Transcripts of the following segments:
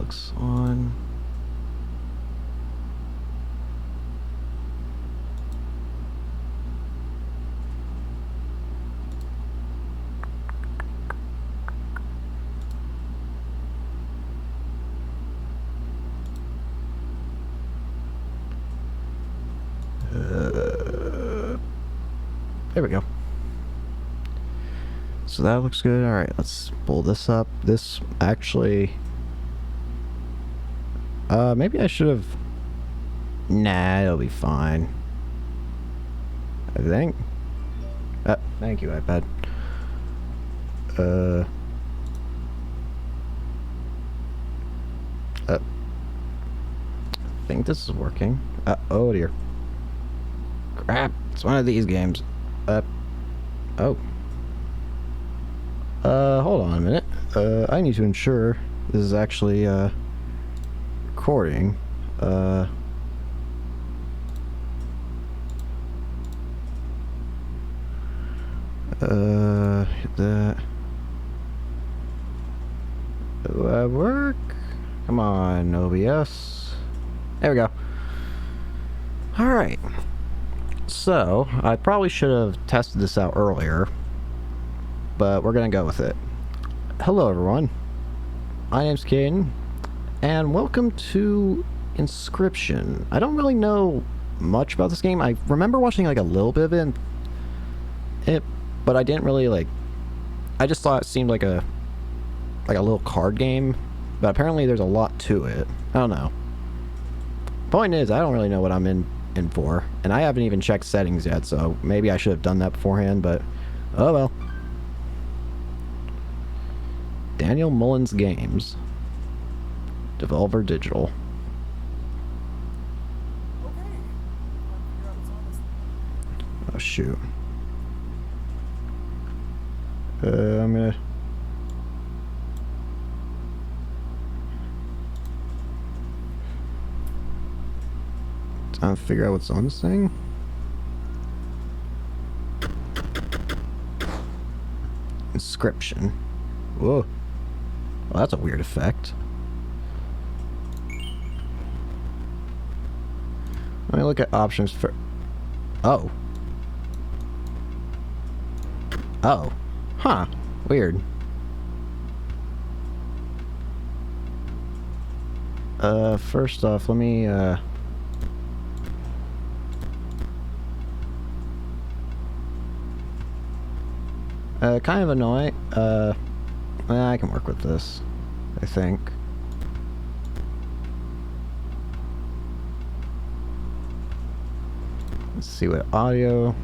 looks on. There we go. So that looks good. Alright, let's pull this up. This actually... maybe I should have... Nah, it'll be fine. I think. Thank you, iPad. I think this is working. Oh dear. Crap, it's one of these games. Oh. Hold on a minute. I need to ensure this is actually, recording. That. Will that work? Come on, OBS. There we go. Alright. So, I probably should have tested this out earlier, but we're gonna go with it. Hello everyone, my name's Caden, and welcome to Inscryption. I don't really know much about this game. I remember watching like a little bit of it, but I didn't really like, I just thought it seemed like a little card game, but apparently there's a lot to it. I don't know. Point is, I don't really know what I'm in for, and I haven't even checked settings yet, so maybe I should have done that beforehand, but oh well. Daniel Mullins Games, Devolver Digital. Oh shoot. I'm gonna... Time to figure out what's on this thing. Inscryption. Whoa. Well, that's a weird effect. Let me look at options for... Oh. Oh. Huh. Weird. First off, let me, kind of annoying. I can work with this, I think. Let's see what audio.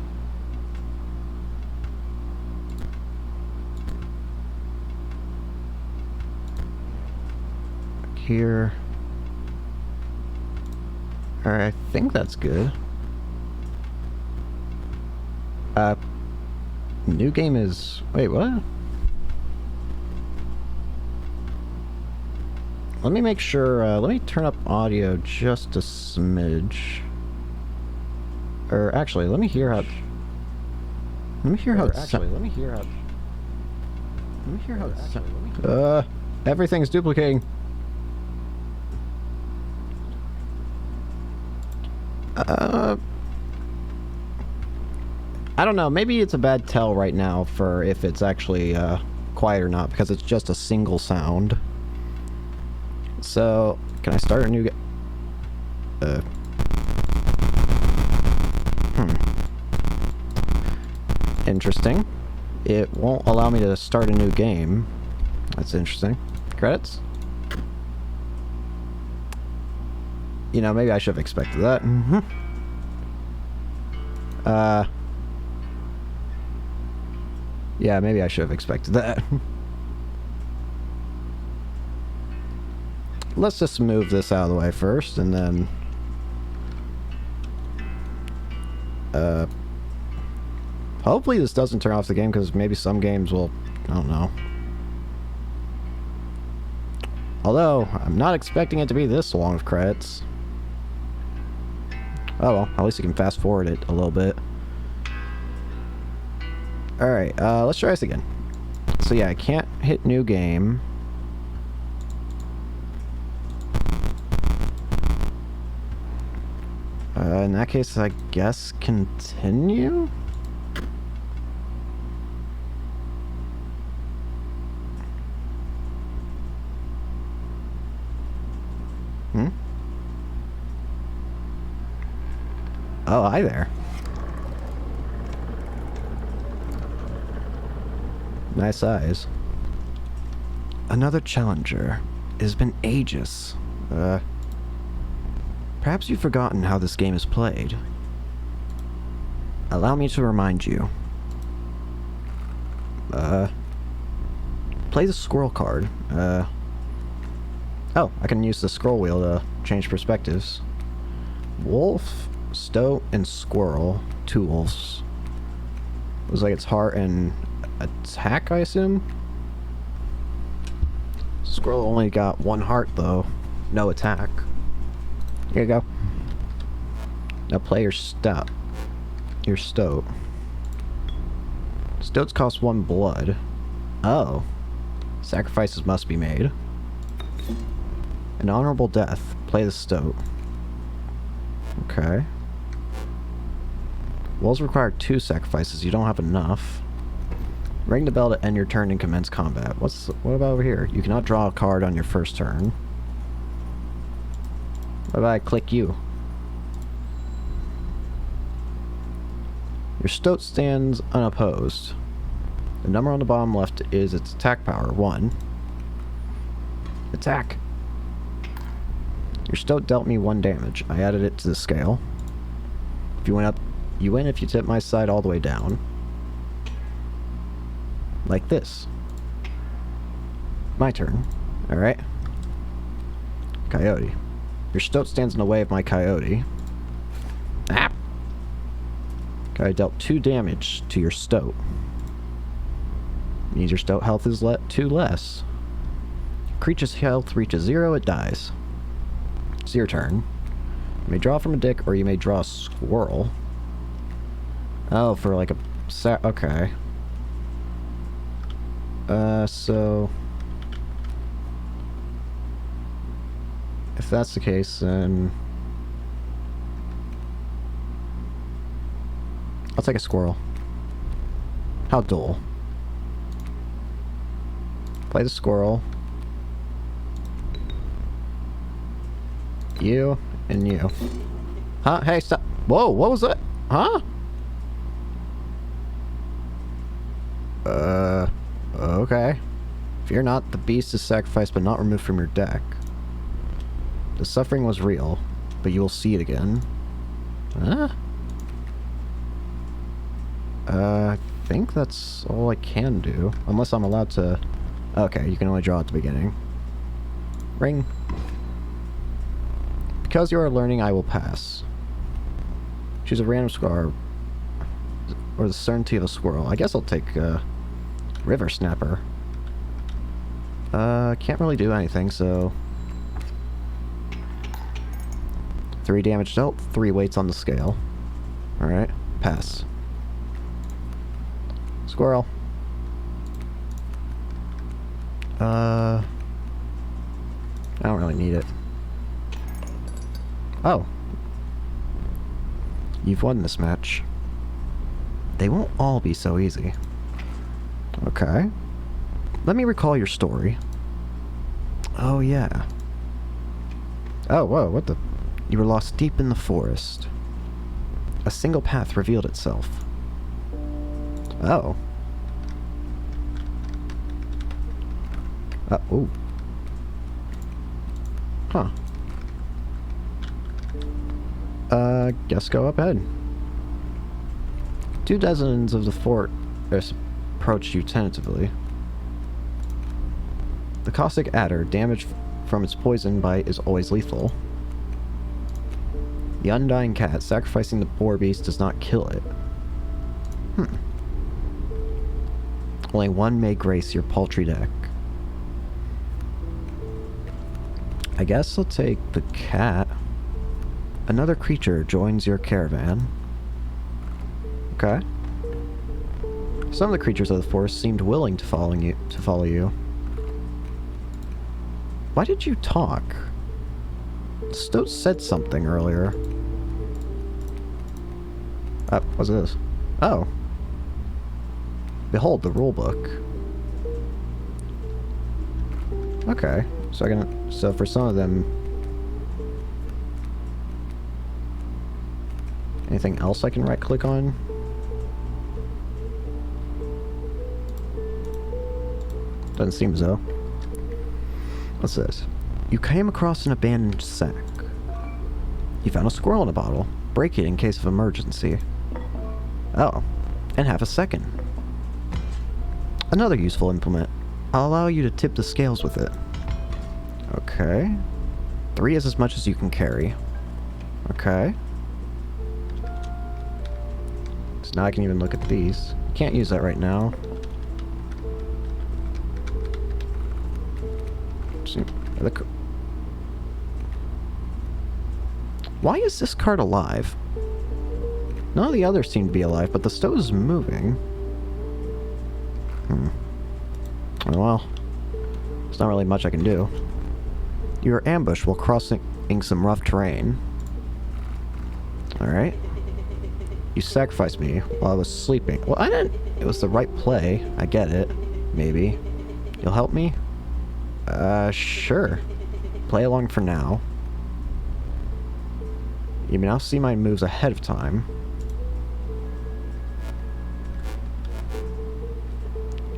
Here. Alright, I think that's good. New game is... Wait, what? Let me make sure, let me turn up audio just a smidge. Or actually, let me hear how... Let me hear how... Actually, let me hear how... Let me hear how... Everything's duplicating. I don't know, maybe it's a bad tell right now for if it's actually quiet or not, because it's just a single sound. So, can I start a new Interesting. It won't allow me to start a new game. That's interesting. Credits? You know, maybe I should have expected that. Yeah, maybe I should have expected that. Let's just move this out of the way first, and then... hopefully this doesn't turn off the game, because maybe some games will... I don't know. Although, I'm not expecting it to be this long of credits. Oh well, at least you can fast forward it a little bit. Alright, let's try this again. So yeah, I can't hit new game. In that case, I guess continue? Hmm? Oh, hi there. Nice eyes. Another challenger. It has been ages. Perhaps you've forgotten how this game is played. Allow me to remind you. Play the squirrel card. Oh, I can use the scroll wheel to change perspectives. Wolf, stoat, and squirrel. 2 wolves. Looks like it's heart and attack, I assume? Squirrel only got 1 heart, though. No attack. Here you go. Now play your stoat. Your stoat. Stoats cost 1 blood. Oh. Sacrifices must be made. An honorable death. Play the stoat. Okay. Wolves require 2 sacrifices. You don't have enough. Ring the bell to end your turn and commence combat. What about over here? You cannot draw a card on your first turn. What about I click you? Your stoat stands unopposed. The number on the bottom left is its attack power, 1. Attack! Your stoat dealt me 1 damage. I added it to the scale. If you went up, you win if you tip my side all the way down. Like this. My turn. Alright. Coyote. Your stoat stands in the way of my coyote. Ah! Okay, I dealt 2 damage to your stoat. Means your stoat health is 2 less. Creature's health reaches 0, it dies. It's your turn. You may draw from a deck, or you may draw a squirrel. Oh, for like a... okay. So... if that's the case, then... I'll take a squirrel. How dull. Play the squirrel. You and you. Huh? Hey, stop. Whoa, what was that? Huh? Okay. Fear not, the beast is sacrificed but not removed from your deck. The suffering was real, but you will see it again. Huh? I think that's all I can do. Unless I'm allowed to... Okay, you can only draw at the beginning. Ring. Because you are learning, I will pass. Choose a random scar. Or the certainty of a squirrel. I guess I'll take, River Snapper. Can't really do anything, so... 3 damage dealt, 3 weights on the scale. Alright, pass. Squirrel. I don't really need it. Oh. You've won this match. They won't all be so easy. Okay. Let me recall your story. Oh, yeah. Oh, whoa, what the... You were lost deep in the forest. A single path revealed itself. Oh. Ooh. Huh. Guess go up ahead. 2 dozens of the fort approached you tentatively. The caustic adder, damage from its poison bite, is always lethal. The undying cat, sacrificing the poor beast does not kill it. Only 1 may grace your paltry deck. I guess I'll take the cat. Another creature joins your caravan. Okay. Some of the creatures of the forest seemed willing to follow you. Why did you talk? Stoat said something earlier. What's this? Oh. Behold the rulebook. Okay. So for some of them... Anything else I can right-click on? Doesn't seem so. What's this? You came across an abandoned sack. You found a squirrel in a bottle. Break it in case of emergency. Oh. And have a second. Another useful implement. I'll allow you to tip the scales with it. Okay. 3 is as much as you can carry. Okay. So now I can even look at these. Can't use that right now. Why is this cart alive? None of the others seem to be alive, but the stove is moving. Well, there's not really much I can do. You were ambushed while crossing some rough terrain. Alright. You sacrificed me while I was sleeping. Well, I didn't... It was the right play. I get it. Maybe. You'll help me? Sure. Play along for now. You may now see my moves ahead of time.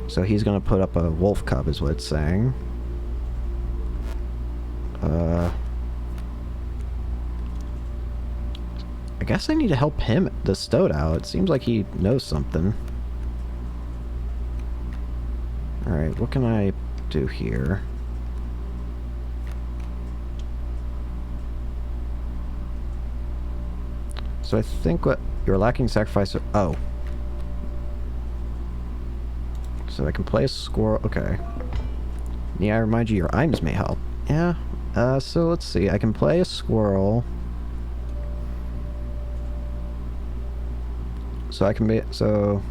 So he's gonna put up a wolf cub, is what it's saying. I guess I need to help him, the stoat out. It seems like he knows something. Alright, what can I do here? So I think what... You're lacking sacrifice... Oh. So I can play a squirrel... Okay. Yeah, I remind you your items may help. Yeah. So let's see. I can play a squirrel. So I can be... So...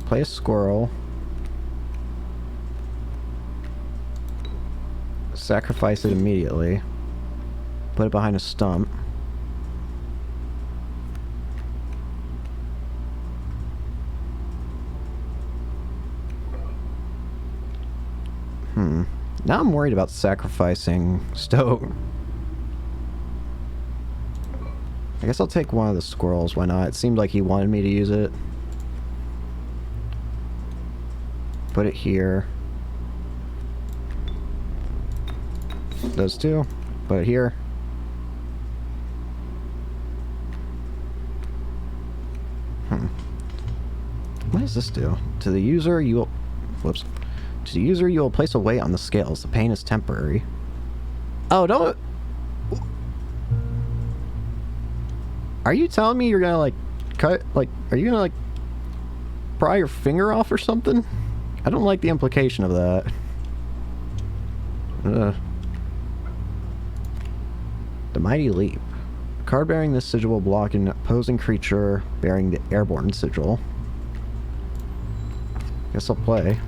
Play a squirrel. Sacrifice it immediately. Put it behind a stump. Now I'm worried about sacrificing Stoat. I guess I'll take one of the squirrels, why not? It seemed like he wanted me to use it. Put it here. Those two. Put it here. What does this do? To the user, you will... Whoops. To the user, you will place a weight on the scales. The pain is temporary. Oh, don't... Are you telling me you're gonna, like, cut... Like, are you gonna, like, pry your finger off or something? I don't like the implication of that. The Mighty Leap. A card bearing this sigil will block an opposing creature bearing the airborne sigil. Guess I'll play.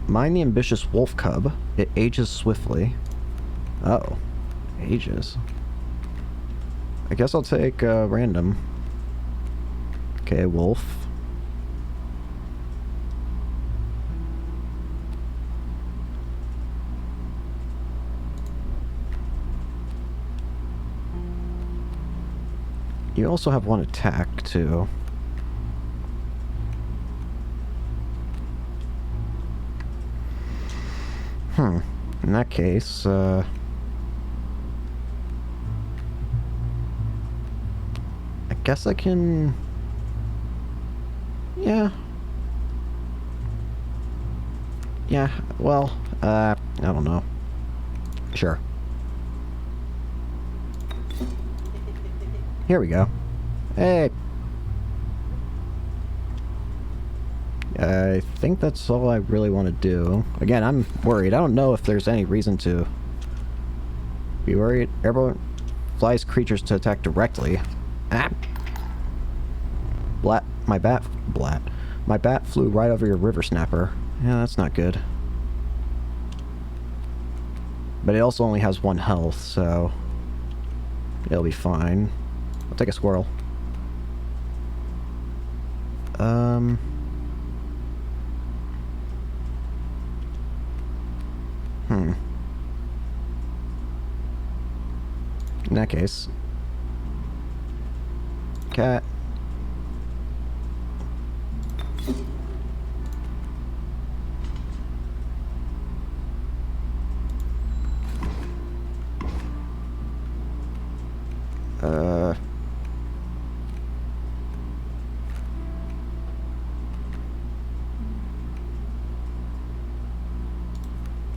Mind the ambitious wolf cub. It ages swiftly. Oh. Ages. I guess I'll take random. Okay, wolf. You also have one attack, too. In that case, I guess I can... Yeah. Yeah, well, I don't know. Sure. Here we go. Hey! I think that's all I really want to do. Again, I'm worried. I don't know if there's any reason to be worried. Airborne flies creatures to attack directly. Ah! My bat flew right over your river snapper. Yeah, that's not good. But it also only has 1 health, so... It'll be fine. I'll take a squirrel. In that case... cat.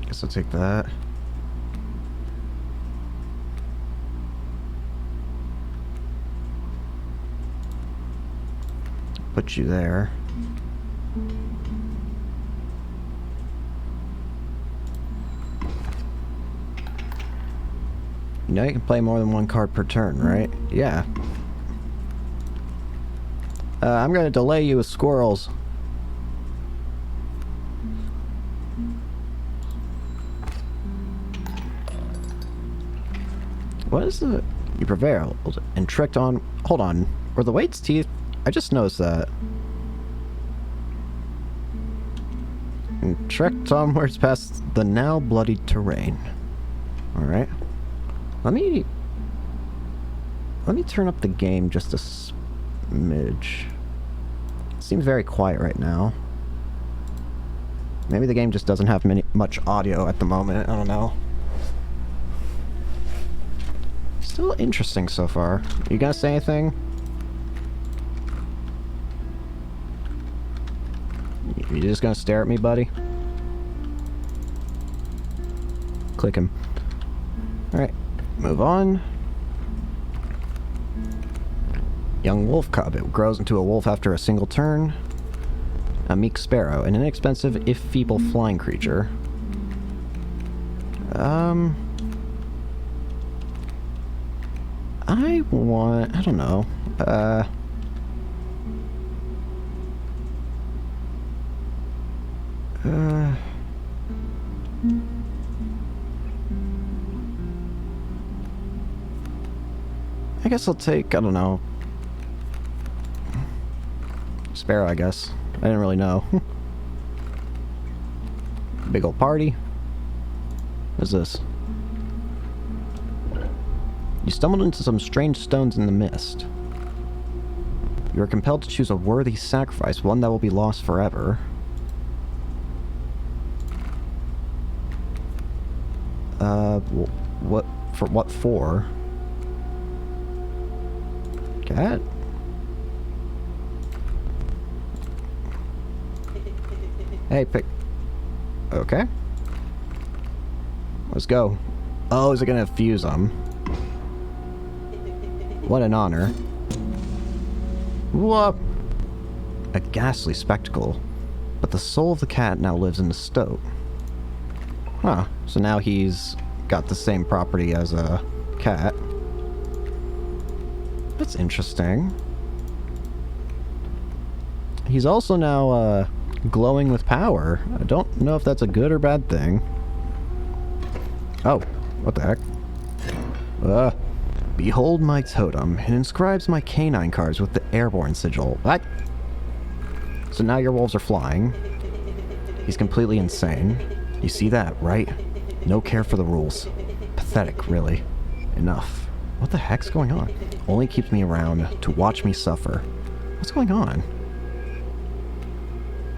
Guess I'll take that. Put you there. You know you can play more than one card per turn, right? Yeah. I'm gonna delay you with squirrels. What is the... You prevailed and tricked on... Hold on. Were the Wade's teeth... I just noticed that. And trekked onwards past the now bloodied terrain. Alright. Let me turn up the game just a smidge. It seems very quiet right now. Maybe the game just doesn't have much audio at the moment. I don't know. Still interesting so far. You gonna say anything? You just gonna stare at me, buddy? Click him. Alright, move on. Young wolf cub. It grows into a wolf after a single turn. A meek sparrow. An inexpensive, if feeble, flying creature. I don't know. I guess I'll take, I don't know. Sparrow, I guess. I didn't really know. Big old party. What is this? You stumbled into some strange stones in the mist. You are compelled to choose a worthy sacrifice, one that will be lost forever. What for? Cat? Hey, pick... Okay. Let's go. Oh, is it gonna fuse them? What an honor. What? A ghastly spectacle. But the soul of the cat now lives in the stoat. Huh. So now he's got the same property as a cat. That's interesting. He's also now, glowing with power. I don't know if that's a good or bad thing. Oh, what the heck? Behold my totem. It inscribes my canine cards with the airborne sigil. What? So now your wolves are flying. He's completely insane. You see that, right? No care for the rules. Pathetic, really. Enough. What the heck's going on? Only keeps me around to watch me suffer. What's going on?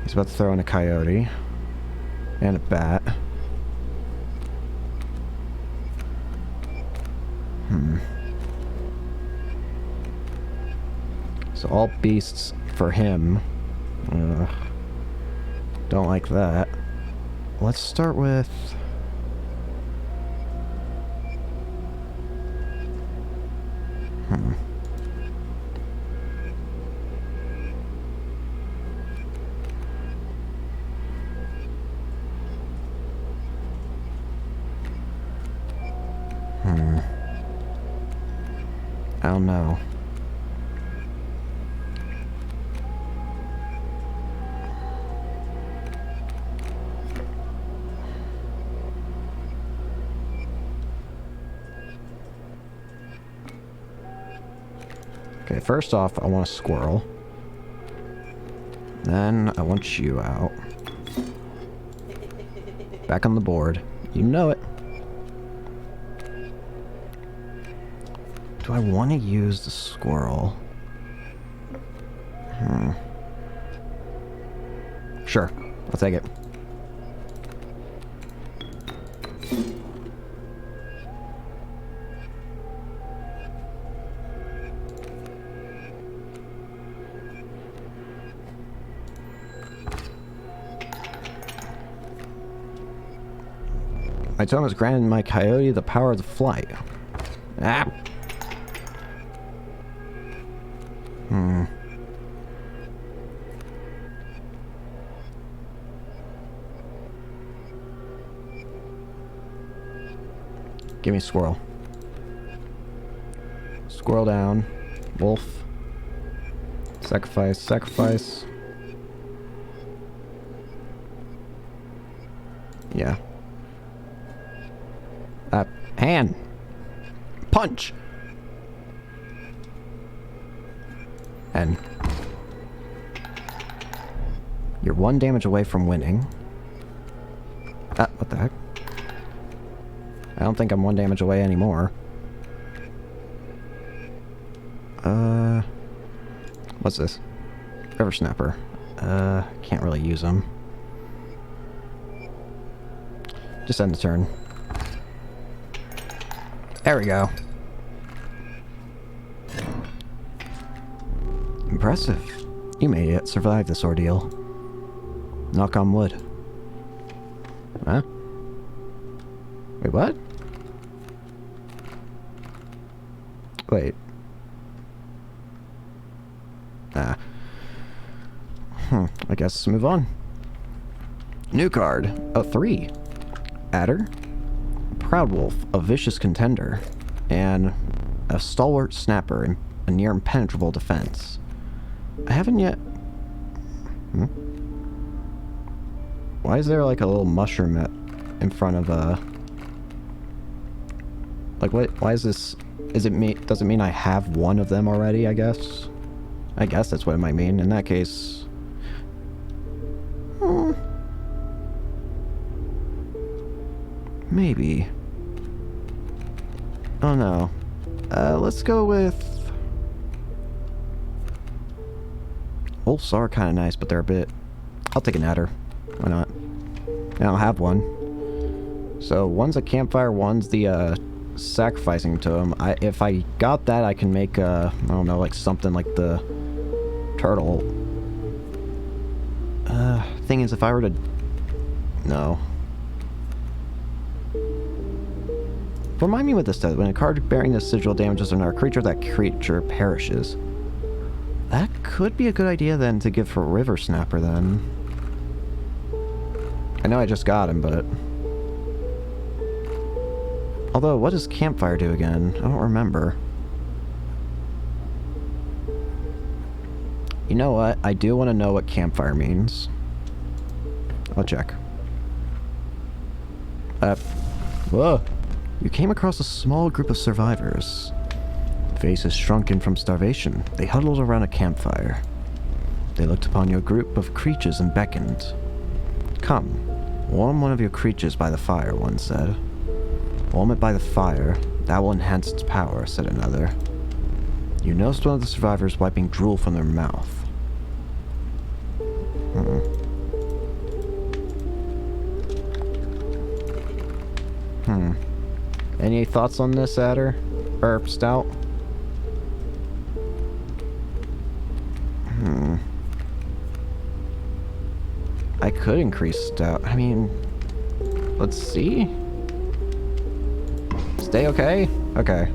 He's about to throw in a coyote. And a bat. So all beasts for him. Don't like that. Let's start with... I don't know. Okay, first off, I want a squirrel. Then I want you out. Back on the board. You know it. Do I want to use the squirrel? Sure. I'll take it. My tome has granted my coyote the power of the flight. Ah. Give me squirrel. Squirrel down. Wolf. Sacrifice, sacrifice. Yeah. Hand. Punch. And you're 1 damage away from winning. What the heck? I don't think I'm 1 damage away anymore. What's this? River Snapper. Can't really use them. Just end the turn. There we go. Impressive. You made it. Survive this ordeal. Knock on wood. Huh? Wait, what? Wait. I guess move on. New card. A 3. Adder. Proud Wolf, a vicious contender. And a stalwart snapper and a near impenetrable defense. I haven't yet... Why is there like a little mushroom in front of like what? Why is this? Does it mean I have one of them already? I guess that's what it might mean. In that case, maybe. Oh no. Let's go with. Wolves are kind of nice, but they're a bit. I'll take an adder. Why not? I don't have one. So one's a campfire, one's the sacrificing to him. If I got that, I can make I don't know, like something like the turtle. Thing is, if I were to no. Remind me what this does. When a card bearing this sigil damages another creature, that creature perishes. That could be a good idea then to give for River Snapper then. I know I just got him, but... Although, what does Campfire do again? I don't remember. You know what? I do want to know what Campfire means. I'll check. Whoa! You came across a small group of survivors. Faces shrunken from starvation, they huddled around a campfire. They looked upon your group of creatures and beckoned. Come, warm one of your creatures by the fire, one said. Warm it by the fire, that will enhance its power, said another. You noticed one of the survivors wiping drool from their mouth. Any thoughts on this, Adder? Or Stout? I could increase Stout. I mean, let's see. Stay okay? Okay.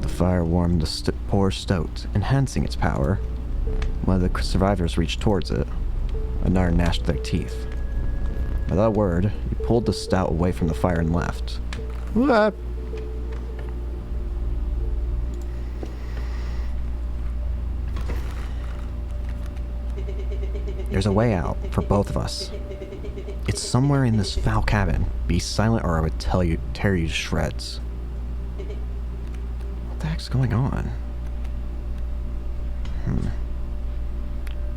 The fire warmed the poor Stout, enhancing its power. One of the survivors reached towards it. Another gnashed their teeth. Without a word, he pulled the Stout away from the fire and left. What? There's a way out for both of us. It's somewhere in this foul cabin. Be silent or I would tear you to shreds. What the heck's going on?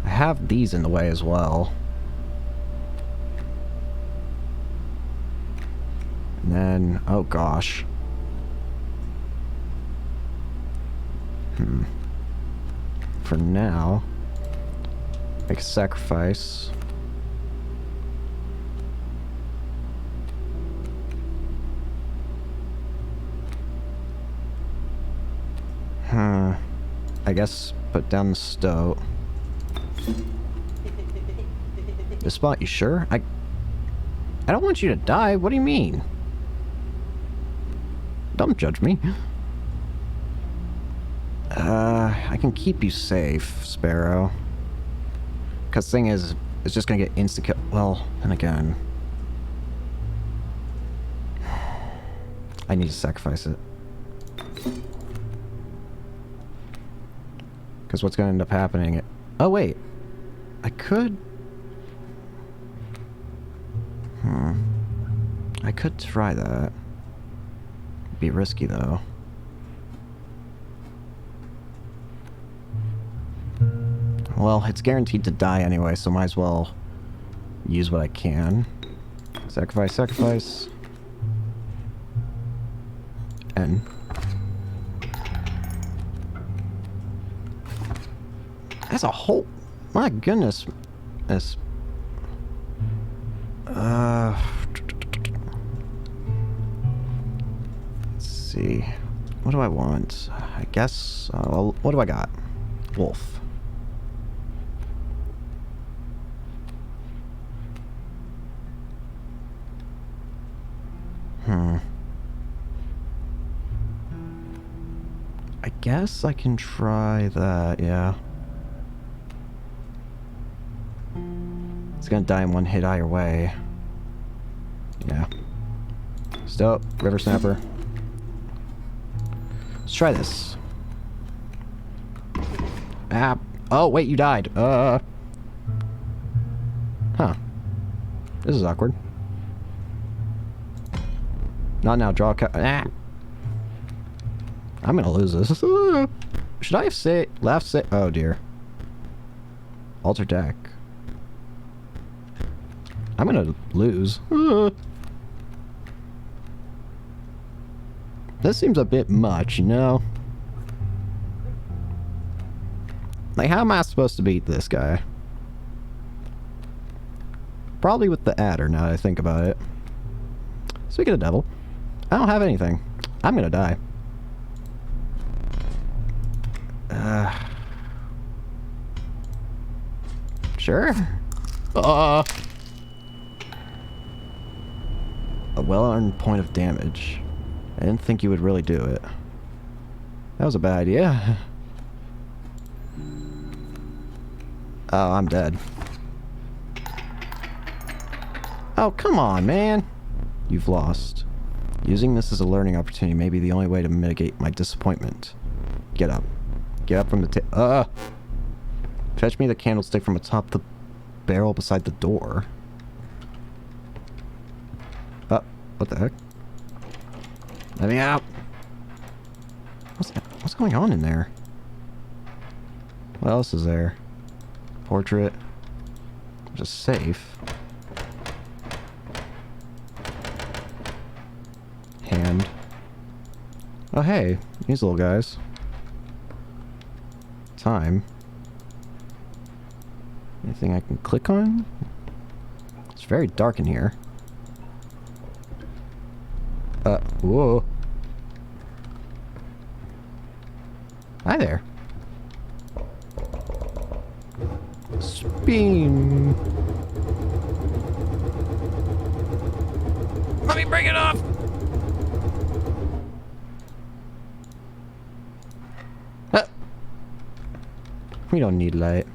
I have these in the way as well. And then, oh gosh. For now, make a sacrifice. I guess put down the stove. This spot, you sure? I don't want you to die. What do you mean? Don't judge me. I can keep you safe, Sparrow. Because the thing is, it's just gonna get insta-kill. Well, and again, I need to sacrifice it. Because what's gonna end up happening? Oh wait, I could. I could try that. Be risky though. Well, it's guaranteed to die anyway, so might as well use what I can. Sacrifice, sacrifice. And that's a whole... My goodness. This... Let's see. What do I want? I guess... what do I got? Wolf. I guess I can try that, yeah. It's gonna die in one hit either way. Yeah. Stop, River Snapper. Let's try this. Ah. Oh, wait, you died. Huh. This is awkward. Not now, draw a card. Ah. I'm gonna lose this. Should I have left say? Oh dear. Alter deck. I'm gonna lose. This seems a bit much, you know? Like, how am I supposed to beat this guy? Probably with the adder, now that I think about it. Speaking of devil, I don't have anything. I'm gonna die. Sure. A well-earned point of damage. I didn't think you would really do it. That was a bad idea. Oh, I'm dead. Oh, come on, man. You've lost. Using this as a learning opportunity may be the only way to mitigate my disappointment. Get up. Get up from the Fetch me the candlestick from atop the barrel beside the door. What the heck? Let me out! What's going on in there? What else is there? Portrait. Just safe. Hand. Oh hey, these little guys. Time. Anything I can click on? It's very dark in here. Whoa. Hi there. Spin. Let me break it off! We don't need light.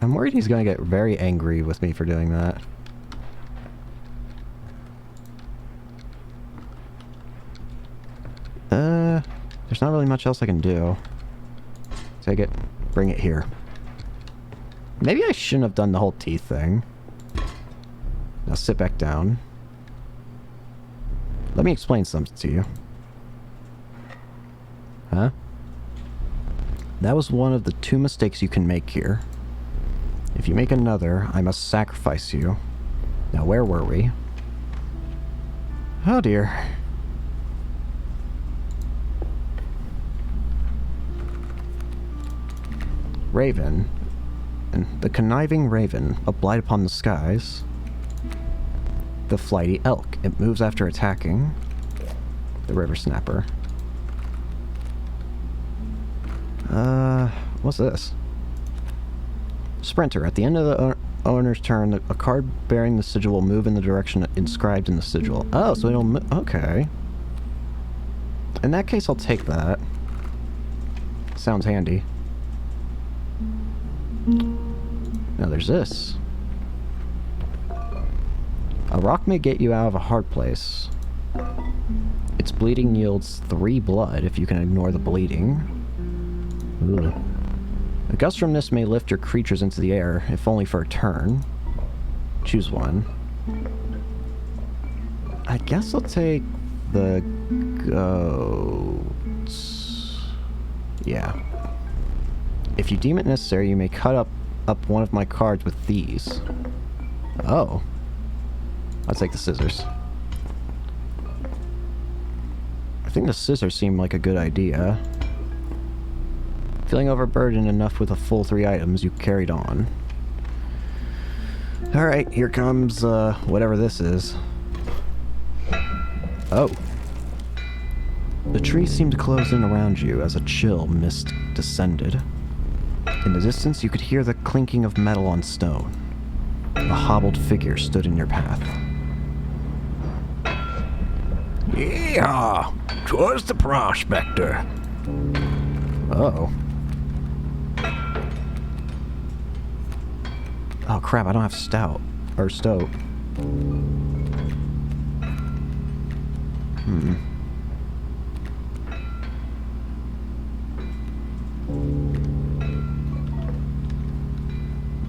I'm worried he's gonna get very angry with me for doing that. There's not really much else I can do. Take it, bring it here. Maybe I shouldn't have done the whole teeth thing. Now sit back down. Let me explain something to you. Huh? That was one of the 2 mistakes you can make here. If you make another, I must sacrifice you. Now, where were we? Oh dear. Raven. And the conniving raven, a blight upon the skies. The flighty elk. It moves after attacking. The river snapper. What's this? Sprinter. At the end of the owner's turn, a card bearing the sigil will move in the direction inscribed in the sigil. Oh, so it'll move. Okay. In that case, I'll take that. Sounds handy. Now there's this. A rock may get you out of a hard place. Its bleeding yields 3 blood if you can ignore the bleeding. Ooh. A gust from this may lift your creatures into the air, if only for a turn. Choose one. I guess I'll take the goats. Yeah. If you deem it necessary, you may cut up one of my cards with these. Oh. I'll take the scissors. I think the scissors seem like a good idea. Feeling overburdened enough with a full 3 items, you carried on. Alright, here comes, whatever this is. Oh. The trees seemed to close in around you as a chill mist descended. In the distance, you could hear the clinking of metal on stone. A hobbled figure stood in your path. Yeehaw! 'Twas the prospector. Uh-oh. Oh crap, I don't have stout. Or stoat.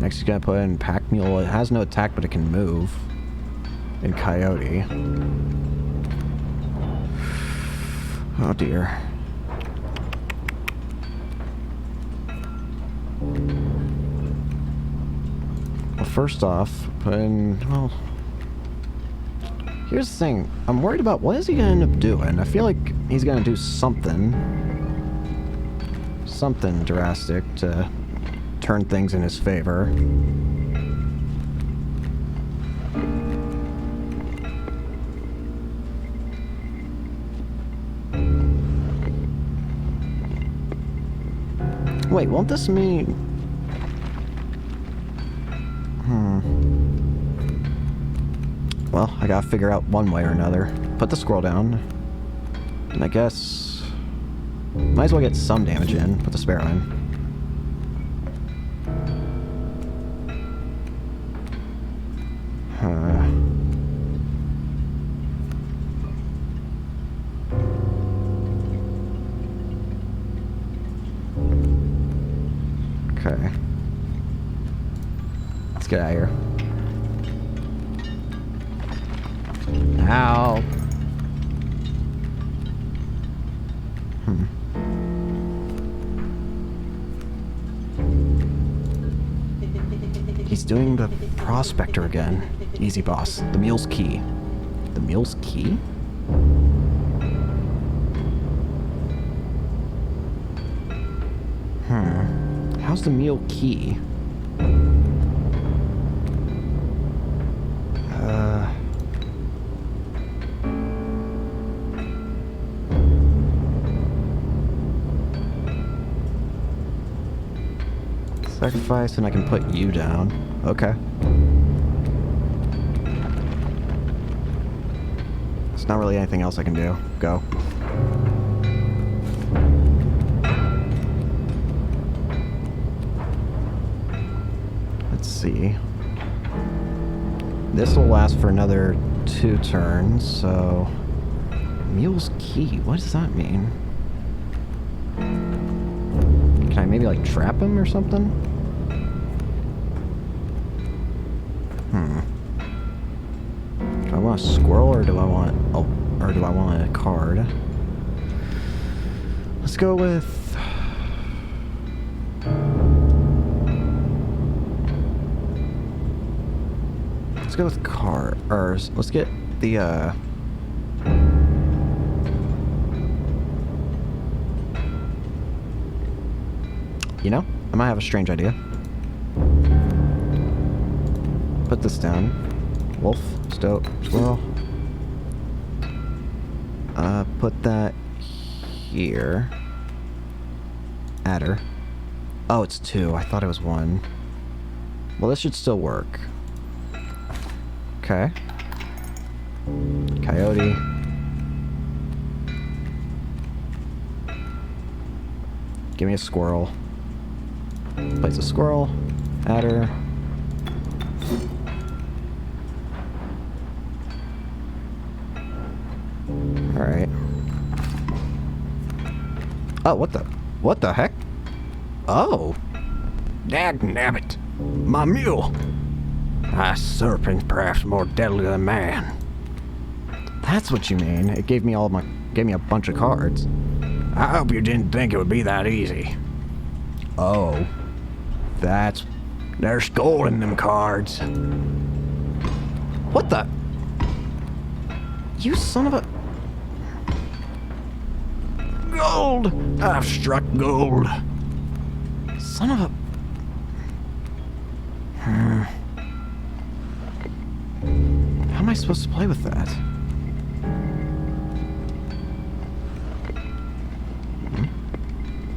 Next you gotta put in Pack Mule. It has no attack, but it can move. And Coyote. Oh dear. Well, first off, put in... Well... Here's the thing. I'm worried about what is he gonna end up doing. I feel like he's gonna do something. Something drastic to turn things in his favor. Wait, won't this mean... Well, I gotta figure out one way or another. Put the scroll down. And I guess... Might as well get some damage in. Put the sparrow in. Okay. Let's get out of here. Ow. He's doing the prospector again. Easy, boss. The mule's key. The mule's key? How's the mule key? Sacrifice, and I can put you down. Okay. There's not really anything else I can do. Go. Let's see. This will last for another 2 turns, so... Mule's key, what does that mean? Can I maybe, like, trap him or something? Do I want a squirrel or do I want... Oh, or do I want a card? Let's go with... Let's go with cars. Let's get the, You know, I might have a strange idea. Put this down. Wolf, stoat, squirrel. Put that here. Adder. Oh, it's 2. I thought it was 1. Well, this should still work. Okay. Coyote. Give me a squirrel. Place a squirrel. Adder. Alright. Oh, what the heck? Oh! Dagnabbit, my mule. A serpent perhaps more deadly than man. That's what you mean. It gave me a bunch of cards. I hope you didn't think it would be that easy. Oh. There's gold in them cards. What the? You son of a... Gold! I've struck gold. Son of a... How am I supposed to play with that?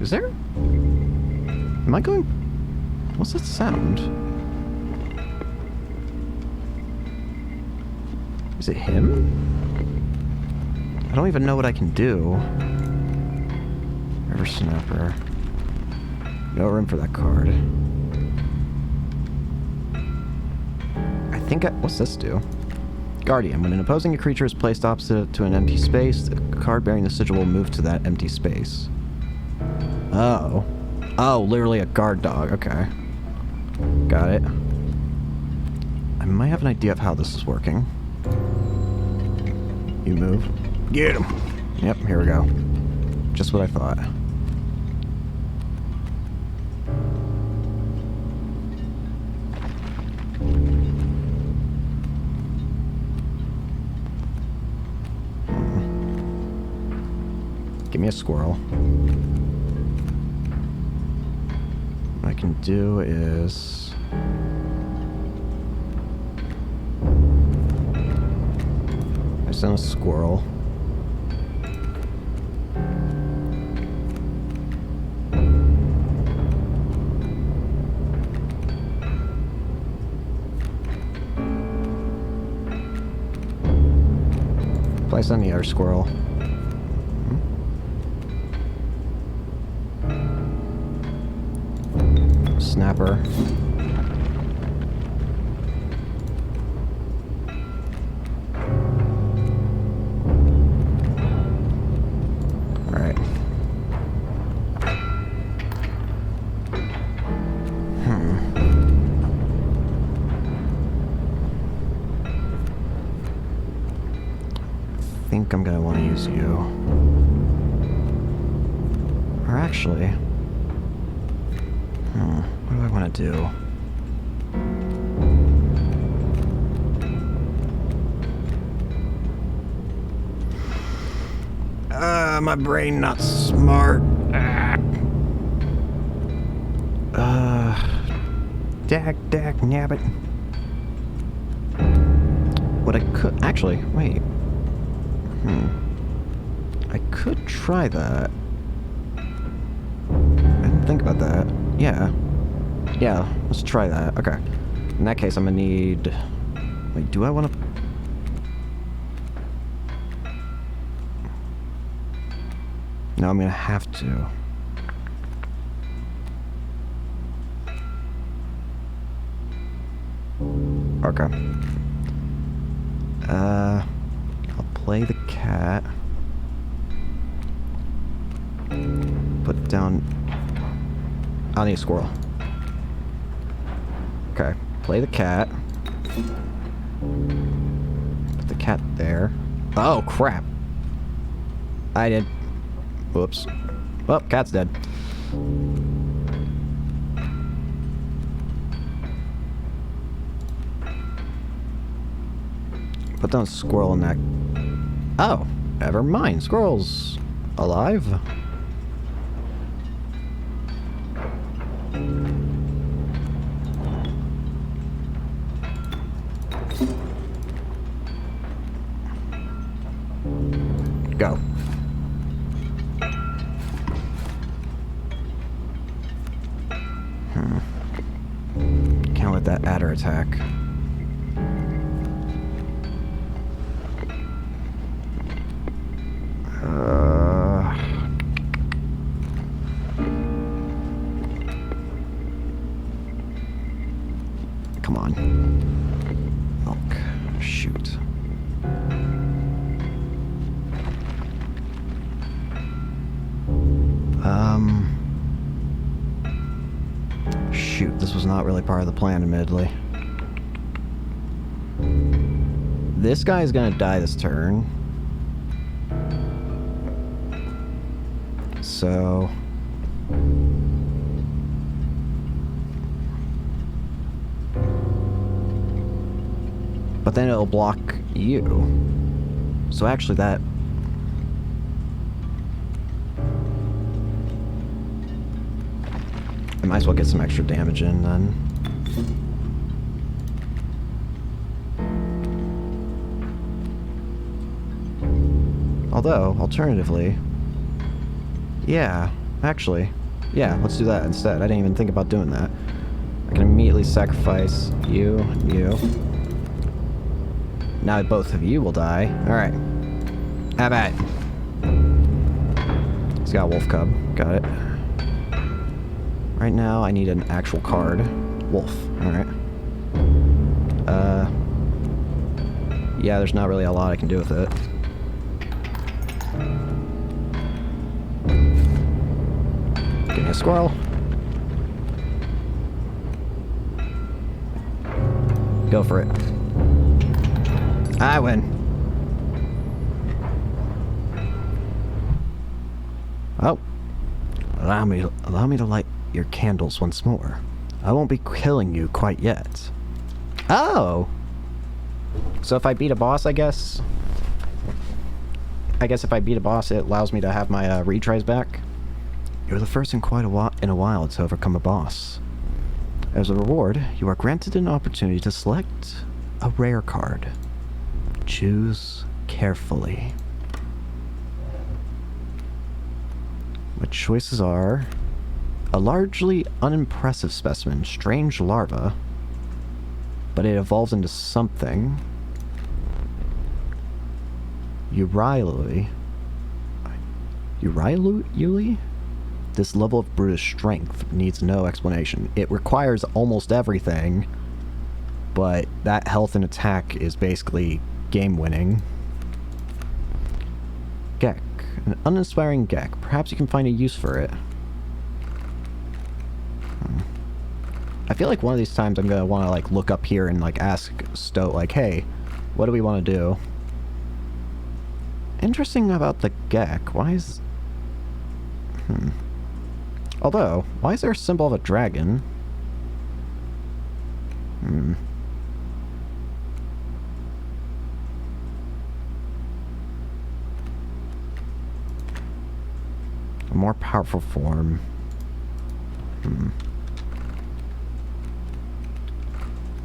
Is there... Am I going... What's that sound? Is it him? I don't even know what I can do. River Snapper. No room for that card. I think what's this do? Guardian. When an opposing creature is placed opposite to an empty space, the card bearing the sigil will move to that empty space. Oh. Oh, literally a guard dog. Okay. Got it. I might have an idea of how this is working. You move. Get him. Yep, here we go. Just what I thought. Give me a squirrel. What I can do is... I send a squirrel. Place on the other squirrel. Snapper. Alright. I think I'm gonna want to use you. Or actually... what do I want to do? My brain not smart. Dag, nabbit. What I could... Actually, wait. I could try that. I didn't think about that. Yeah. Yeah, let's try that. Okay. In that case, I'm gonna need... Wait, do I want to... No, I'm gonna have to. Okay. I'll play the cat. Put down... I'll need a squirrel. Okay, play the cat. Put the cat there. Oh, crap. I did... Whoops. Well, cat's dead. Put down squirrel in that. Oh, never mind. Squirrel's alive. Go. Can't let that adder attack. Come on. Milk. Shoot. Shoot, this was not really part of the plan, admittedly. This guy's gonna die this turn. So... But then it'll block you. So actually that... I might as well get some extra damage in then. Although, alternatively... Yeah, actually. Yeah, let's do that instead. I didn't even think about doing that. I can immediately sacrifice you. Now both of you will die. Alright. Have at it. He's got a wolf cub. Got it. Right now, I need an actual card. Wolf. Alright. Yeah, there's not really a lot I can do with it. Give me a squirrel. Go for it. I win. Oh. Allow me to light your candles once more. I won't be killing you quite yet. Oh! So if I beat a boss, I guess if I beat a boss, it allows me to have my retries back. You're the first in quite a while to overcome a boss. As a reward, you are granted an opportunity to select a rare card. Choose carefully. My choices are a largely unimpressive specimen, strange larva, but it evolves into something. Uriuli? This level of brutish strength needs no explanation. It requires almost everything, but that health and attack is basically game-winning. Gek. An uninspiring Gek. Perhaps you can find a use for it. I feel like one of these times I'm gonna want to like look up here and like ask Stoat like, hey, what do we want to do? Interesting about the Gek. Why is... Although, why is there a symbol of a dragon? A more powerful form.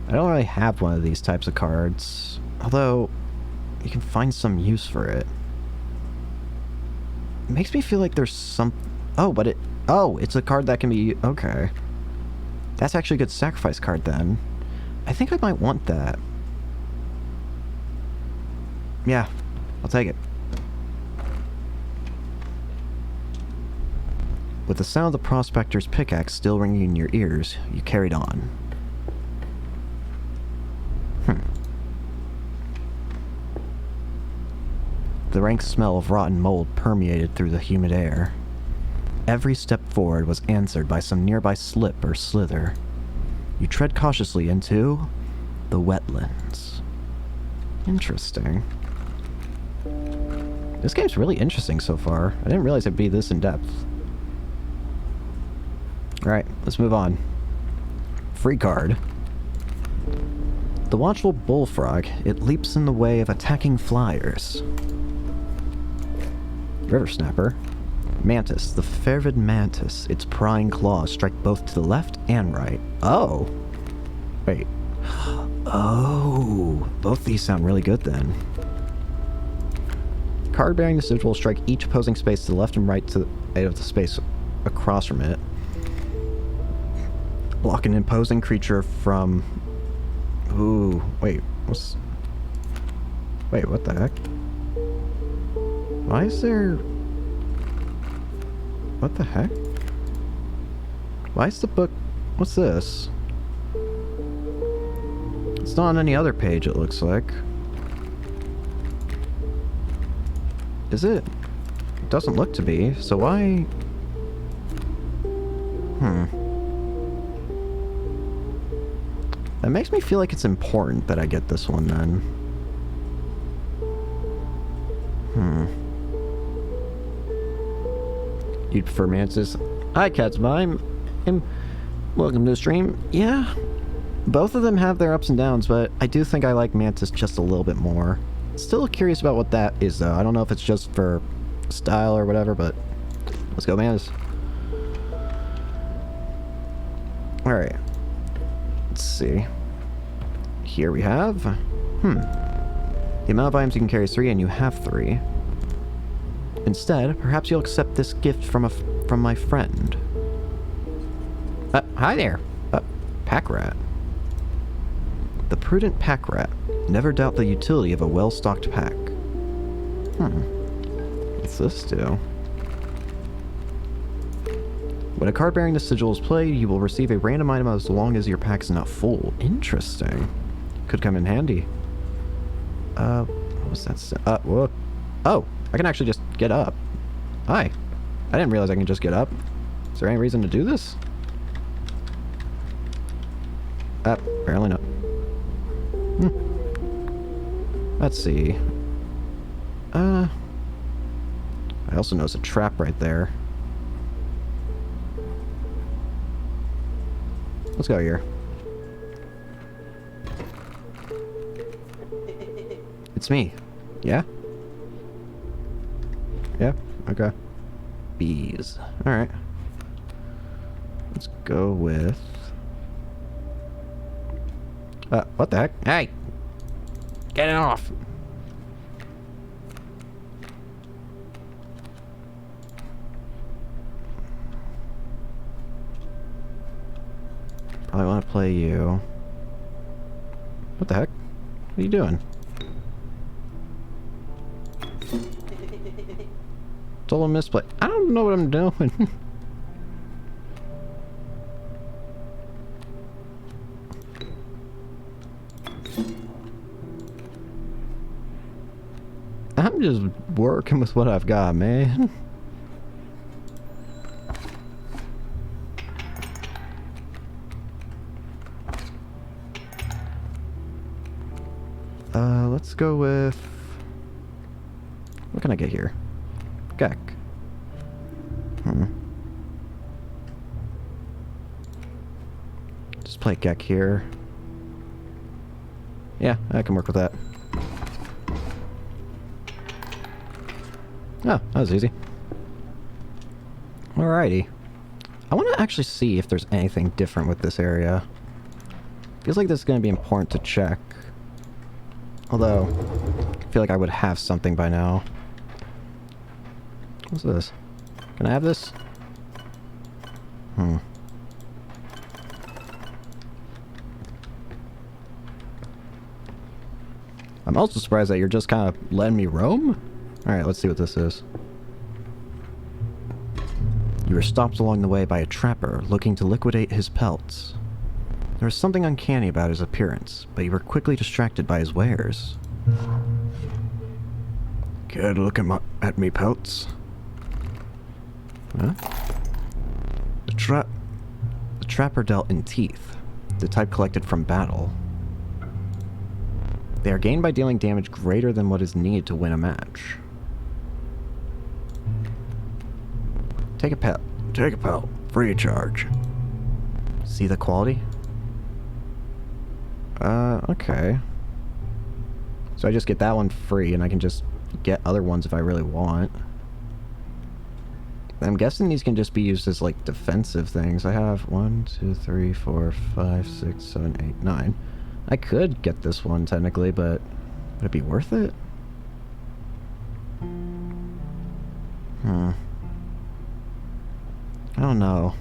I don't really have one of these types of cards. Although, you can find some use for it. It makes me feel like there's some... Oh, but it... Oh, it's a card that can be... Okay. That's actually a good sacrifice card, then. I think I might want that. Yeah, I'll take it. With the sound of the prospector's pickaxe still ringing in your ears, you carried on. The rank smell of rotten mold permeated through the humid air. Every step forward was answered by some nearby slip or slither. You tread cautiously into the wetlands. Interesting. This game's really interesting so far. I didn't realize it'd be this in-depth. Alright, let's move on. Free card. The watchful bullfrog. It leaps in the way of attacking flyers. River snapper. Mantis. The fervid mantis. Its prying claws strike both to the left and right. Oh! Wait. Oh! Both these sound really good then. Card bearing the sigil will strike each opposing space to the left and right to the, of the space across from it. Block an imposing creature from... Ooh, wait, what's... Wait, what the heck? Why is there... What the heck? Why is the book... What's this? It's not on any other page, it looks like. Is it? It doesn't look to be, so why... That makes me feel like it's important that I get this one then. You'd prefer Mantis? Hi, Katsuma. Welcome to the stream. Yeah, both of them have their ups and downs, but I do think I like Mantis just a little bit more. Still curious about what that is, though. I don't know if it's just for style or whatever, but let's go, Mantis. Alright. Let's see. Here we have... The amount of items you can carry is 3, and you have 3. Instead, perhaps you'll accept this gift from my friend. Hi there. Pack rat. The prudent pack rat. Never doubt the utility of a well-stocked pack. What's this do? When a card bearing the sigil is played, you will receive a random item as long as your pack is not full. Interesting. Could come in handy. What was that? Whoa. Oh, I can actually just get up. Hi. I didn't realize I can just get up. Is there any reason to do this? Apparently not. Let's see. I also notice a trap right there. Let's go here. It's me. Yeah? Yeah? Okay. Bees. Alright. Let's go with... what the heck? Hey! Get it off! Probably want to play you. What the heck? What are you doing? Total misplay. I don't know what I'm doing. I'm just working with what I've got, man. Let's go with... What can I get here? Gek. Just play Gek here. Yeah, I can work with that. Oh, that was easy. Alrighty. I want to actually see if there's anything different with this area. Feels like this is going to be important to check. Although, I feel like I would have something by now. What's this? Can I have this? I'm also surprised that you're just kind of letting me roam? Alright, let's see what this is. You were stopped along the way by a trapper looking to liquidate his pelts. There was something uncanny about his appearance, but you were quickly distracted by his wares. Care to look at me pelts? Huh? The trapper dealt in teeth, the type collected from battle. They are gained by dealing damage greater than what is needed to win a match. Take a pelt. Take a pelt. Free of charge. See the quality? Okay. So I just get that one free, and I can just get other ones if I really want. I'm guessing these can just be used as, like, defensive things. I have 1, 2, 3, 4, 5, 6, 7, 8, 9. I could get this one, technically, but would it be worth it? I don't know.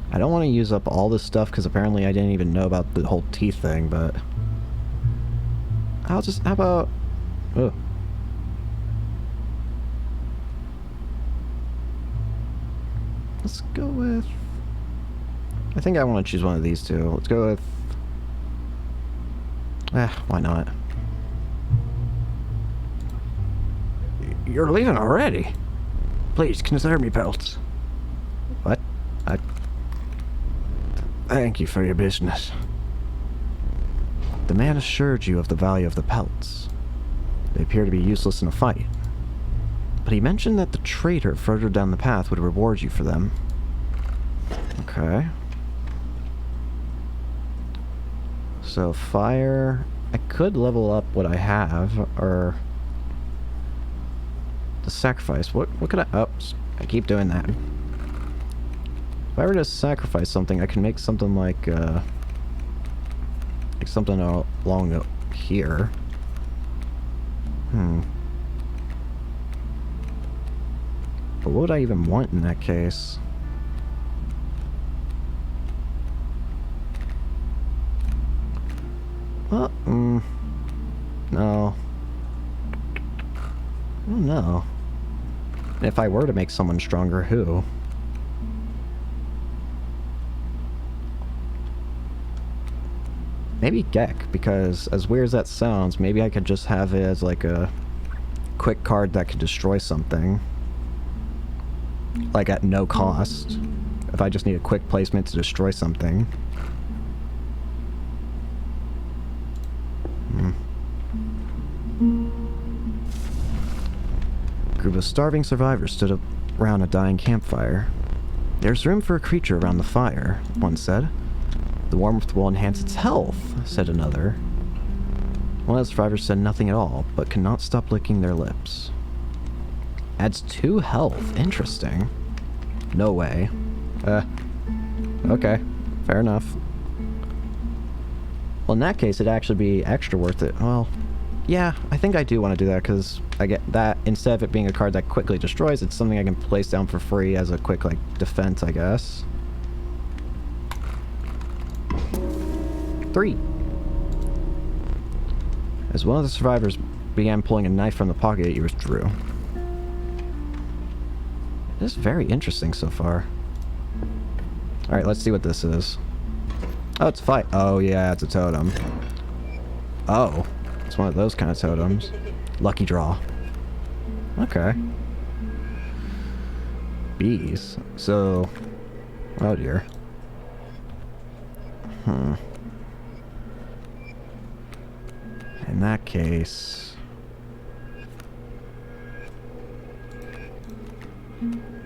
I don't want to use up all this stuff, because apparently I didn't even know about the whole teeth thing, but... how about... oh. Let's go with... I think I want to choose one of these two. Let's go with... why not? You're leaving already? Please, consider me pelts. What? Thank you for your business. The man assured you of the value of the pelts. They appear to be useless in a fight. But he mentioned that the traitor further down the path would reward you for them. Okay. So, fire... I could level up what I have, or... the sacrifice. What could I... oops. I keep doing that. If I were to sacrifice something, I can make something like something along here. But what would I even want in that case? Well, no. I don't know. If I were to make someone stronger, who? Maybe Gek, because as weird as that sounds, maybe I could just have it as like a quick card that could destroy something. Like at no cost. If I just need a quick placement to destroy something. A group of starving survivors stood around a dying campfire. There's room for a creature around the fire, one said. The warmth will enhance its health, said another. One of the survivors said nothing at all, but could not stop licking their lips. Adds 2 health. Interesting. No way. Okay. Fair enough. Well, in that case, it'd actually be extra worth it. Well, yeah, I think I do want to do that, because I get that, instead of it being a card that quickly destroys, it's something I can place down for free as a quick, like, defense, I guess. 3. As one of the survivors began pulling a knife from the pocket, he withdrew. This is very interesting so far. Alright, let's see what this is. Oh, it's a fight. Oh, yeah, it's a totem. Oh, it's one of those kind of totems. Lucky draw. Okay. Bees. So... oh, dear. In that case...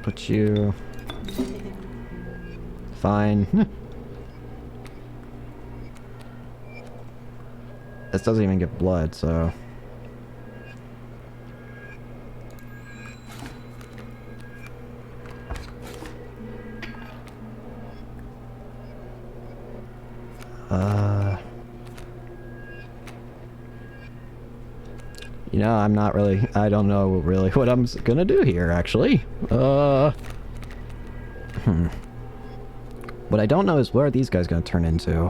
put you... fine. This doesn't even get blood, so... You know, I'm not really... I don't know really what I'm gonna do here, actually. What I don't know is where are these guys gonna turn into?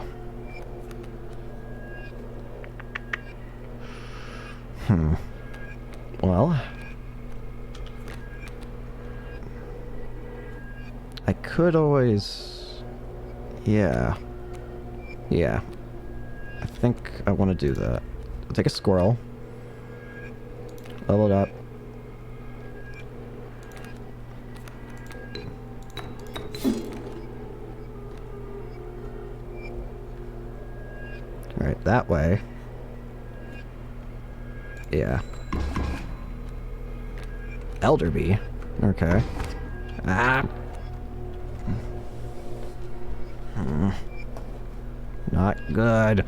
Well... I could always... yeah. Yeah. I think I want to do that. I'll take a squirrel. Level it up. Alright, that way. Yeah. Elder bee. Okay. Ah. Not good.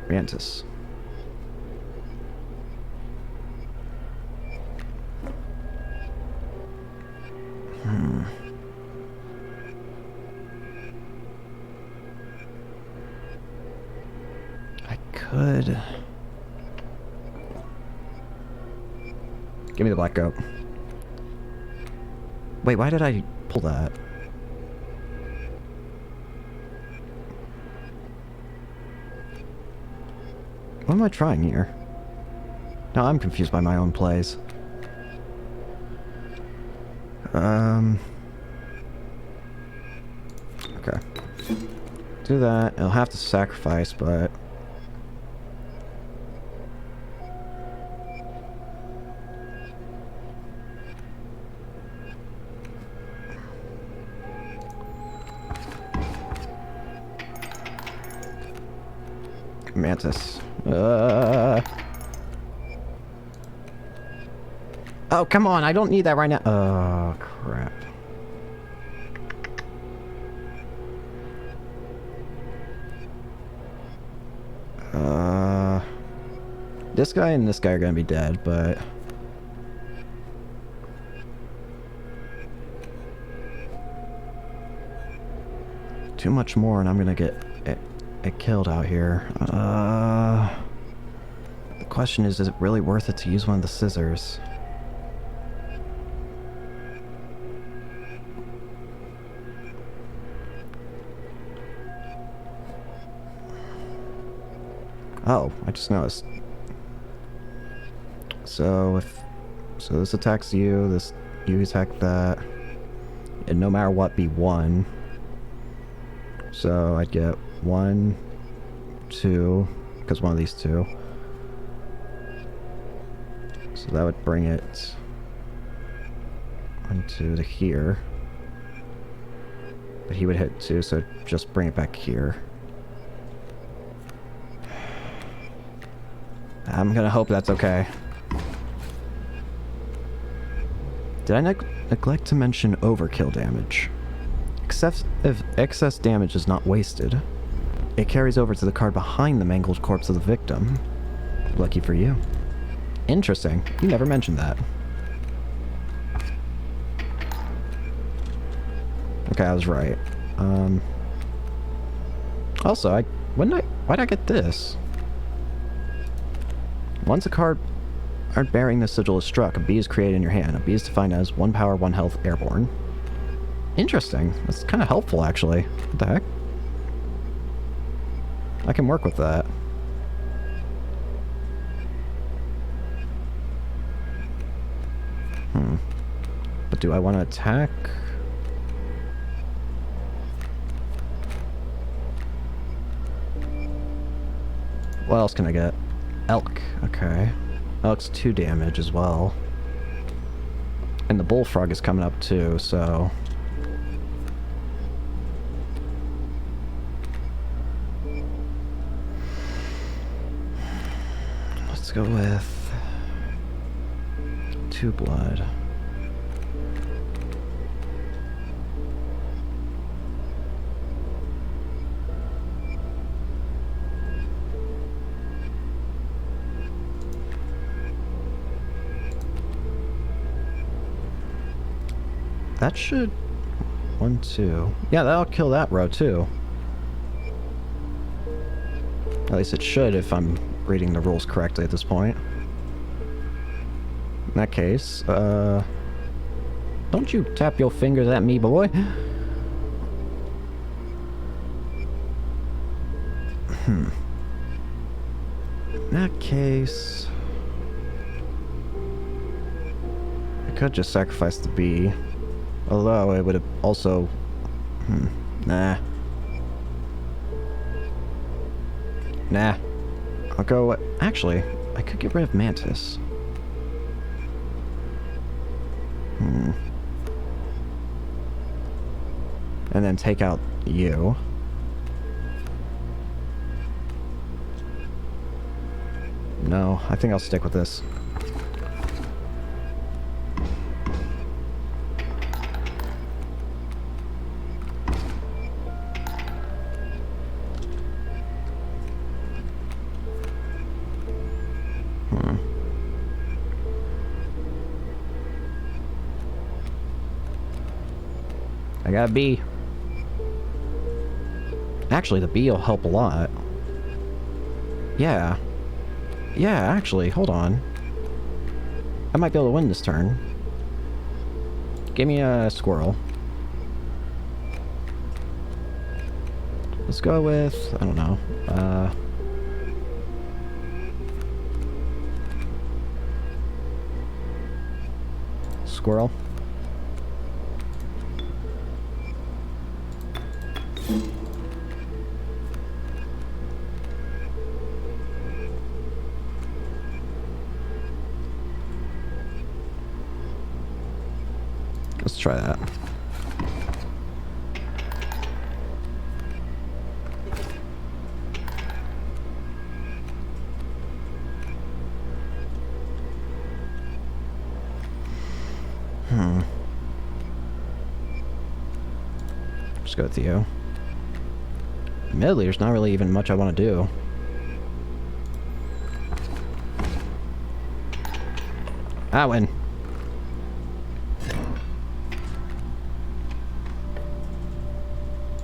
Mantis. I could... Give me the black goat. Wait, why did I pull that? What am I trying here? No, I'm confused by my own plays. Okay. Do that. I'll have to sacrifice, but... Mantis. Oh, come on, I don't need that right now. Oh, crap. This guy and this guy are gonna be dead, but... Too much more and I'm gonna get it killed out here. The question is it really worth it to use one of the scissors? Oh, I just noticed. So this attacks you, you attack that, and no matter what, be 1. So I'd get 1, 2, because one of these 2. So that would bring it 1, 2 to here. But he would hit 2, so just bring it back here. I'm gonna hope that's okay. Did I neglect to mention overkill damage? If excess damage is not wasted, it carries over to the card behind the mangled corpse of the victim. Lucky for you. Interesting. You never mentioned that. Okay, I was right. Also, why'd I get this? Once a card bearing the sigil is struck, a bee is created in your hand. A bee is defined as 1 power, 1 health, airborne. Interesting. That's kind of helpful, actually. What the heck? I can work with that. But do I want to attack? What else can I get? Elk. Okay. Elk's 2 damage as well. And the bullfrog is coming up too, so... Let's go with... 2 blood. That should... 1, 2... Yeah, that'll kill that row, too. At least it should, if I'm reading the rules correctly at this point. In that case, don't you tap your fingers at me, boy! In that case... I could just sacrifice the bee. Although, it would have also... Nah. Nah. I'll go... Actually, I could get rid of Mantis. And then take out you. No, I think I'll stick with this. I got a B. Actually, the B will help a lot. Yeah. Yeah, actually, hold on. I might be able to win this turn. Give me a squirrel. Let's go with, I don't know, squirrel. Let's try that. Just go with you. Admittedly, there's not really even much I want to do. I win.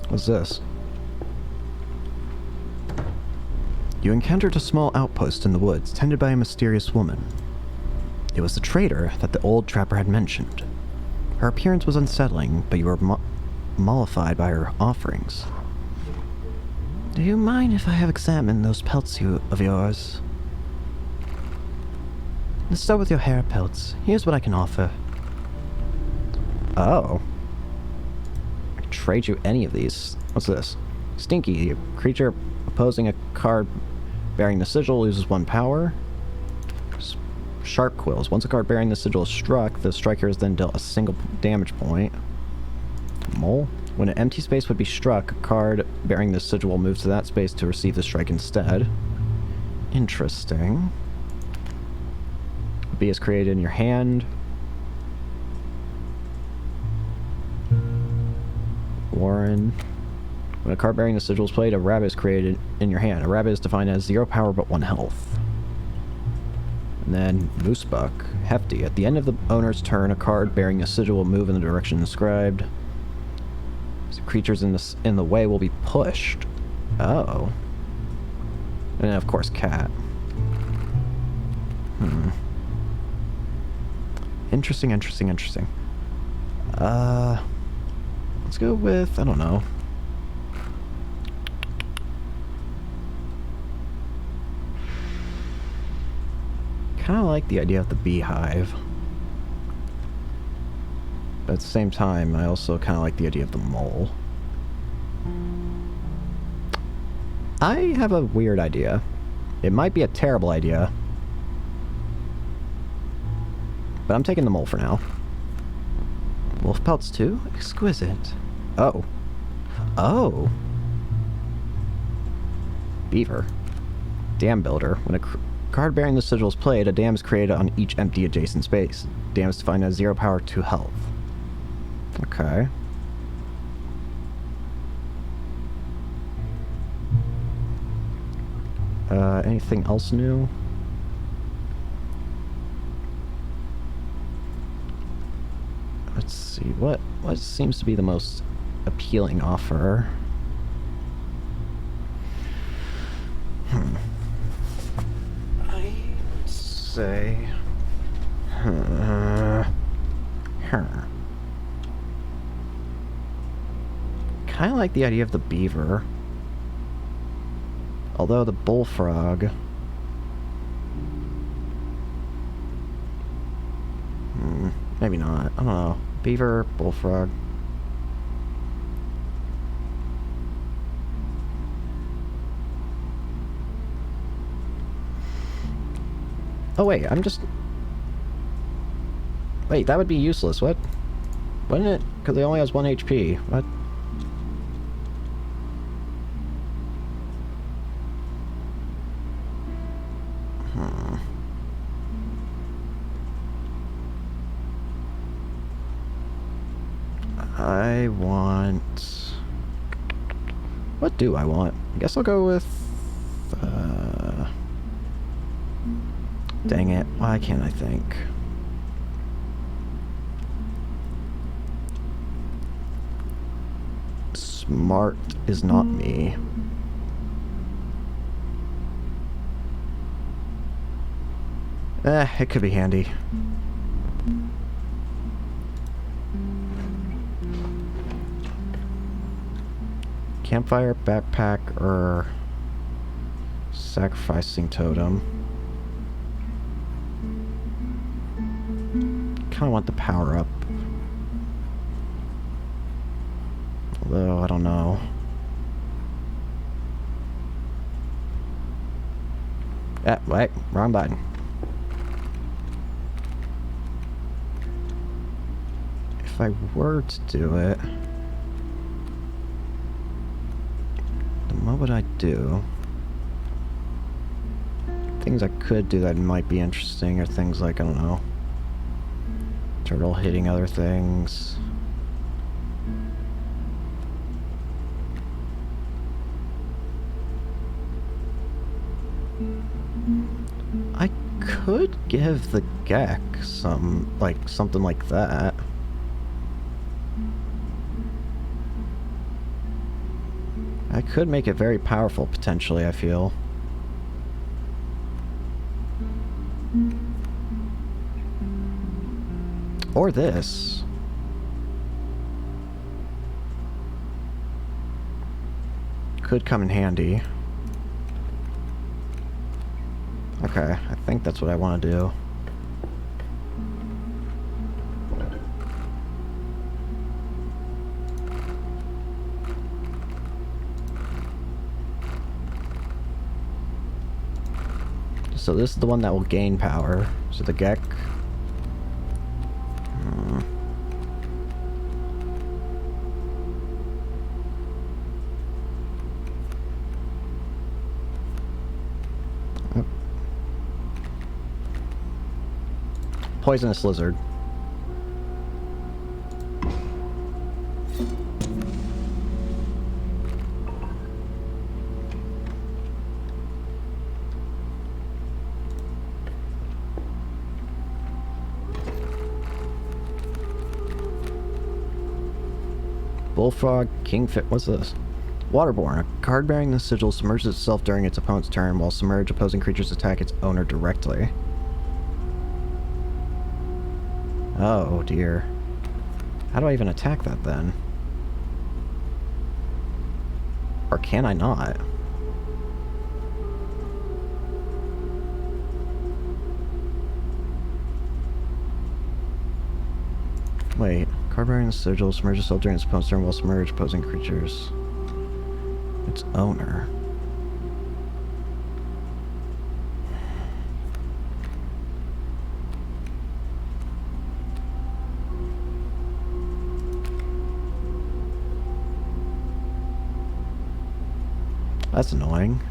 What's this? You encountered a small outpost in the woods, tended by a mysterious woman. It was the trader that the old trapper had mentioned. Her appearance was unsettling, but you were mollified by her offerings. Do you mind if I have examined those pelts of yours? Let's start with your hair pelts. Here's what I can offer. Oh. I can trade you any of these. What's this? Stinky. A creature opposing a card bearing the sigil loses 1 power. Shark quills. Once a card bearing the sigil is struck, the striker is then dealt a single damage point. Mole. When an empty space would be struck, a card bearing the sigil will move to that space to receive the strike instead. Interesting. A bee is created in your hand. Warren. When a card bearing the sigil is played, a rabbit is created in your hand. A rabbit is defined as 0 power but 1 health. And then Moosebuck. Hefty. At the end of the owner's turn, a card bearing a sigil will move in the direction described. So creatures in the way will be pushed. Oh. And then, of course, cat. Interesting, interesting, interesting. Let's go with, I don't know. Kind of like the idea of the beehive. But at the same time, I also kind of like the idea of the mole. I have a weird idea. It might be a terrible idea. But I'm taking the mole for now. Wolf pelts too? Exquisite. Oh. Oh. Beaver. Dam builder. When a card bearing the sigil is played, a dam is created on each empty adjacent space. Dam is defined as 0 power, 2 health. Okay. Anything else new? Let's see, what seems to be the most appealing offer? I'd say... Kind of like the idea of the beaver. Although the bullfrog... maybe not. I don't know. Beaver, bullfrog. Oh wait, I'm just... Wait, that would be useless. What? Wouldn't it? Because it only has 1 HP. What? I want... What do I want? I guess I'll go with... Dang it. Why can't I think? Smart is not me. It could be handy. Campfire, backpack, or sacrificing totem. Kinda want the power up. Although, I don't know. Wait, wrong button. If I were to do it, then what would I do? Things I could do that might be interesting are things like, I don't know, turtle hitting other things. I could give the Gek something like that. I could make it very powerful, potentially, I feel. Or this. Could come in handy. Okay, I think that's what I want to do. So this is the one that will gain power. So the Gek. Poisonous lizard. Bullfrog, kingfish. What's this? Waterborne. A card bearing the sigil submerges itself during its opponent's turn, while submerged opposing creatures attack its owner directly. Oh dear. How do I even attack that then? Or can I not? Wait. Card bearing the sigil submerges itself during its opponent's turn while submerged opposing creatures. Its owner. That's annoying.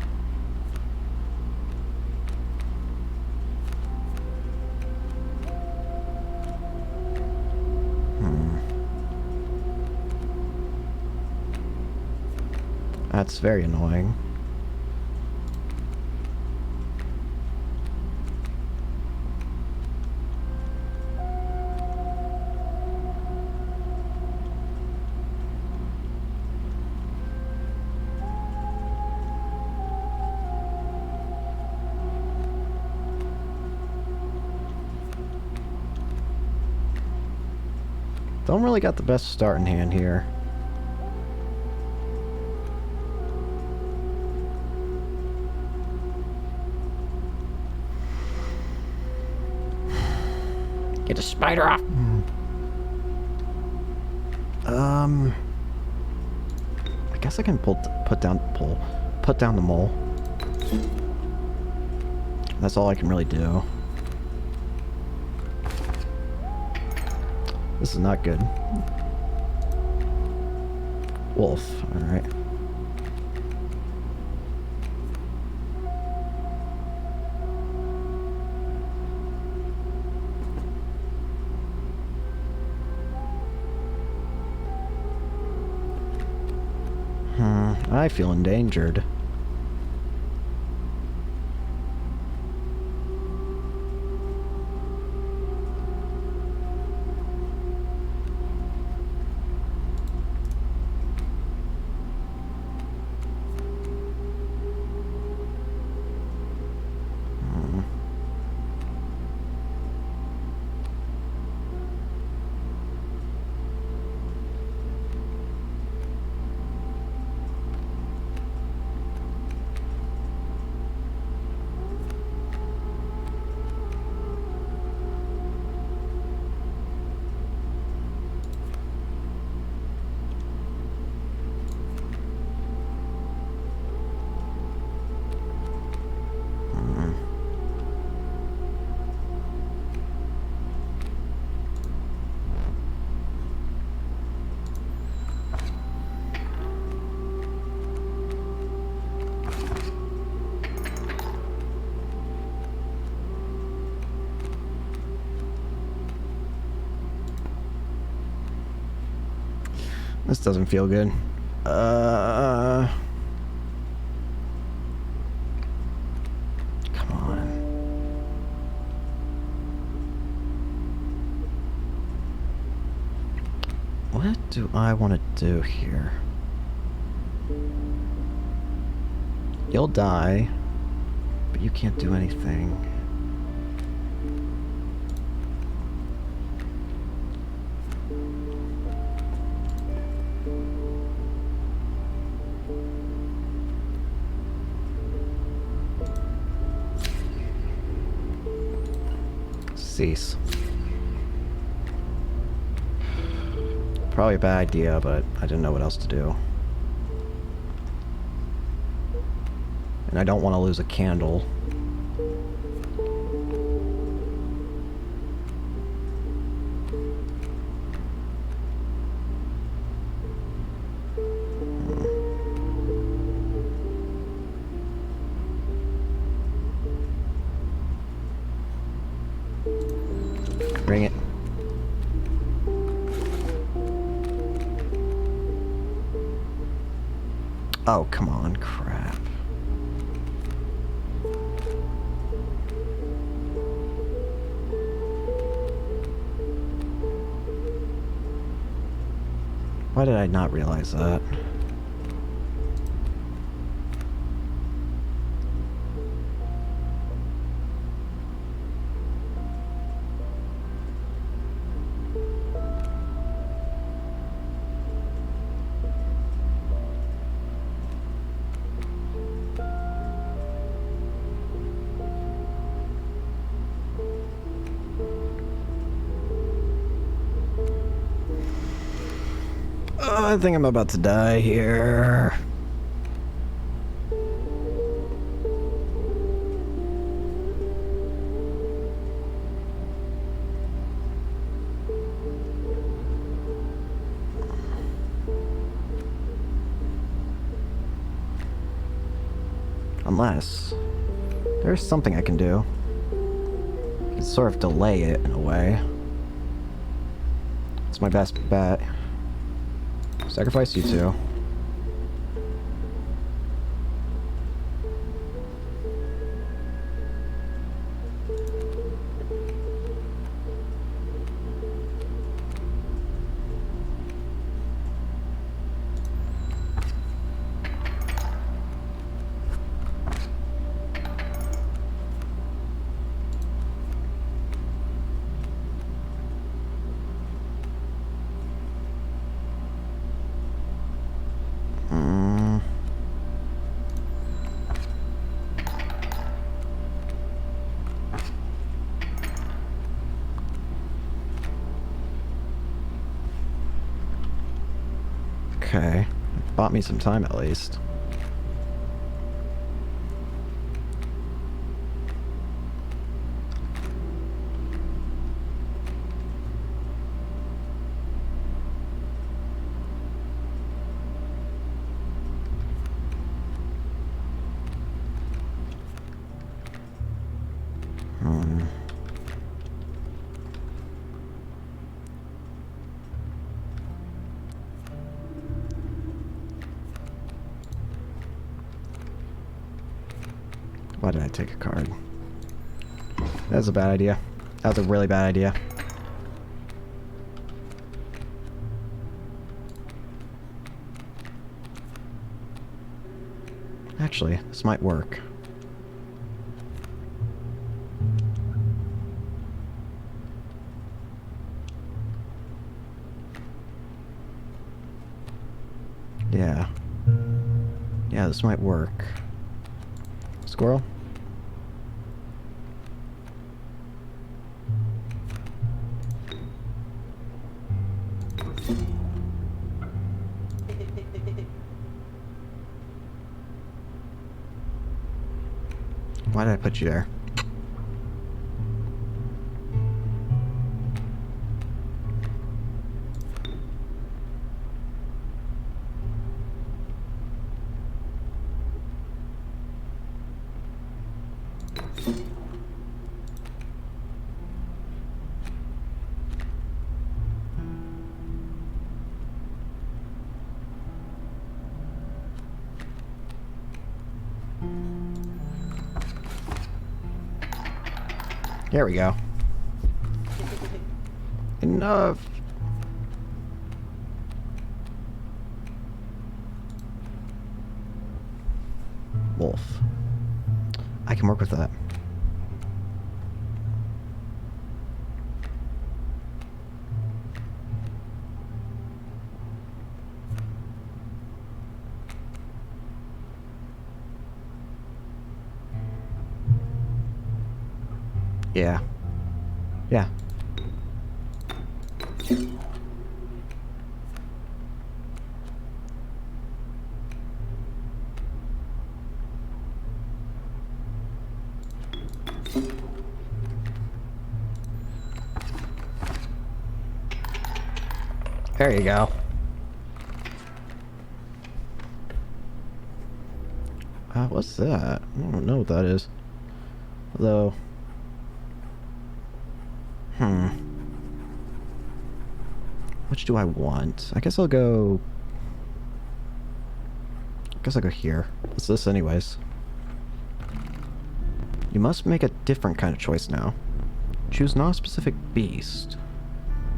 That's very annoying. Don't really got the best start in hand here. Get the spider off. I guess I can put down the mole. That's all I can really do. This is not good. Wolf, alright. I feel endangered. This doesn't feel good. Come on. What do I want to do here? You'll die, but you can't do anything. Cease. Probably a bad idea, but I didn't know what else to do. And I don't want to lose a candle. Bring it. Oh, come on, crap. Why did I not realize that? I think I'm about to die here. Unless there's something I can do. I can sort of delay it in a way. It's my best bet. Sacrifice you two. Okay. Bought me some time at least. Why did I take a card? That was a bad idea. That was a really bad idea. Actually, this might work. Yeah. Yeah, this might work. Squirrel? Why did I put you there? There we go. Enough. Wolf. I can work with that. Yeah. Yeah. There you go. What's that? I don't know what that is. Although... Which do I want? I guess I'll go... I guess I'll go here. What's this anyways? You must make a different kind of choice now. Choose not a specific beast,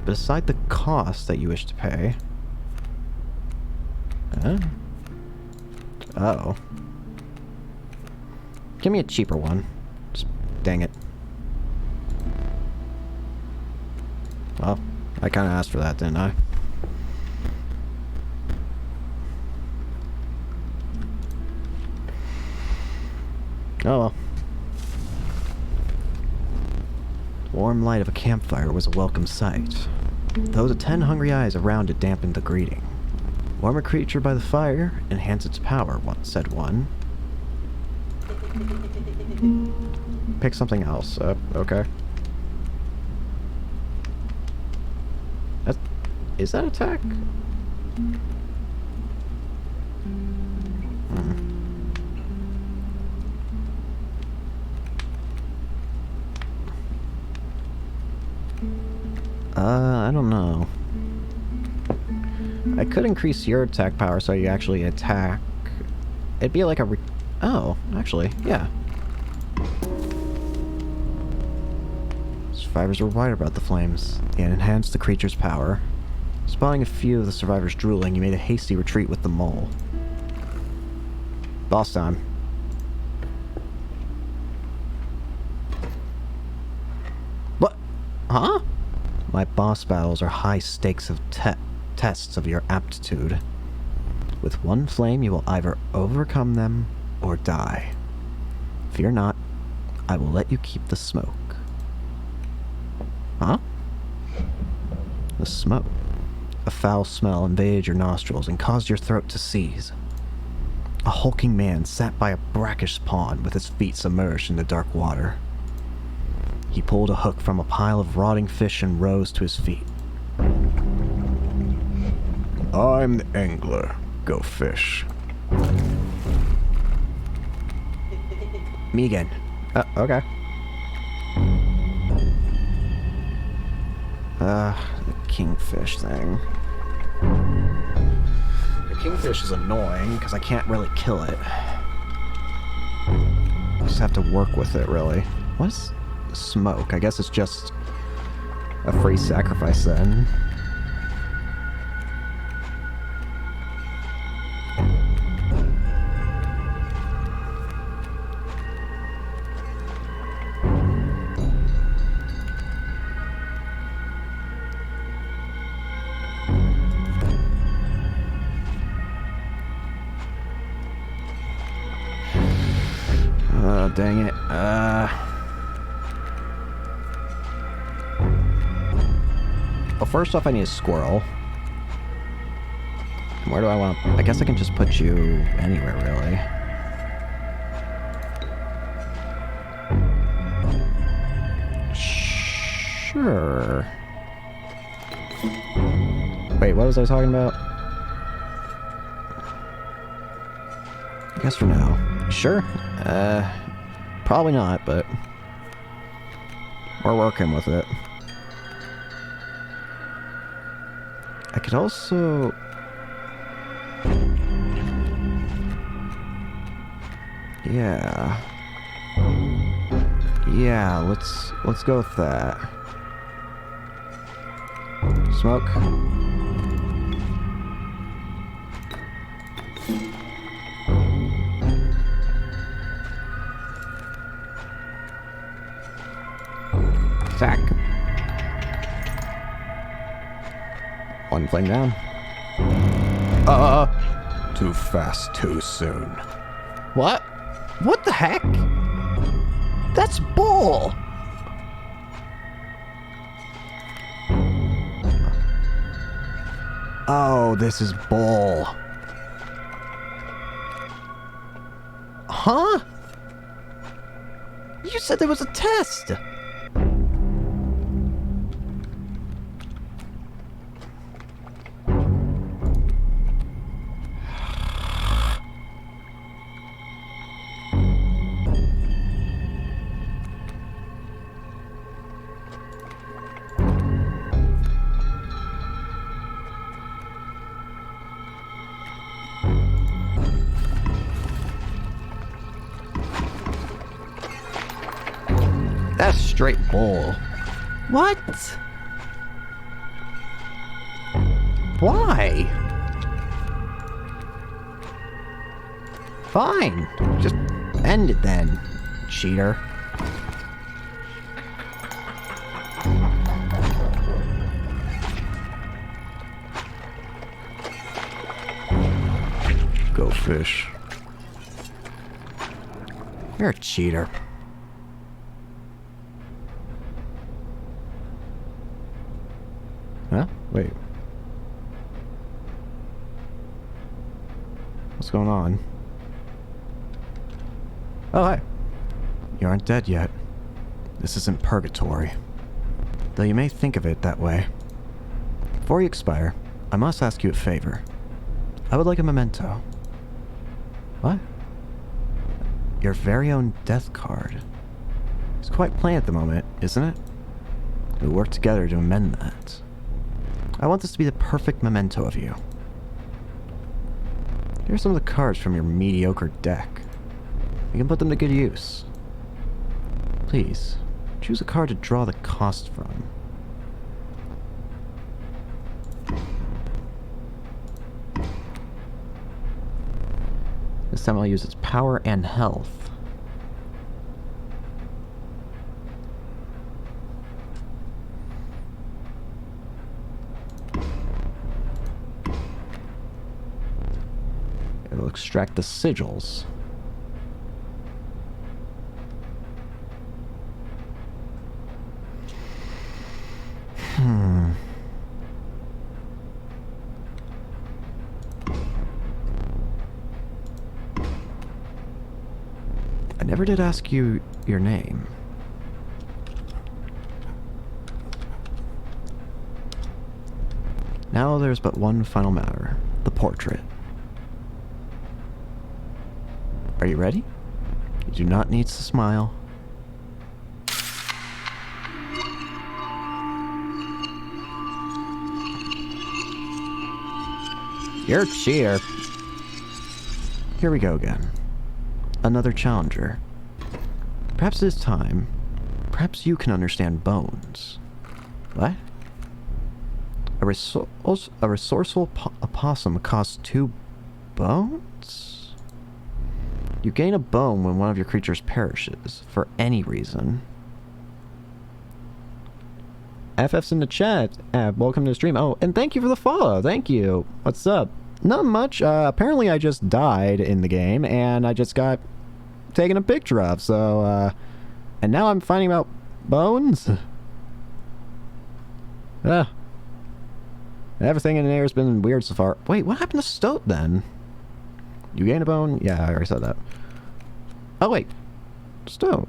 but decide the cost that you wish to pay. Huh? Oh. Give me a cheaper one. Just dang it. Well, I kind of asked for that, didn't I? Oh well. The warm light of a campfire was a welcome sight, though the 10 hungry eyes around it dampened the greeting. Warm a creature by the fire, enhance its power, said one. Pick something else. Okay. Is that attack? I don't know. I could increase your attack power so you actually attack. It'd be like a oh, actually, yeah. Survivors were right about the flames. They enhanced the creature's power. Spotting a few of the survivors drooling, you made a hasty retreat with the mole. Boss time. What? Huh? My boss battles are high stakes of tests of your aptitude. With one flame, you will either overcome them or die. Fear not, I will let you keep the smoke. Huh? The smoke. A foul smell invaded your nostrils and caused your throat to seize. A hulking man sat by a brackish pond with his feet submerged in the dark water. He pulled a hook from a pile of rotting fish and rose to his feet. I'm the angler. Go fish. Me again. Okay. The kingfish thing. The kingfish is annoying because I can't really kill it. Just have to work with it, really. What's smoke? I guess it's just a free sacrifice then. Oh, dang it. Well, first off, I need a squirrel. Where do I want to... I guess I can just put you anywhere, really. Sure. Wait, what was I talking about? I guess for now. Sure. Probably not, but we're working with it. I could also... Yeah. Yeah, let's go with that. Smoke. Attack. One flame down. Too fast, too soon. What? What the heck? That's bull! Oh, this is bull. Huh? You said there was a test! That's straight bull. What? Why? Fine. Just end it then, cheater. Go fish. You're a cheater. Huh? Wait. What's going on? Oh, hi. You aren't dead yet. This isn't purgatory. Though you may think of it that way. Before you expire, I must ask you a favor. I would like a memento. What? Your very own death card. It's quite plain at the moment, isn't it? We'll work together to amend that. I want this to be the perfect memento of you. Here are some of the cards from your mediocre deck. You can put them to good use. Please, choose a card to draw the cost from. This time I'll use its power and health. It'll extract the sigils. I never did ask you your name. Now there's but one final matter, the portrait. Are you ready? You do not need to smile. You're a cheater. Here we go again. Another challenger. Perhaps this time, perhaps you can understand bones. What? A resourceful opossum costs 2 bones? You gain a bone when one of your creatures perishes, for any reason. FF's in the chat. Welcome to the stream. Oh, and thank you for the follow. Thank you. What's up? Not much. Apparently I just died in the game, and I just got taken a picture of, so, and now I'm finding out bones? Everything in there has been weird so far. Wait, what happened to Stoat, then? You gain a bone? Yeah, I already said that. Oh, wait. Stoat.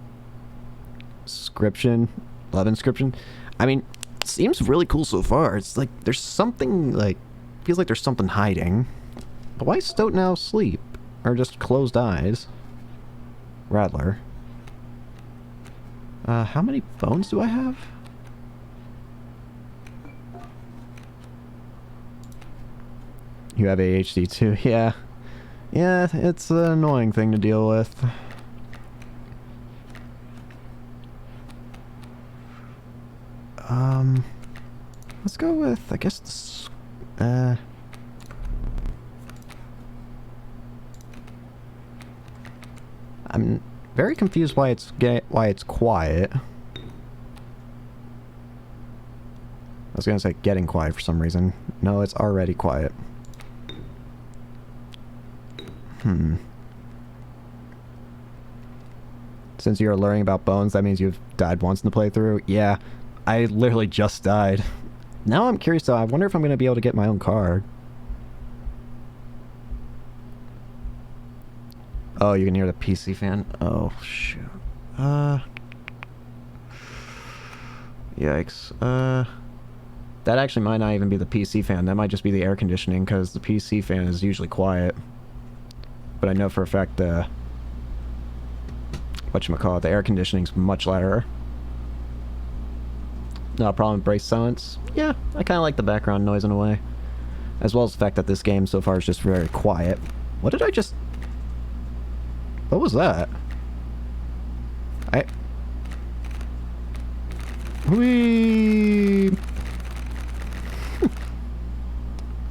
Inscryption. Love Inscryption. I mean, it seems really cool so far. It's like, there's something, like, feels like there's something hiding. But why is Stoat now asleep? Or just closed eyes? Rattler. How many bones do I have? You have AHD too? Yeah. Yeah, it's an annoying thing to deal with. Let's go with, I guess, this, I'm very confused why it's quiet. I was gonna say getting quiet for some reason. No, it's already quiet. Since you're learning about bones, that means you've died once in the playthrough? Yeah, I literally just died. Now I'm curious though, I wonder if I'm gonna be able to get my own card. Oh, you can hear the PC fan? Oh, shoot. Yikes. That actually might not even be the PC fan. That might just be the air conditioning, because the PC fan is usually quiet. But I know for a fact the... whatchamacallit, the air conditioning's much louder. No problem with brace silence. Yeah, I kind of like the background noise in a way. As well as the fact that this game so far is just very quiet. What did I just... what was that? Whee!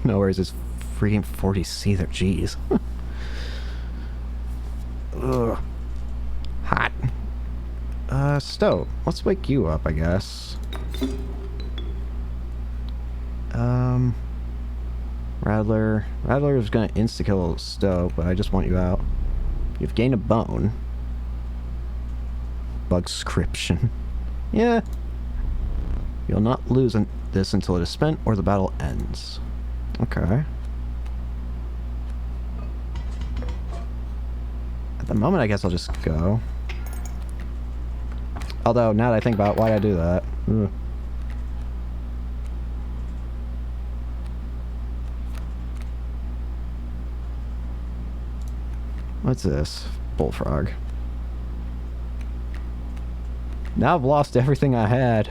No worries, it's freaking 40C there, jeez. Ugh. Hot. Stoat, let's wake you up, I guess. Rattler is gonna insta-kill Stoat, but I just want you out. You've gained a bone. Bugscription. Yeah. You'll not lose this until it is spent or the battle ends. Okay. At the moment, I guess I'll just go. Although, now that I think about it, why did I do that? Ugh. What's this? Bullfrog. Now I've lost everything I had.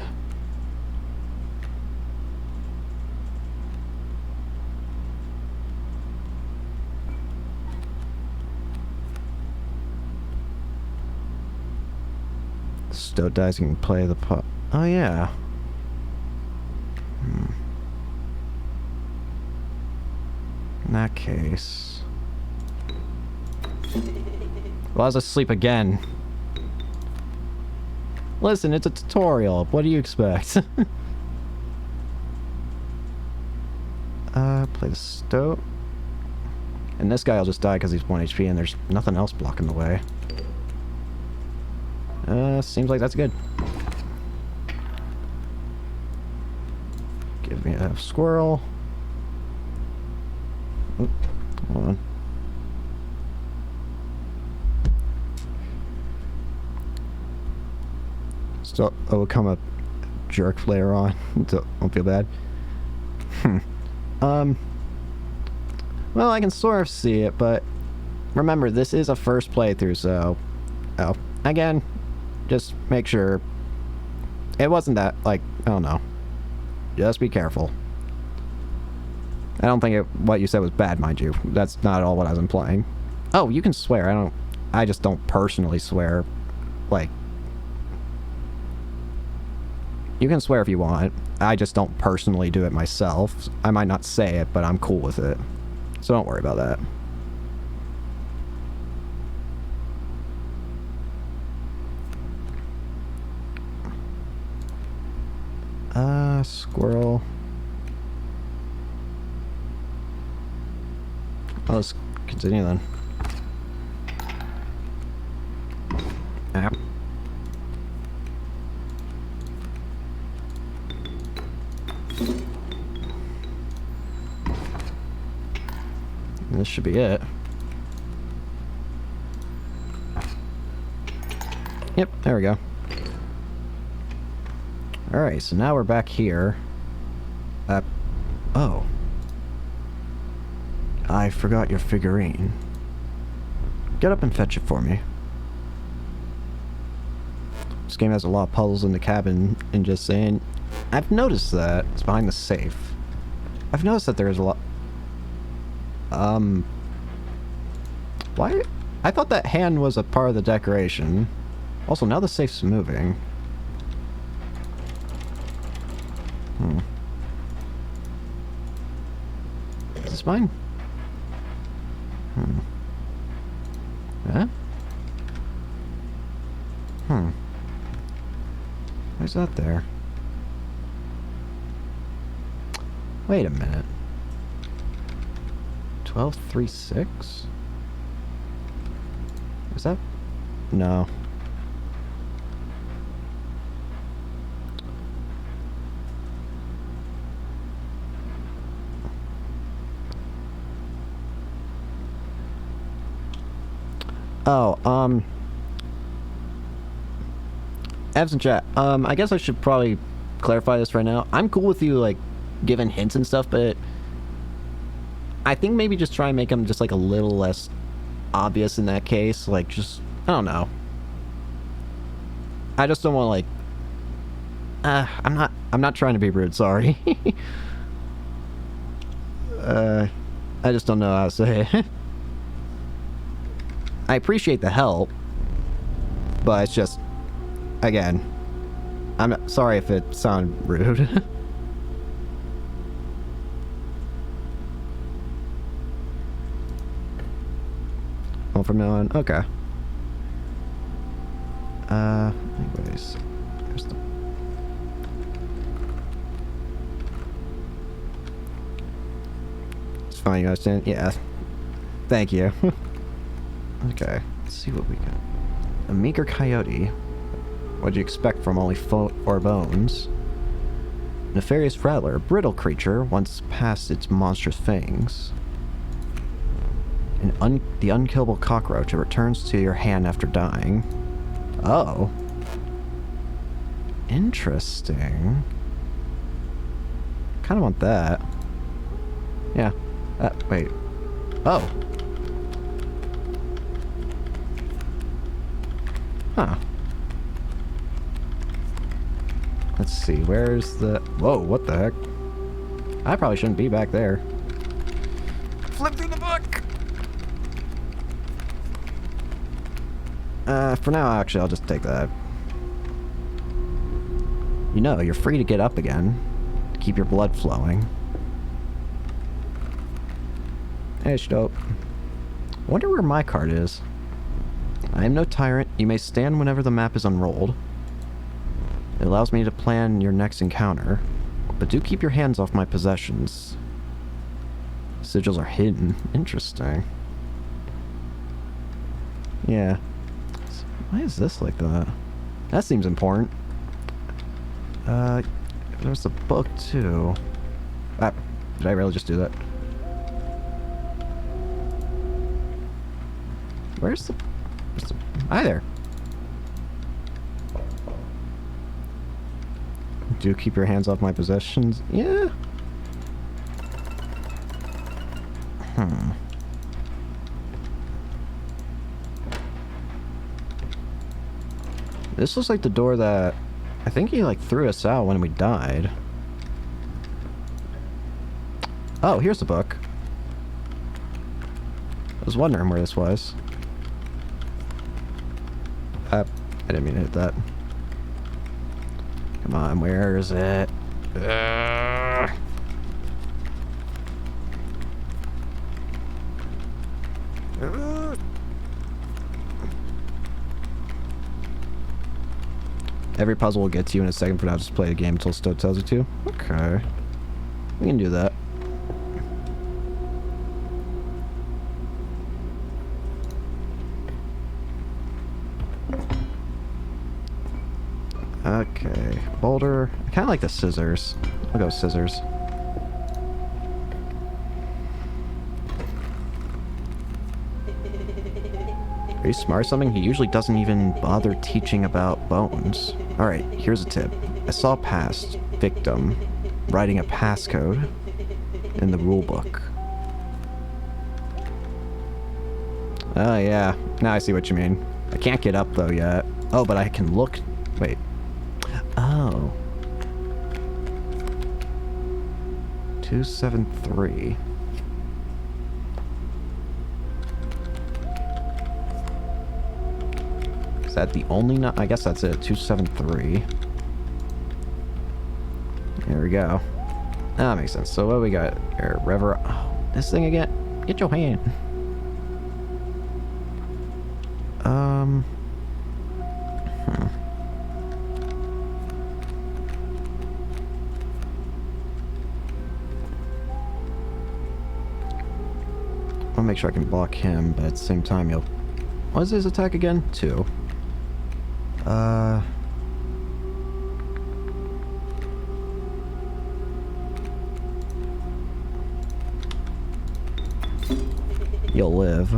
Stoat dies, you can play the pot. Oh, yeah. In that case... well, I was asleep again. Listen, it's a tutorial. What do you expect? Play the Stoat. And this guy will just die because he's 1 HP and there's nothing else blocking the way. Seems like that's good. Give me a squirrel. Oop, hold on. So, I'll become a jerk later on. Don't feel bad. Well, I can sort of see it, but remember, this is a first playthrough, so... oh, again, just make sure... it wasn't that, like, I don't know. Just be careful. I don't think what you said was bad, mind you. That's not at all what I was implying. Oh, you can swear. I just don't personally swear. like... You can swear if you want. I just don't personally do it myself. I might not say it, but I'm cool with it. So don't worry about that. Squirrel. Well, let's continue then. Ow. This should be it. Yep, there we go. Alright, so now we're back here. Oh. I forgot your figurine. Get up and fetch it for me. This game has a lot of puzzles in the cabin, and just saying... I've noticed that. It's behind the safe. I've noticed that there's a lot... Why? I thought that hand was a part of the decoration. Also, now the safe's moving. Is this mine? Huh? Why's that there? Wait a minute. 1236? Is that? No. Oh, Evs in chat, I guess I should probably clarify this right now. I'm cool with you, like, giving hints and stuff, but I think maybe just try and make them just, like, a little less obvious in that case. Like, just, I don't know. I just don't want to, like, I'm not trying to be rude, sorry. I just don't know how to say it. I appreciate the help, but it's just, again, I'm not, sorry if it sounded rude. Oh, from now on, okay. Anyways, there's the... It's fine, you understand? Yeah. Thank you. Okay, let's see what we got. A meager coyote. What'd you expect from only 4 bones? Nefarious rattler, a brittle creature, once past its monstrous fangs. The unkillable cockroach, it returns to your hand after dying. Oh. Interesting. Kinda want that. Yeah. Wait. Oh. Huh. Let's see, where's the... Whoa, what the heck? I probably shouldn't be back there. Flip through the book! For now, actually, I'll just take that. You know, you're free to get up again. To keep your blood flowing. Hey, dope. Wonder where my card is. I am no tyrant. You may stand whenever the map is unrolled. It allows me to plan your next encounter. But do keep your hands off my possessions. Sigils are hidden. Interesting. Yeah. Why is this like that? That seems important. There's a book too. Did I really just do that? Where's the... Hi there. Do keep your hands off my possessions? Yeah. This looks like the door that... I think he, like, threw us out when we died. Oh, here's the book. I was wondering where this was. I didn't mean to hit that. Come on, where is it? Every puzzle will get to you in a second. For now, just play the game until Stowe tells you to. Okay. We can do that. Okay. Boulder. I kind of like the scissors. I'll go scissors. Are you smart or something? He usually doesn't even bother teaching about bones. Alright, here's a tip. I saw past victim writing a passcode in the rulebook. Oh yeah, now I see what you mean. I can't get up though yet. Oh, but I can look. Wait. Oh. 273. Is that the only I guess that's it. 273. There we go. That makes sense. So what do we got here? Rever. Oh, this thing again. Get your hand. I'll make sure I can block him, but at the same time, he'll... What is his attack again? 2. You'll live.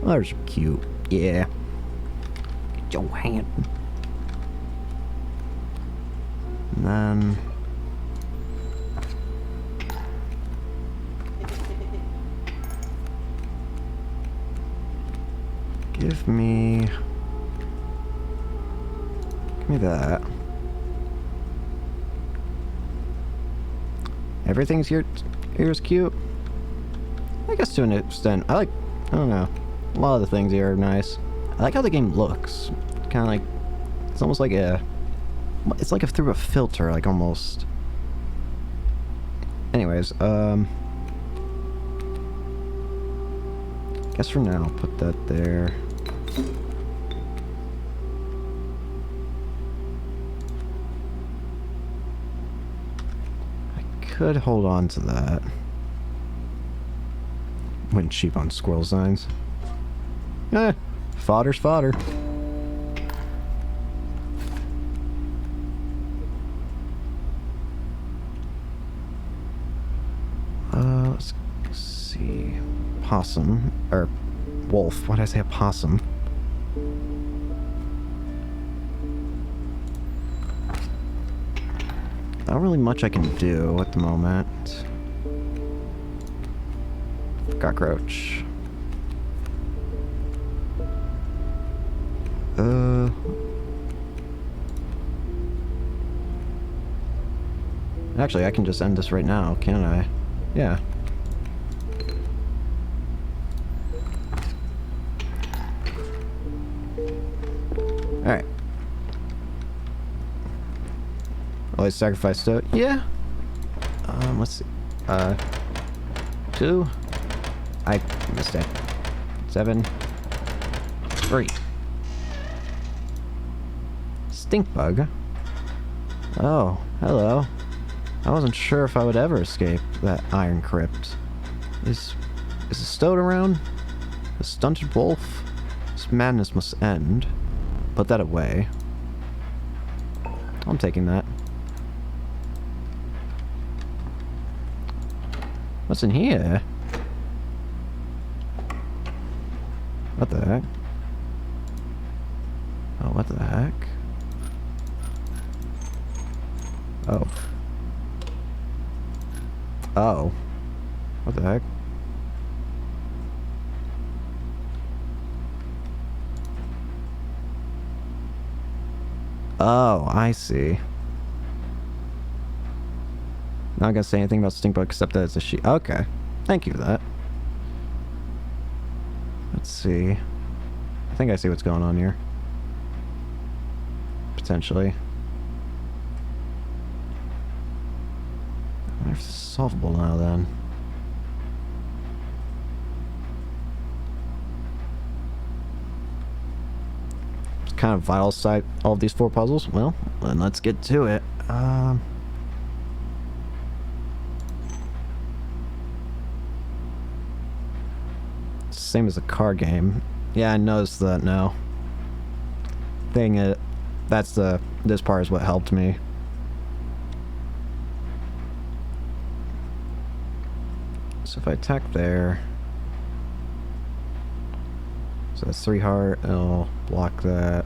Oh, there's cute. Yeah. Get your hand. And then... Give me that. Everything's here's cute. I guess to an extent. I don't know. A lot of the things here are nice. I like how the game looks. Kind of like, it's almost like it's like through a filter, like almost. Anyways, guess for now, I'll put that there. I could hold on to that. Went cheap on squirrel signs. Fodder's fodder. Let's see. Possum. Or wolf. Why did I say a possum? Not really much I can do at the moment. Cockroach. Actually, I can just end this right now, can't I? Yeah. Alright. Always sacrifice Stowe. Yeah. Let's see. 2. I missed it. 7. 3. Stink bug. Oh, hello. I wasn't sure if I would ever escape that iron crypt. Is a Stowe around? A stunted wolf? This madness must end. Put that away. I'm taking that. What's in here? What the heck? Oh, what the heck? Oh. Oh. What the heck? Oh, I see. Not gonna say anything about Stinkbug except that it's a she. Okay. Thank you for that. Let's see. I think I see what's going on here. Potentially. I wonder if this is solvable now, then. It's kind of vital side all of these 4 puzzles. Well, then let's get to it. Same as the card game. Yeah, I noticed that now. This part is what helped me. So if I attack there, so that's 3 heart, it'll block that.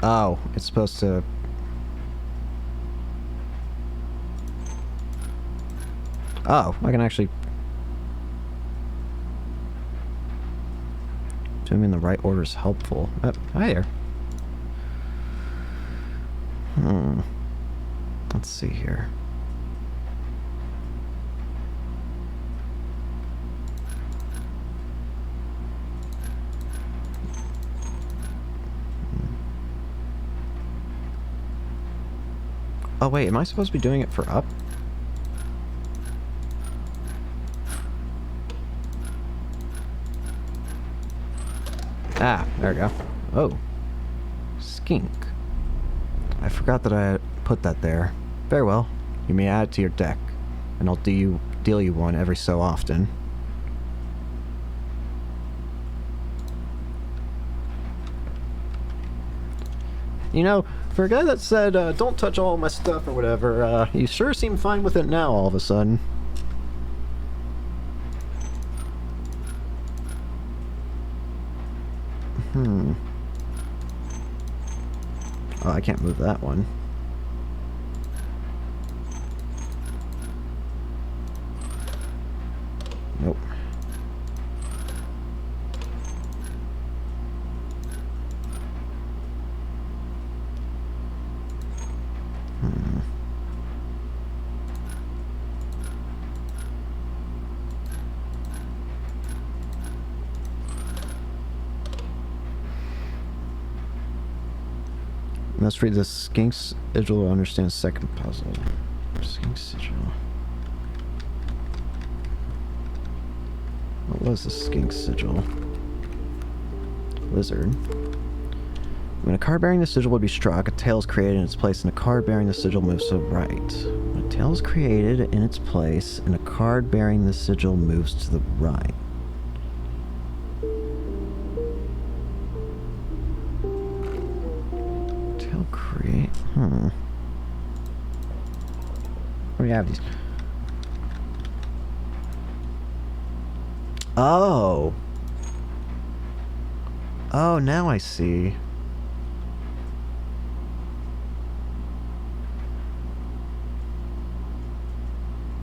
Oh, it's supposed to... Oh, I can actually... Doing them in the right order is helpful. Hi there. Let's see here. Oh wait, am I supposed to be doing it for up? Ah, there we go. Oh. Skink. I forgot that I put that there. Very well. You may add it to your deck, and I'll deal you one every so often. You know, for a guy that said, don't touch all my stuff or whatever, you sure seem fine with it now all of a sudden. Oh, I can't move that one. Nope. Let's read the Skink Sigil to understand second puzzle. Skink Sigil. What was the Skink Sigil? Lizard. When a card bearing the sigil would be struck, a tail is created in its place and a card bearing the sigil moves to the right. When a tail is created in its place and a card bearing the sigil moves to the right. Create. We have these. Oh. Oh, now I see.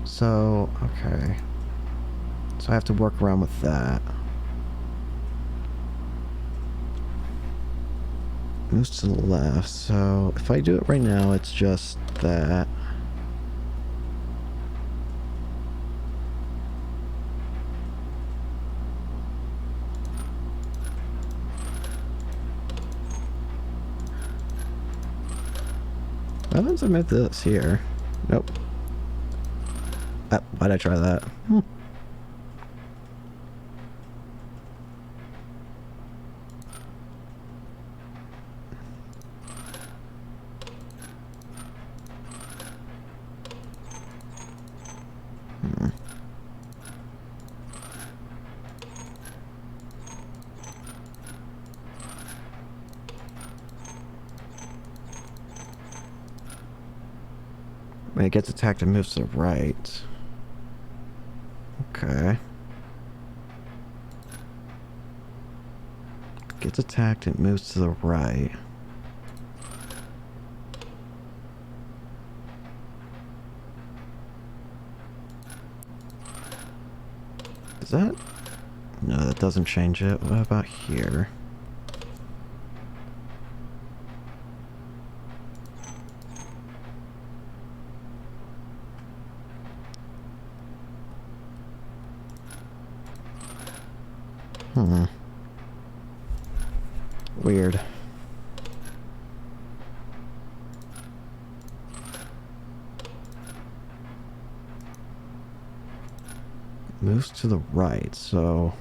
So, okay. So I have to work around with that. Moves to the left, so if I do it right now, it's just that. What happens if I move this here? Nope. Why'd I try that? When it gets attacked, it moves to the right. Okay. Gets attacked, it moves to the right. Is that? No, that doesn't change it. What about here? Hmm. Weird. Moves to the right, so...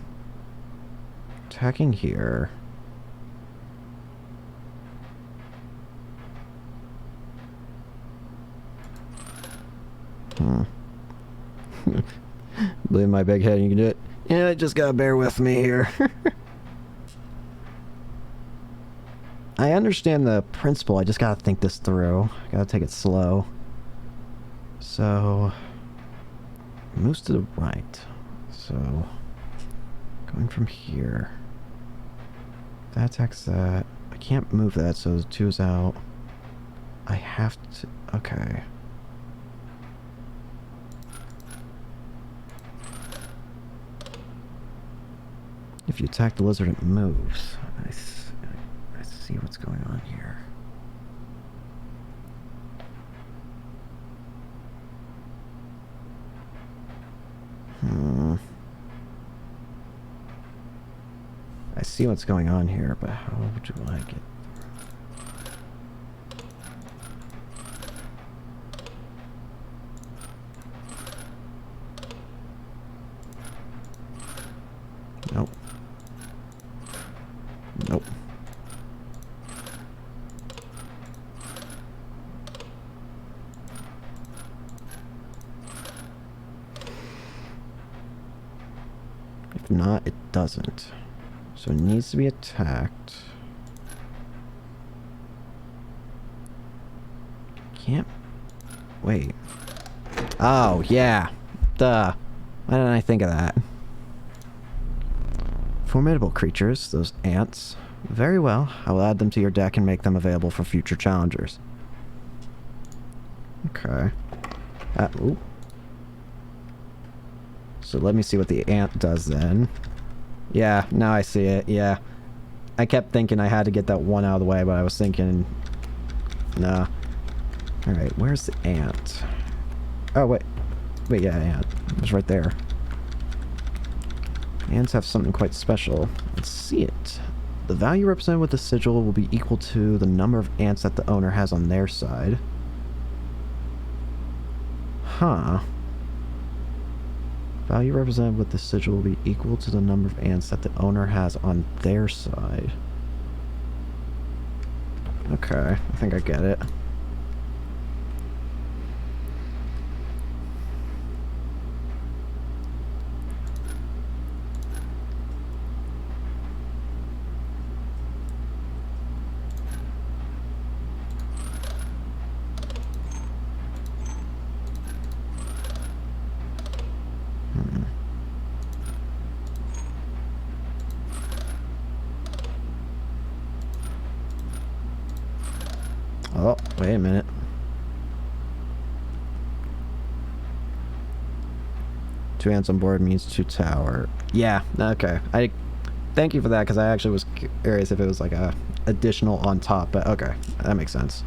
attacking here... Believe in my big head, you can do it. Yeah, just gotta bear with me here. I understand the principle, I just gotta think this through. Gotta take it slow. So... moves to the right. So... going from here. That attacks that. I can't move that, so the 2's out. I have to... okay. If you attack the lizard, it moves. I see what's going on here. I see what's going on here, but how do I get... nope. Nope. If not, it doesn't. So it needs to be attacked. Can't... wait. Oh, yeah. Duh. Why didn't I think of that? Formidable creatures, those ants. Very well. I will add them to your deck and make them available for future challengers. Okay. Ooh. So let me see what the ant does then. Yeah, now I see it, yeah. I kept thinking I had to get that one out of the way, but I was thinking... nah. Alright, where's the ant? Oh, wait. Wait, yeah, ant. It was right there. Ants have something quite special. Let's see it. The value represented with the sigil will be equal to the number of ants that the owner has on their side. Huh. Value represented with the sigil will be equal to the number of ants that the owner has on their side. Okay, I think I get it. Oh, wait a minute. Two ants on board means 2 tower. Yeah, okay. I thank you for that, because I actually was curious if it was like a additional on top, but okay, that makes sense.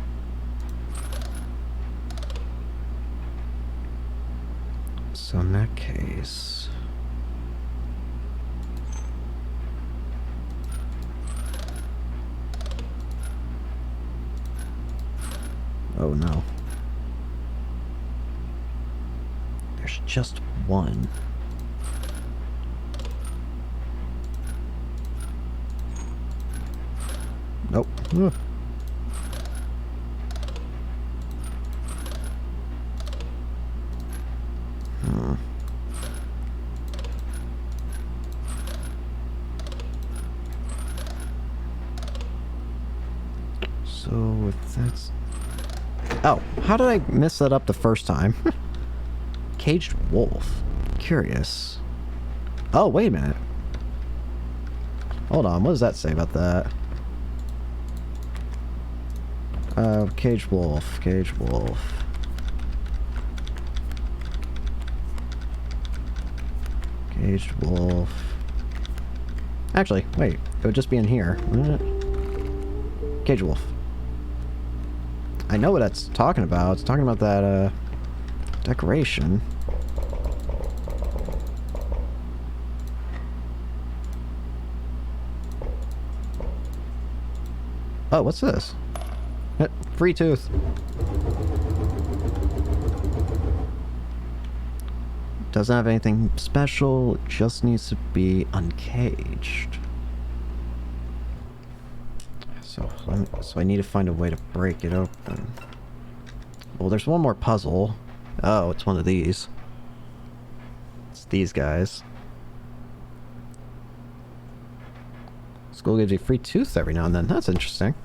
So in that case... oh no. There's just one. Nope. Ugh. So if that's... oh, how did I mess that up the first time? Caged wolf. Curious. Oh, wait a minute. Hold on, what does that say about that? Caged wolf, caged wolf. Caged wolf. Actually, wait, it would just be in here, wouldn't it? Caged wolf. I know what that's talking about. It's talking about that, decoration. Oh, what's this? Free tooth. Doesn't have anything special, just needs to be uncaged. So I need to find a way to break it open. Well, there's one more puzzle. Oh, it's one of these. It's these guys. School gives you free tooth every now and then. That's interesting.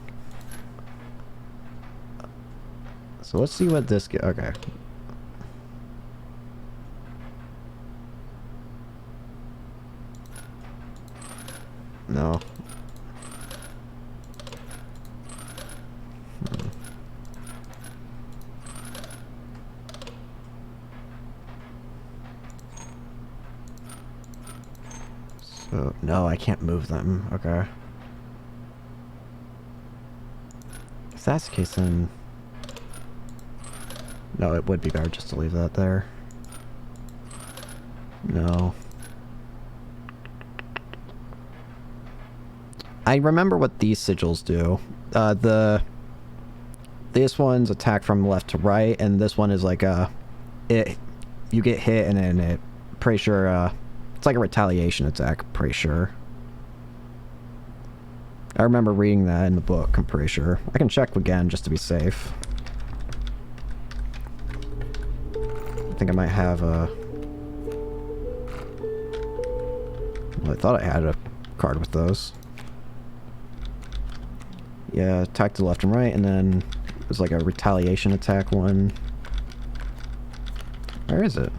So let's see what this get. Okay. No. So, no, I can't move them. Okay. If that's the case, then... No, it would be better just to leave that there. No. I remember what these sigils do. This one's attack from left to right, and this one is like you get hit and then it, pretty sure, it's like a retaliation attack, pretty sure. I remember reading that in the book, I'm pretty sure. I can check again just to be safe. I think I might have a... Well, I thought I had a card with those. Yeah, attack to left and right, and then there's like a retaliation attack one. Where is it?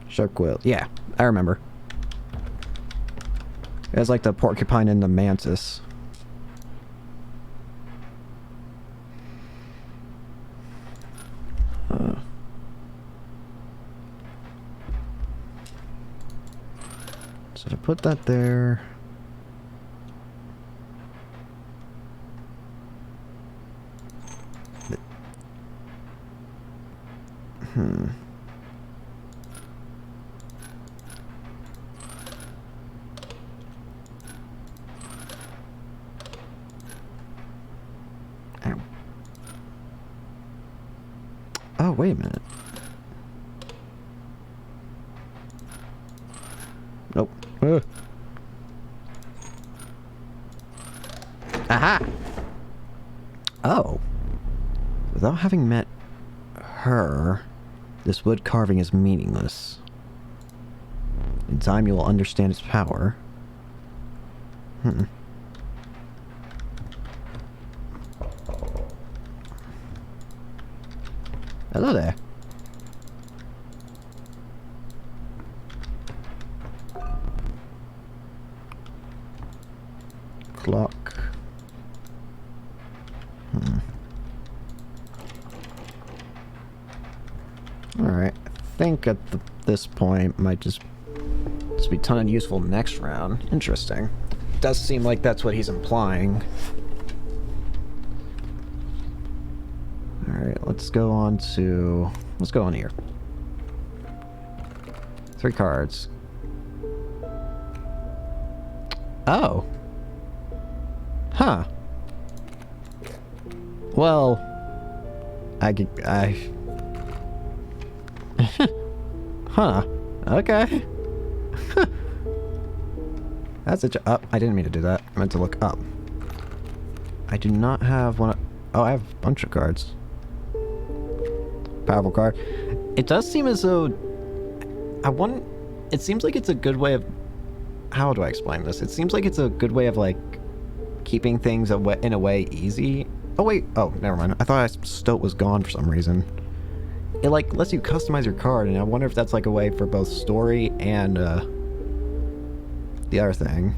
Shark Quill. Yeah, I remember. It's like the porcupine and the mantis. So to put that there... Ow. Oh, wait a minute. Nope. Aha! Oh. Without having met her, this wood carving is meaningless. In time you will understand its power. Hello there. Clock. Alright, I think at this point might just be a ton of useful next round. Interesting. Does seem like that's what he's implying. Alright, let's go on here. 3 cards. Oh. Huh. Well, huh. Okay. That's it. Oh, I didn't mean to do that. I meant to look up. I do not have one. Oh, I have a bunch of cards. Powerful card. It does seem as though... It seems like it's a good way of... How do I explain this? It seems like it's a good way of, like, keeping things in a way easy. Oh, wait. Oh, never mind. I thought Stoat was gone for some reason. It, like, lets you customize your card, and I wonder if that's, like, a way for both story and, the other thing.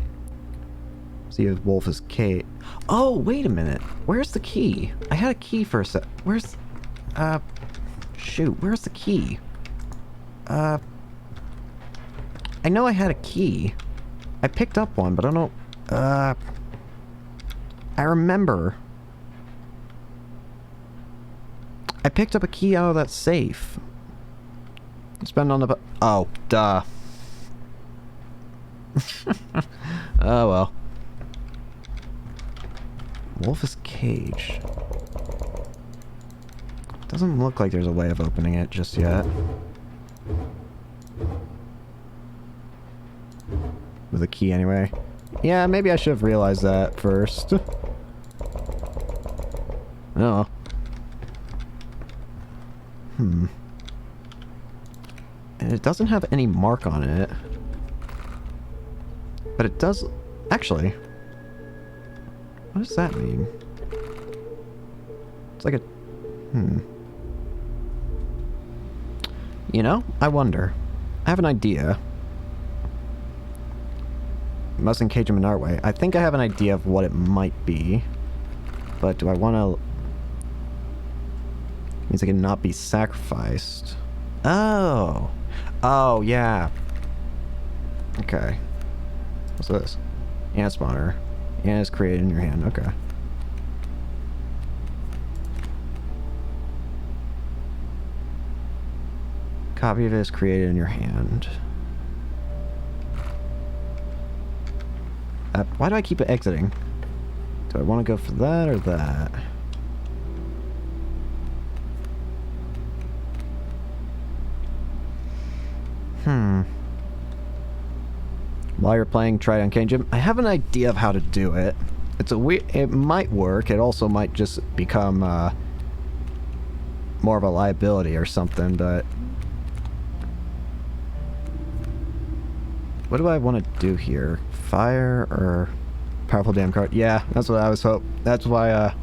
See if Wolf is Kate. Oh, wait a minute. Where's the key? I had a key for a sec. Where's... Shoot, where's the key? I know I had a key. I picked up one, but I don't know... I remember. I picked up a key out of that safe. It's been on the... Oh, duh. Oh well. Wolf's cage. Doesn't look like there's a way of opening it just yet. With a key anyway. Yeah, maybe I should have realized that first. Oh. And it doesn't have any mark on it. But it does... Actually... What does that mean? It's like a... You know, I wonder. I have an idea. Mustn't cage him in our way. I think I have an idea of what it might be. But do I want to... Means it cannot be sacrificed. Oh! Oh, yeah. Okay. What's this? Ant spawner. Ant is created in your hand. Okay. Copy of it is created in your hand. Why do I keep exiting? Do I want to go for that or that? While you're playing, try to uncage him. I have an idea of how to do it. It's a weird... It might work. It also might just become more of a liability or something, but... What do I want to do here? Fire or powerful damn card? Yeah, that's what I was hoping. That's why,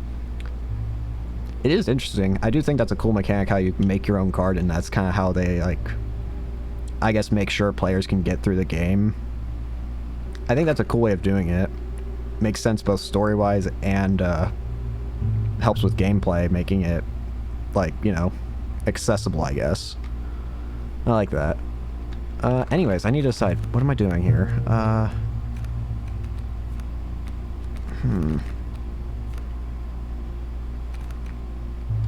it is interesting. I do think that's a cool mechanic, how you make your own card, and that's kind of how they, like, I guess make sure players can get through the game. I think that's a cool way of doing it. Makes sense both story-wise and, helps with gameplay, making it, like, you know, accessible, I guess. I like that. Anyways, I need to decide. What am I doing here?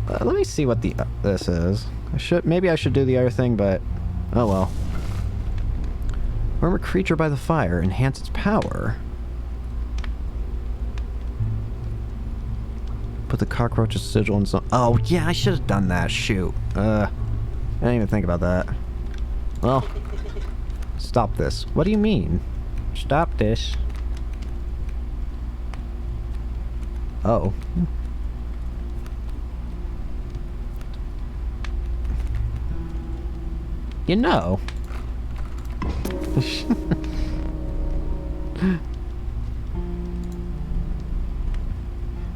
Let me see what this is. Maybe I should do the other thing, but... Oh well. Armor creature by the fire. Enhance its power. Put the cockroach's sigil in some... Oh, yeah, I should have done that. Shoot. I didn't even think about that. Well... Stop this. What do you mean? Stop this. Oh. You know.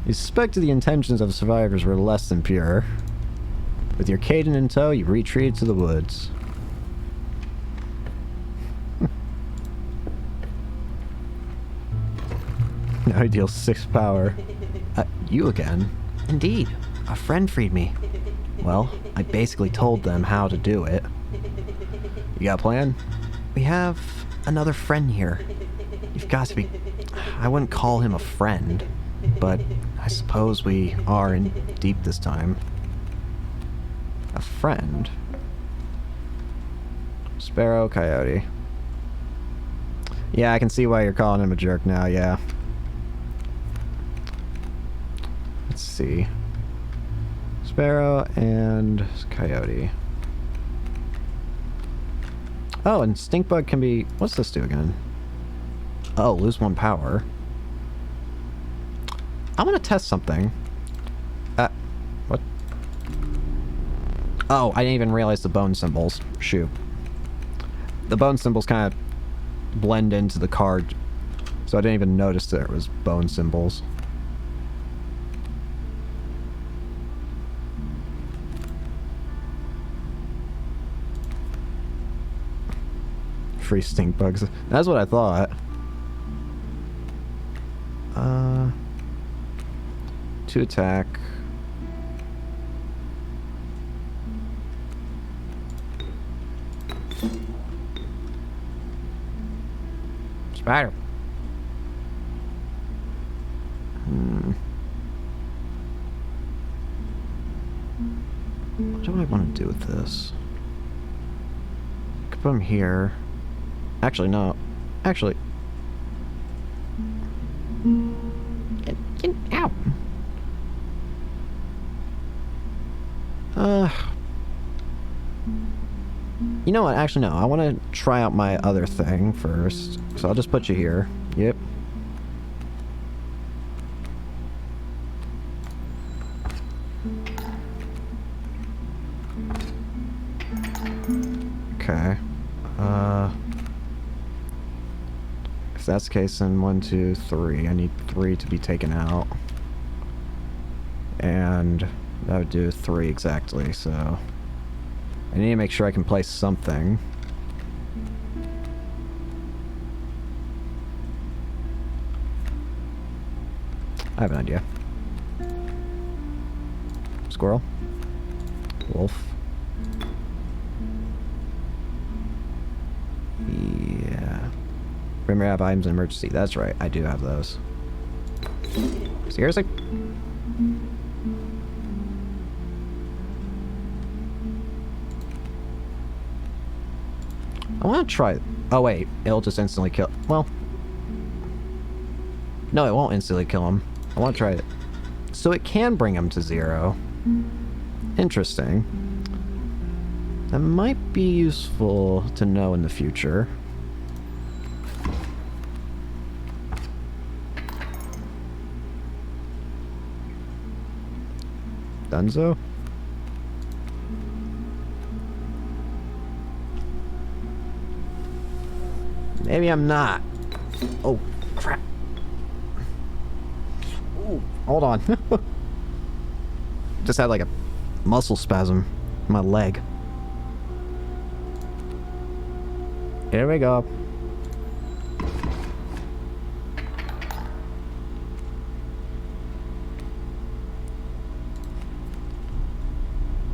You suspected the intentions of survivors were less than pure. With your Caden in tow, you retreated to the woods. Now he deals 6 power. You again? Indeed. A friend freed me. Well, I basically told them how to do it. You got a plan? We have another friend here. You've got to be... I wouldn't call him a friend, but I suppose we are in deep this time. A friend? Sparrow, Coyote. Yeah, I can see why you're calling him a jerk now, yeah. Let's see. Sparrow and Coyote. Oh, and Stinkbug can be... What's this do again? Oh, lose 1 power. I want to test something. What? Oh, I didn't even realize the bone symbols. Shoot. The bone symbols kind of blend into the card, so I didn't even notice there was bone symbols. Free stink bugs. That's what I thought. 2 attack. Spider. What do I want to do with this? Could put him here. Actually, no. Actually... Get out! You know what? Actually, no. I want to try out my other thing first. So I'll just put you here. Yep. Okay. If that's the case, then 1, 2, 3. I need 3 to be taken out. And that would do 3 exactly, so... I need to make sure I can place something. I have an idea. Squirrel. Wolf. Yeah. Remember, I have items in emergency. That's right, I do have those. Seriously? I want to try... Oh, wait. It'll just instantly kill... Well... No, it won't instantly kill him. I want to try it. So it can bring him to 0. Interesting. That might be useful to know in the future. Dunzo? Maybe I'm not. Oh, crap. Ooh, hold on. Just had like a muscle spasm in my leg. Here we go.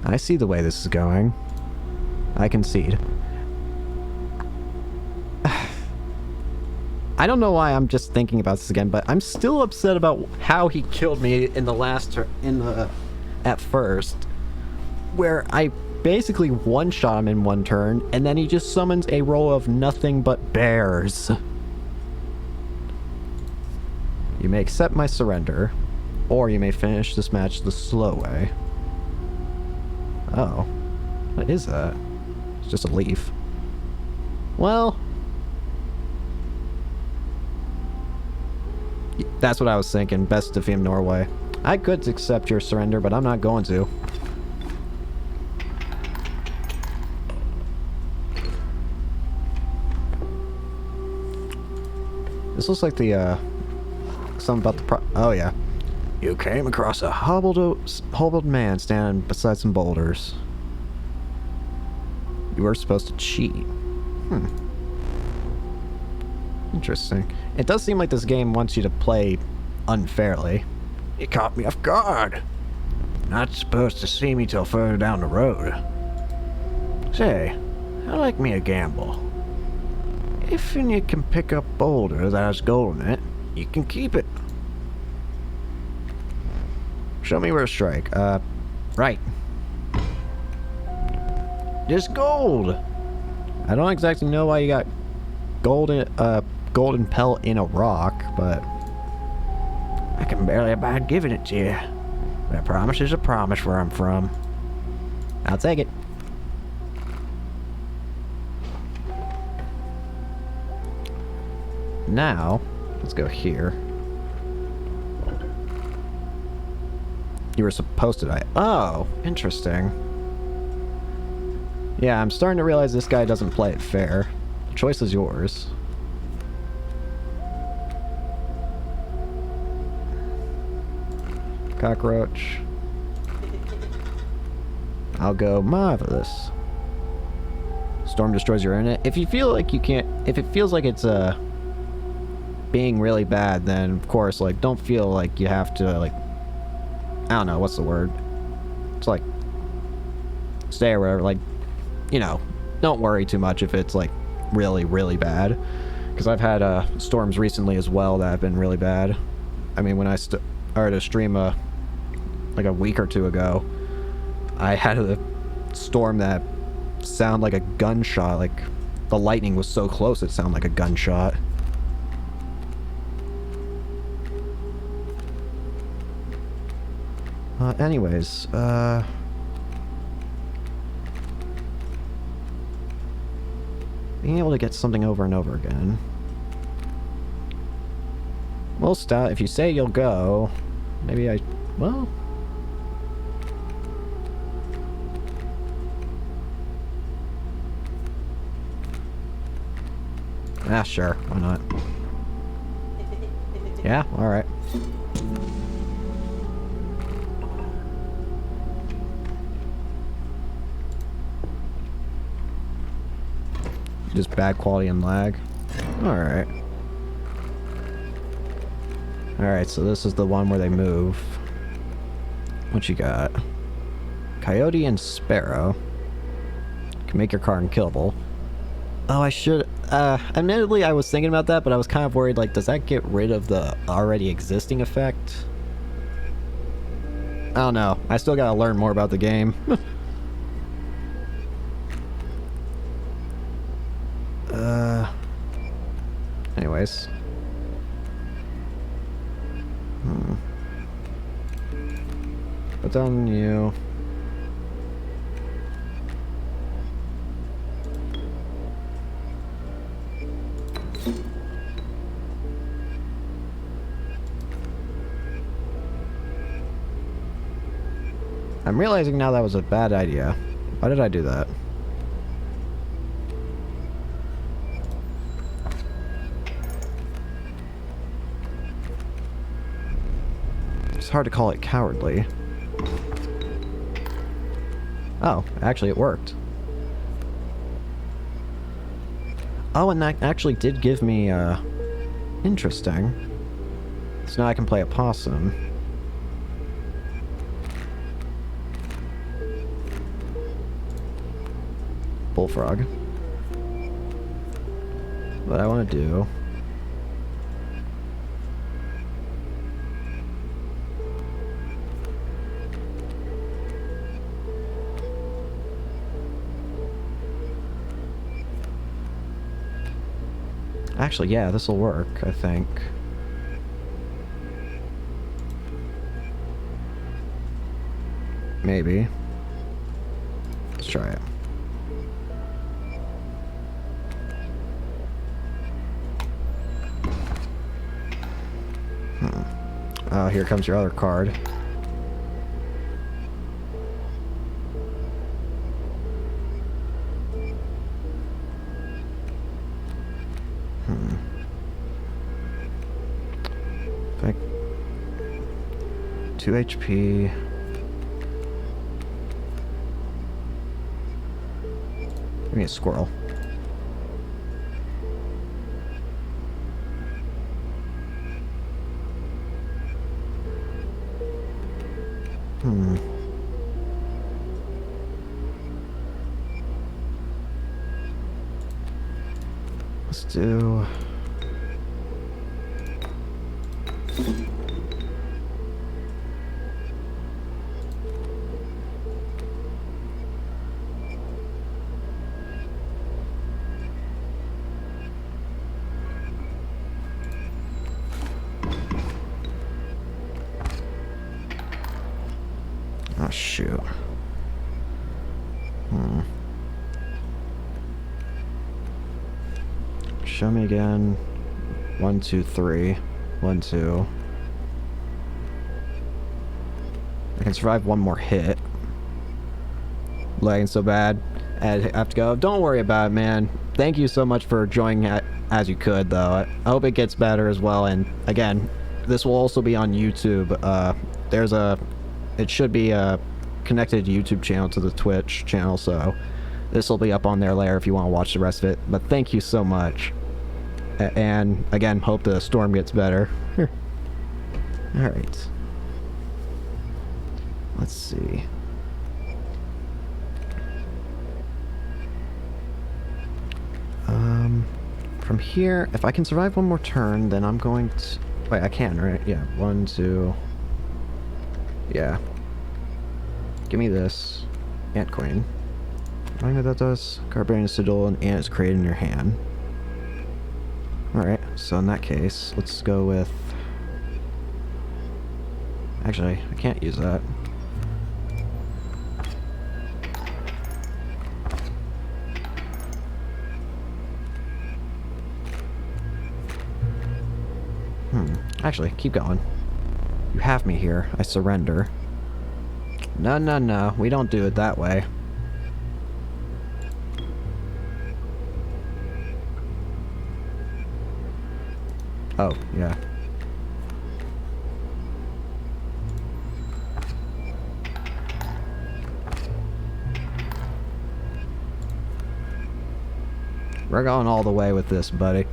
I see the way this is going. I concede. I don't know why I'm just thinking about this again, but I'm still upset about how he killed me in the last at first, where I basically one-shot him in one turn, and then he just summons a row of nothing but bears. You may accept my surrender, or you may finish this match the slow way. Oh. What is that? It's just a leaf. Well... That's what I was thinking. Best defeat Norway. I could accept your surrender, but I'm not going to. This looks like the, something about the oh, yeah. You came across a hobbled man standing beside some boulders. You were supposed to cheat. Interesting. It does seem like this game wants you to play unfairly. You caught me off guard. Not supposed to see me till further down the road. Say, I like me a gamble. If you can pick up boulder that has gold in it, you can keep it. Show me where to strike. Right. There's gold! I don't exactly know why you got golden pelt in a rock, but I can barely abide giving it to you. But a promise is a promise where I'm from. I'll take it. Now, let's go here. You were supposed to die. Oh, interesting. Yeah, I'm starting to realize this guy doesn't play it fair. The choice is yours. Cockroach. I'll go marvelous. Storm destroys your internet. If you feel like you can't... If it feels like it's, being really bad, then, of course, like, don't feel like you have to, like... I don't know, what's the word? It's like... Stay or whatever, like... You know, don't worry too much if it's, like, really, really bad. Because I've had, storms recently as well that have been really bad. I mean, when I started to stream, like a week or two ago, I had a storm that sounded like a gunshot, like the lightning was so close it sounded like a gunshot. Anyways, being able to get something over and over again. Well, Stout, if you say you'll go, maybe well... Ah, sure, why not? Yeah, alright. Just bad quality and lag. Alright. Alright, so this is the one where they move. What you got? Coyote and Sparrow. Can make your car unkillable. Oh, I should... admittedly, I was thinking about that, but I was kind of worried, like, does that get rid of the already existing effect? I don't know. I still gotta learn more about the game. Anyways. Put down you. I'm realizing now that was a bad idea. Why did I do that? It's hard to call it cowardly. Oh, actually it worked. Oh, and that actually did give me, interesting. So now I can play a possum. Bullfrog. What I want to do... Actually, yeah, this will work, I think. Maybe. Let's try it. Oh, here comes your other card. Like 2 HP. Give me a squirrel. Let's do... Oh, shoot. Show me again. 1, 2, 3. 1, 2. I can survive one more hit. Lagging so bad. I have to go. Don't worry about it, man. Thank you so much for joining as you could, though. I hope it gets better as well. And again, this will also be on YouTube. There's a... It should be a connected YouTube channel to the Twitch channel, so this will be up on there later if you want to watch the rest of it. But thank you so much. And again, hope the storm gets better. Alright. Let's see. From here, if I can survive one more turn, then I'm going to... Wait, I can, right? Yeah, 1, 2... Yeah. Give me this. Ant Queen. I know what that does. Card bearing the sigil and it's created in your hand. Alright, so in that case, let's go with... Actually, I can't use that. Actually, keep going. You have me here. I surrender. No, no, no. We don't do it that way. Oh, yeah. We're going all the way with this, buddy.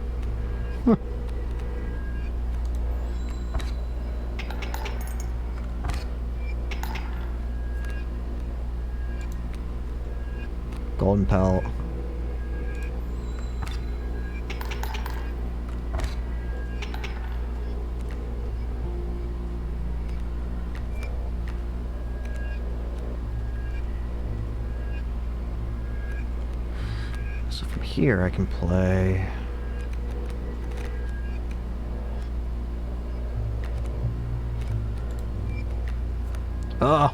Golden pelt. So from here I can play... Oh!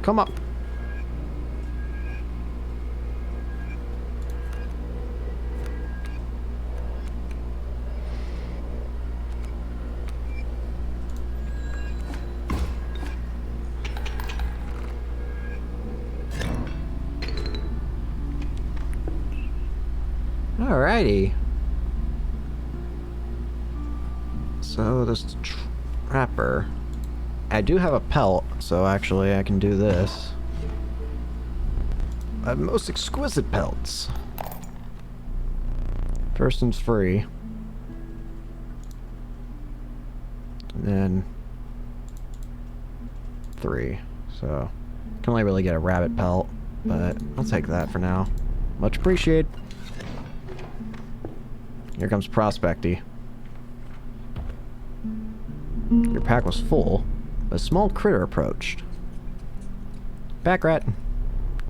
Come up. Alrighty. So this trapper. I do have a pelt, so actually I can do this. I have most exquisite pelts. First one's free. And then 3. So can only really get a rabbit pelt, but I'll take that for now. Much appreciated. Here comes Prospecty. Your pack was full. A small critter approached. Pack rat.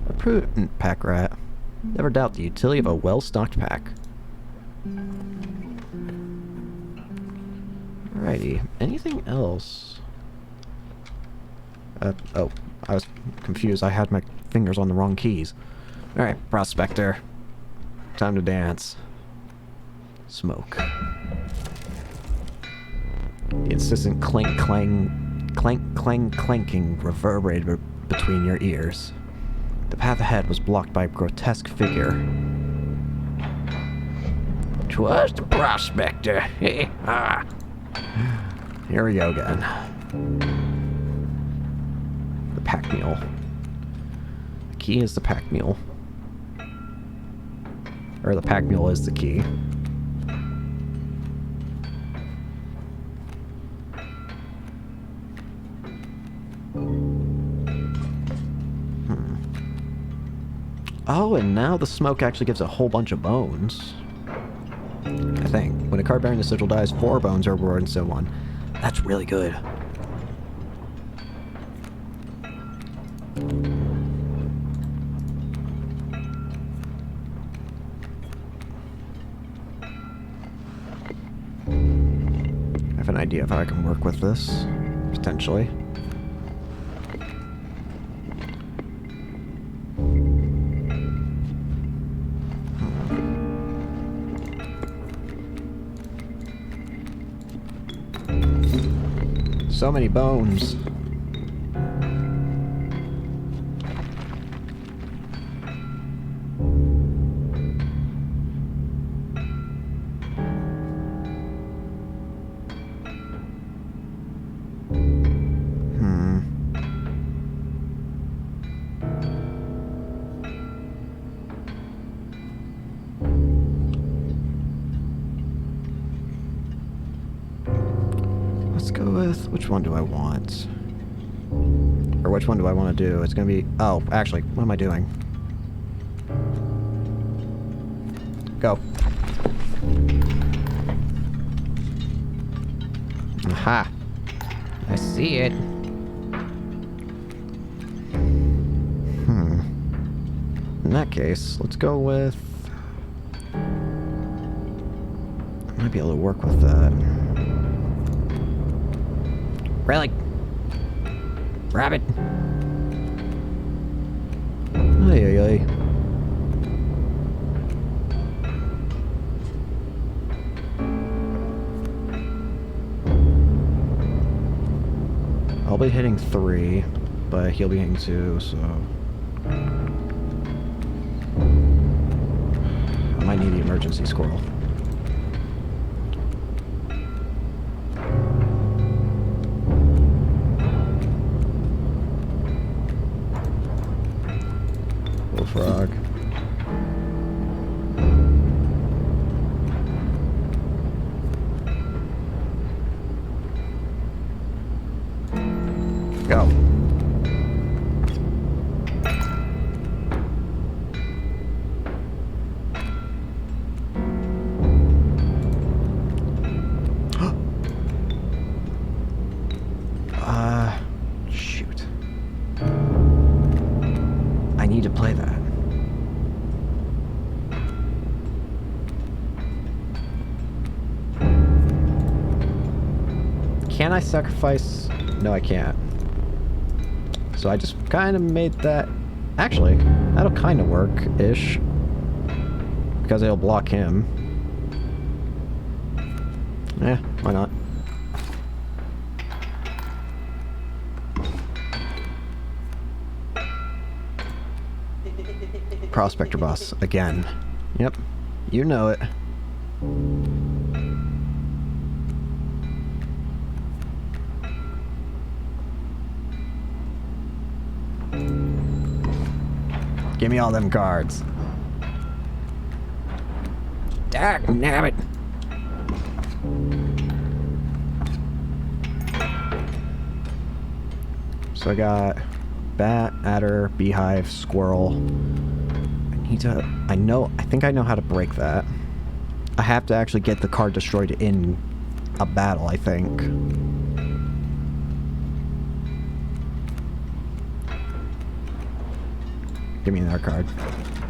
A prudent pack rat. Never doubt the utility of a well-stocked pack. Alrighty. Anything else? Oh. I was confused. I had my fingers on the wrong keys. Alright, Prospector. Time to dance. Smoke. The insistent clink, clang, clank, clang, clanking reverberated between your ears. The path ahead was blocked by a grotesque figure. 'Twas the Prospector. Here we go again. The pack mule. The key is the pack mule. Or the pack mule is the key. Oh, and now the smoke actually gives a whole bunch of bones. I think. When a card bearing the sigil dies, 4 bones are rewarded instead of 1. That's really good. I have an idea of how I can work with this, potentially. So many bones. with... Which one do I want? Or which one do I want to do? It's going to be... Oh, actually, what am I doing? Go. Aha. I see it. In that case, let's go with... I might be able to work with that. Really? Rabbit. Ay, ay, ay. I'll be hitting 3, but he'll be hitting 2, so... I might need the emergency squirrel. Bullfrog. Go. Shoot. I need to play that. Can I sacrifice? No, I can't. So I just kind of made that... Actually, that'll kind of work-ish. Because it'll block him. Eh, why not? Prospector boss, again. Yep, you know it. Give me all them cards. Dagnabbit. So I got bat, adder, beehive, squirrel. I think I know how to break that. I have to actually get the card destroyed in a battle, I think. Give me another card.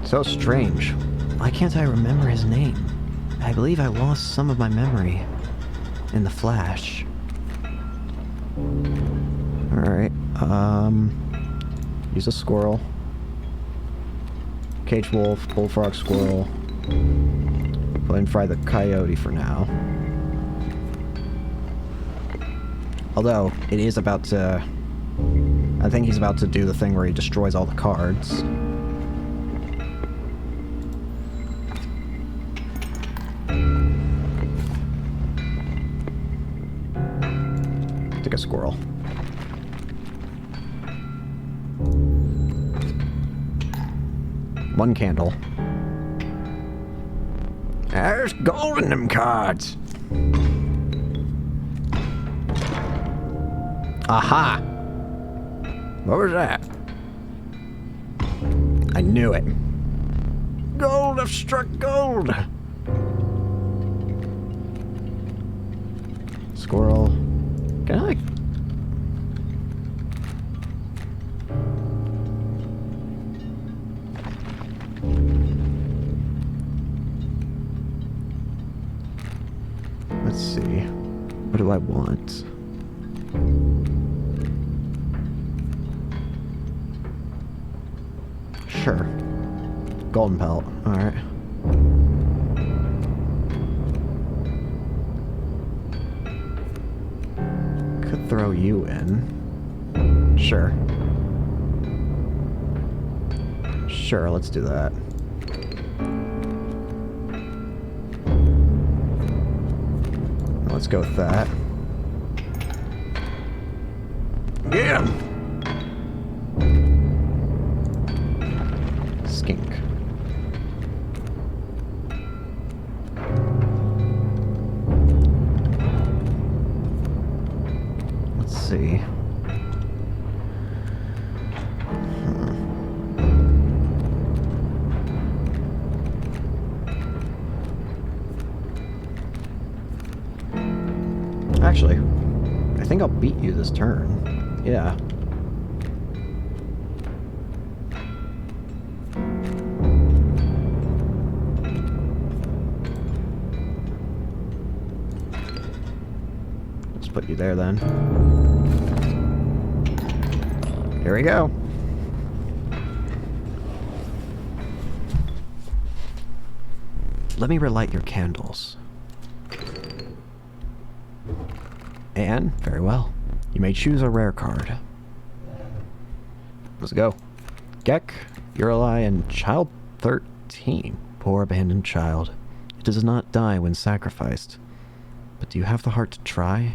So strange. Why can't I remember his name? I believe I lost some of my memory in the flash. Alright, use a squirrel. Cage wolf, bullfrog, squirrel. Go ahead and fry the coyote for now. Although, it is about to... I think he's about to do the thing where he destroys all the cards. Take a squirrel. One candle. There's gold in them cards. Aha! What was that? I knew it. Gold, I've struck gold! Squirrel. Can I... Let's see. What do I want? Sure. Golden pelt. Alright. Could throw you in. Sure. Sure, let's do that. Let's go with that. Get him! Skink. think I'll beat you this turn. Yeah. Let's put you there then. Here we go. Let me relight your candles. And, very well, you may choose a rare card. Let's go. Gek, Uralai, and Child 13. Poor abandoned child. It does not die when sacrificed. But do you have the heart to try?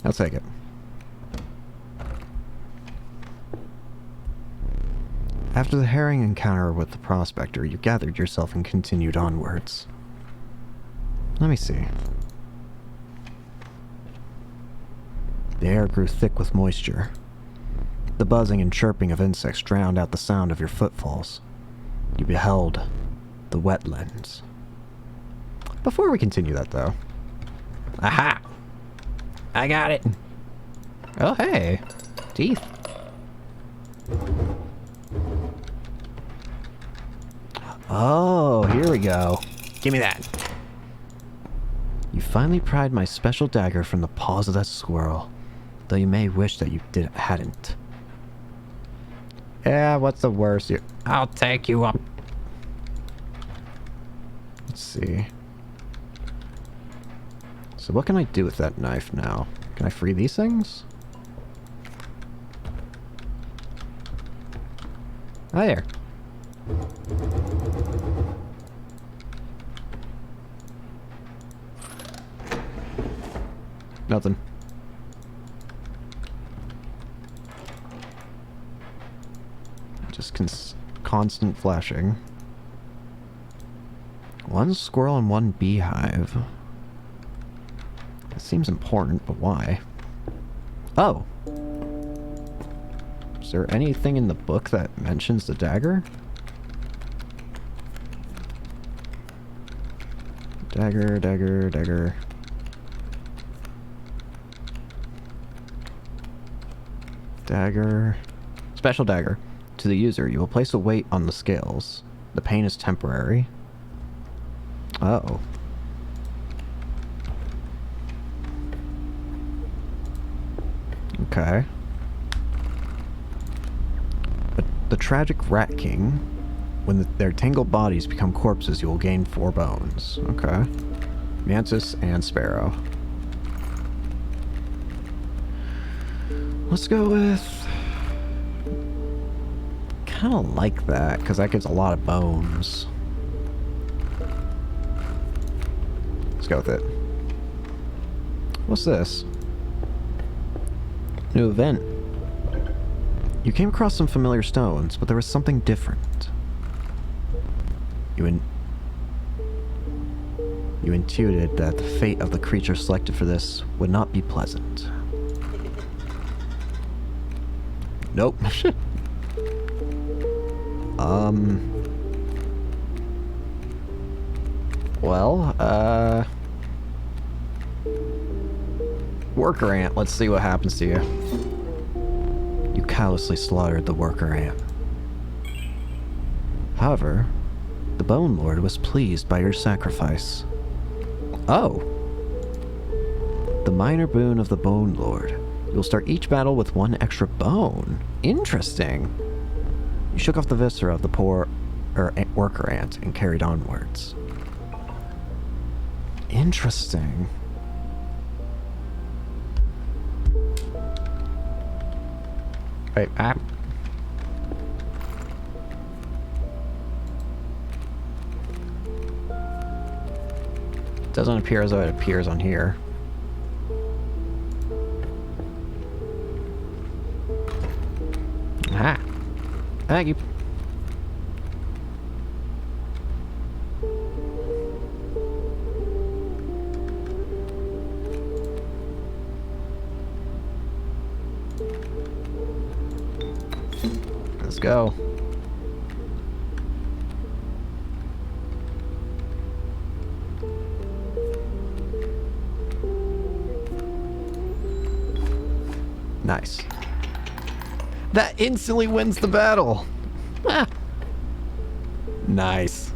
I'll take it. After the harrowing encounter with the prospector, you gathered yourself and continued onwards. Let me see. The air grew thick with moisture. The buzzing and chirping of insects drowned out the sound of your footfalls. You beheld the wetlands. Before we continue that, though... Aha! I got it! Oh, hey! Teeth. Oh, here we go. Give me that. You finally pried my special dagger from the paws of that squirrel, though you may wish that you hadn't. Yeah, what's the worst? I'll take you up. Let's see. So what can I do with that knife now? Can I free these things? Hi there. Nothing. Just constant flashing. One squirrel and one beehive. That seems important, but why? Oh! Is there anything in the book that mentions the dagger? Dagger, dagger, dagger. Dagger. Special dagger. To the user, you will place a weight on the scales. The pain is temporary. Oh. Okay. But the tragic Rat King, when their tangled bodies become corpses, you will gain 4 bones. Okay. Mantis and Sparrow. Let's go with... kind of like that, because that gives a lot of bones. Let's go with it. What's this? New event. You came across some familiar stones, but there was something different. You intuited that the fate of the creature selected for this would not be pleasant. Nope. Well, worker ant, let's see what happens to you. You callously slaughtered the worker ant. However, the Bone Lord was pleased by your sacrifice. Oh! The minor boon of the Bone Lord. You'll start each battle with 1 extra bone. Interesting. You shook off the viscera of the poor worker ant and carried onwards. Interesting. Wait, doesn't appear as though it appears on here. Aha. Thank you. Let's go. Nice. That instantly wins the battle. Ah. Nice.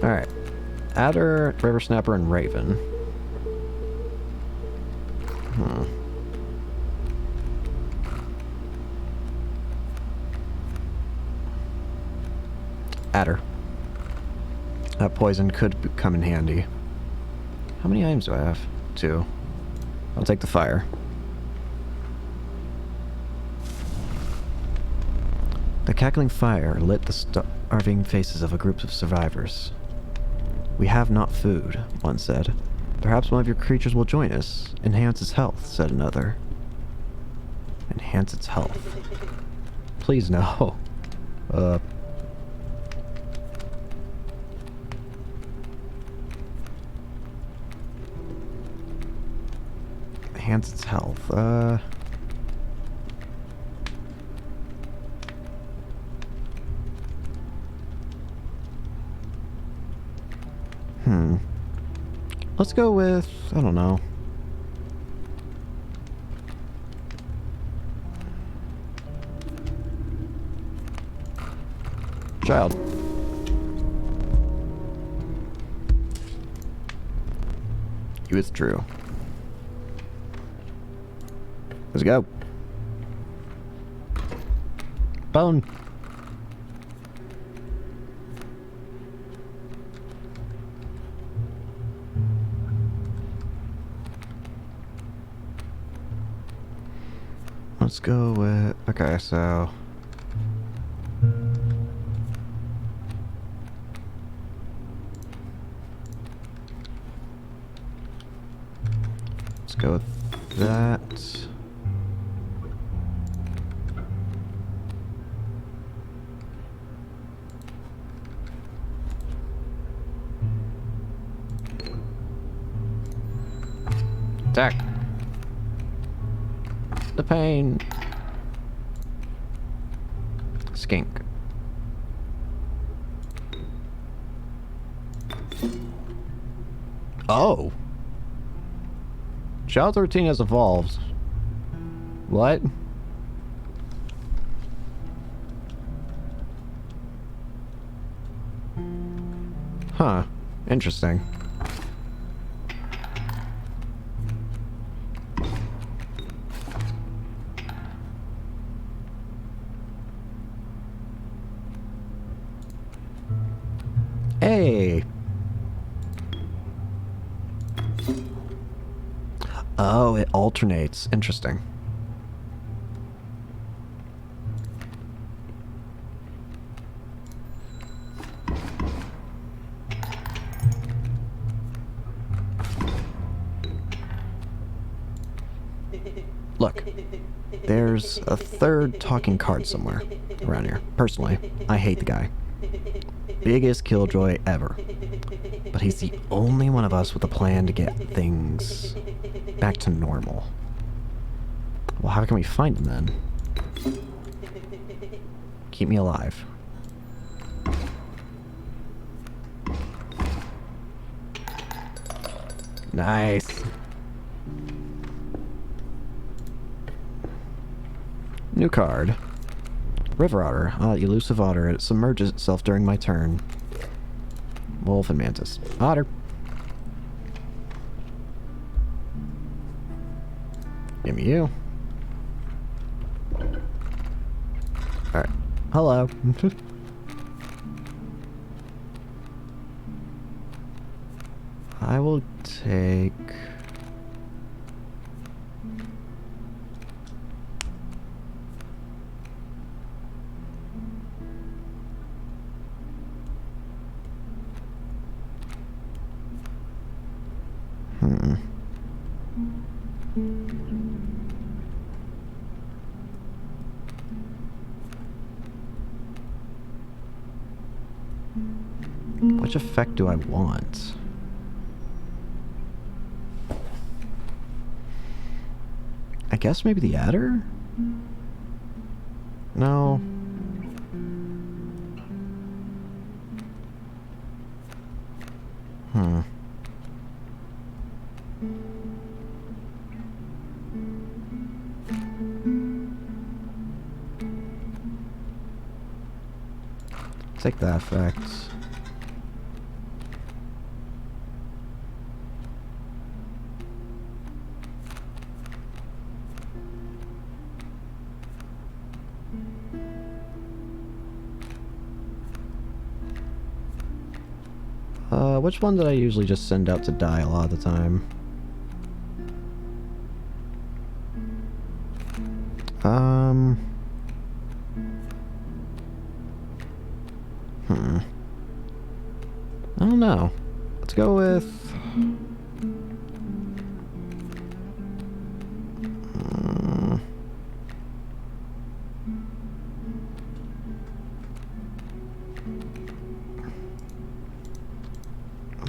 Alright. Adder, River Snapper, and Raven. Adder. That poison could come in handy. How many items do I have? 2. I'll take the fire. The cackling fire lit the starving faces of a group of survivors. "We have not food," one said. "Perhaps one of your creatures will join us. Enhance its health," said another. Enhance its health. Please no. Enhance its health. Let's go with, I don't know. Child. You withdrew. Let's go. Bone. Let's go with... Okay, so... Let's go with that. Attack. The pain. Skink. Oh. Child's routine has evolved. What? Huh. Interesting. Hey. Oh, it alternates. Interesting. Look, there's a third talking card somewhere around here. Personally, I hate the guy. Biggest killjoy ever. But he's the only one of us with a plan to get things back to normal. Well, how can we find him then? Keep me alive. Nice. New card. River otter. Elusive otter. It submerges itself during my turn. Wolf and mantis. Otter. Give me you. Alright. Hello. I will take... Which effect do I want? I guess maybe the adder? No. Take that effect. Which one did I usually just send out to die a lot of the time? I don't know. Let's go with...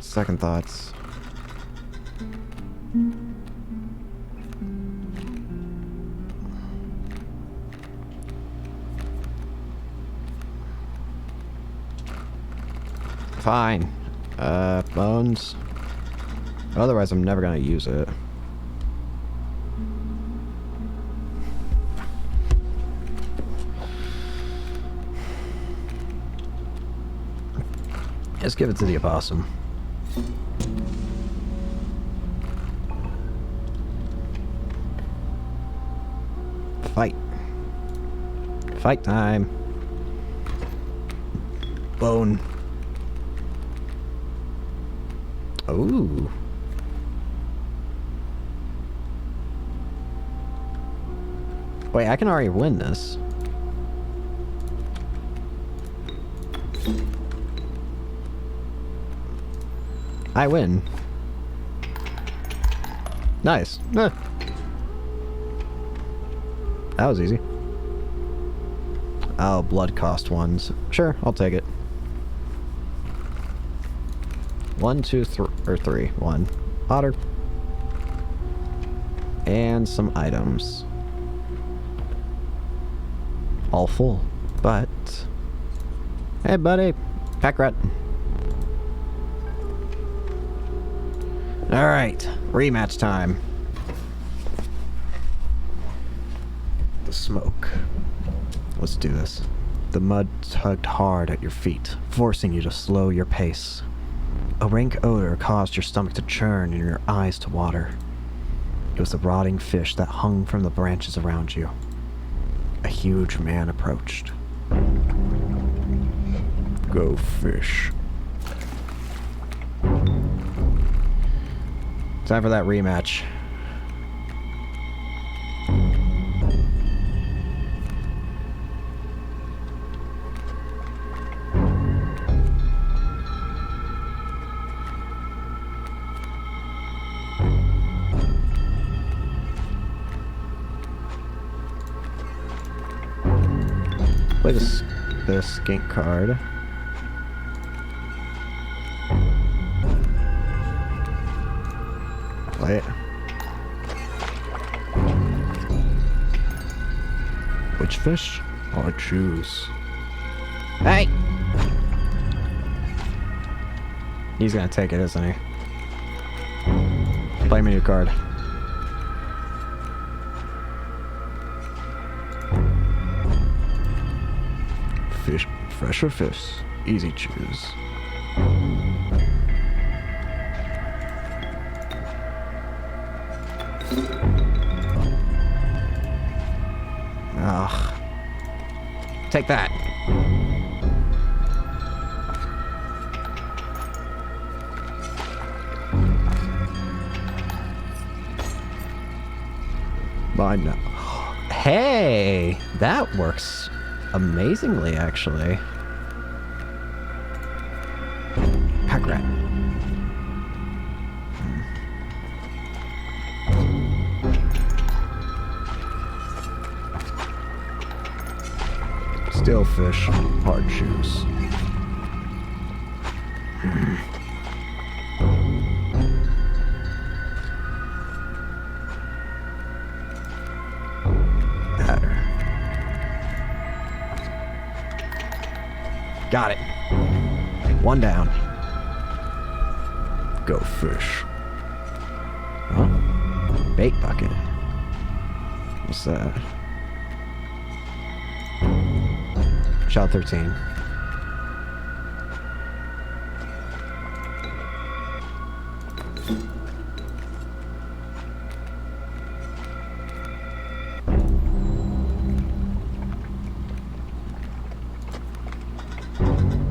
second thoughts. Fine. Bones. Otherwise, I'm never gonna use it. Just give it to the opossum. Fight. Fight time. Bone. Ooh. Wait, I can already win this. I win. Nice. That was easy. Oh, blood cost ones. Sure, I'll take it. 1, 2, 3, or 3. 1. Otter. And some items. All full. But... hey, buddy. Pack rat. Alright. Rematch time. The smoke. Let's do this. The mud tugged hard at your feet, forcing you to slow your pace. A rank odor caused your stomach to churn and your eyes to water. It was the rotting fish that hung from the branches around you. A huge man approached. Go fish. Time for that rematch. Play the skink card. Play it. Which fish or choose? Hey! He's gonna take it, isn't he? Play me a card. Fish, fresh or fish? Easy choose. Ugh. Take that. Mine now. Hey! That works amazingly, actually. Pack rat. Still fish, hard choose. Got it. One down. Go fish. Huh? Bait bucket. What's that? Shot 13.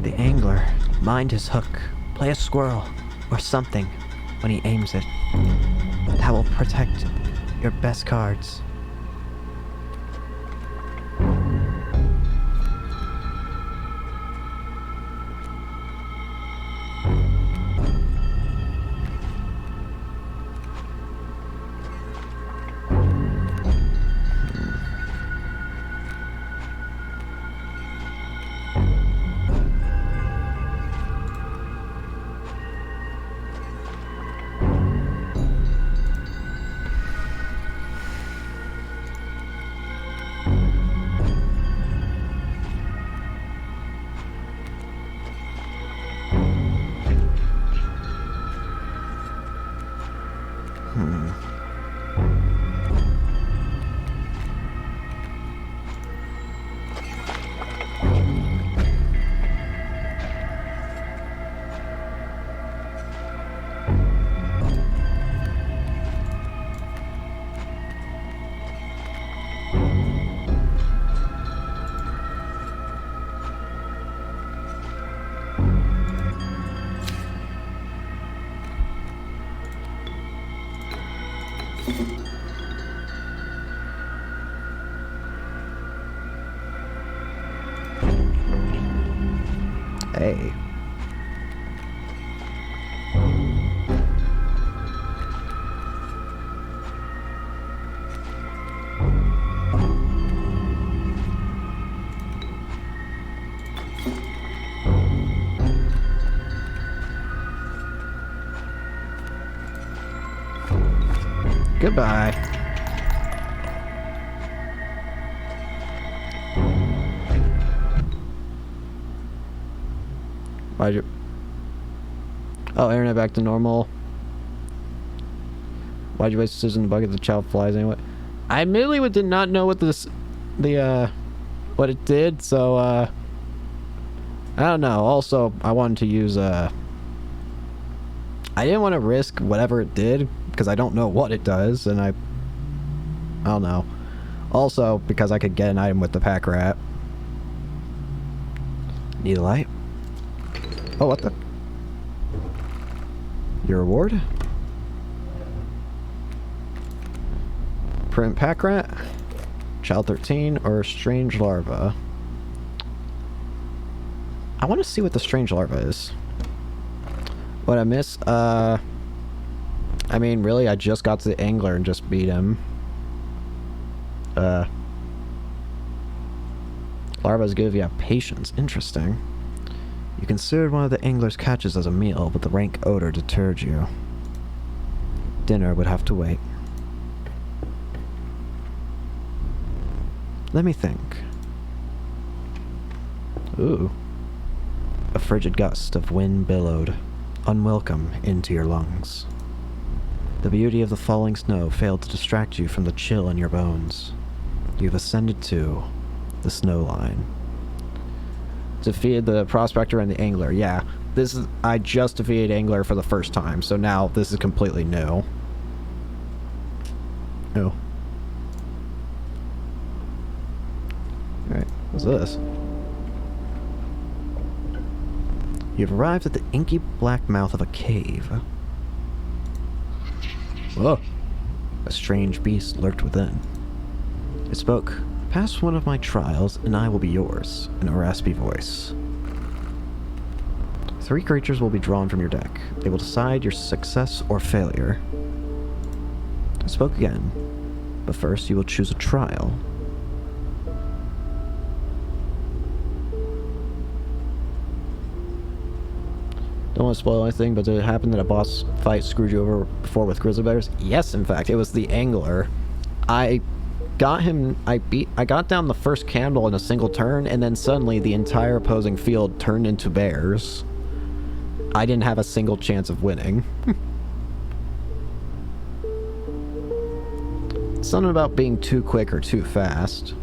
The angler, mind his hook, play a squirrel, or something when he aims it. That will protect your best cards. Hey. Goodbye. Why'd you... Oh, internet back to normal. Why'd you waste scissors in the bucket? The child flies anyway. I admittedly did not know what what it did, so, I don't know. Also, I wanted to use, I didn't want to risk whatever it did, because I don't know what it does, and I don't know. Also, because I could get an item with the pack rat. Need a light? Oh, what the? Your reward? Print pack rat? Child 13 or strange larva? I want to see what the strange larva is. What I miss? I mean, really, I just got to the angler and just beat him. Larvas give you patience. Interesting. You considered one of the angler's catches as a meal, but the rank odor deterred you. Dinner would have to wait. Let me think. Ooh. A frigid gust of wind billowed, unwelcome, into your lungs. The beauty of the falling snow failed to distract you from the chill in your bones. You've ascended to the snow line. Defeated the prospector and the angler. Yeah, this is... I just defeated angler for the first time, so now this is completely new. Oh. Alright, what's this? You've arrived at the inky black mouth of a cave. Whoa. A strange beast lurked within. It spoke, "Pass one of my trials, and I will be yours," in a raspy voice. 3 creatures will be drawn from your deck. They will decide your success or failure. It spoke again, but first you will choose a trial. Don't want to spoil anything, but did it happen that a boss fight screwed you over before with grizzly bears? Yes, in fact, it was the angler. I got him... I got down the first candle in a single turn, and then suddenly the entire opposing field turned into bears. I didn't have a single chance of winning. Something about being too quick or too fast.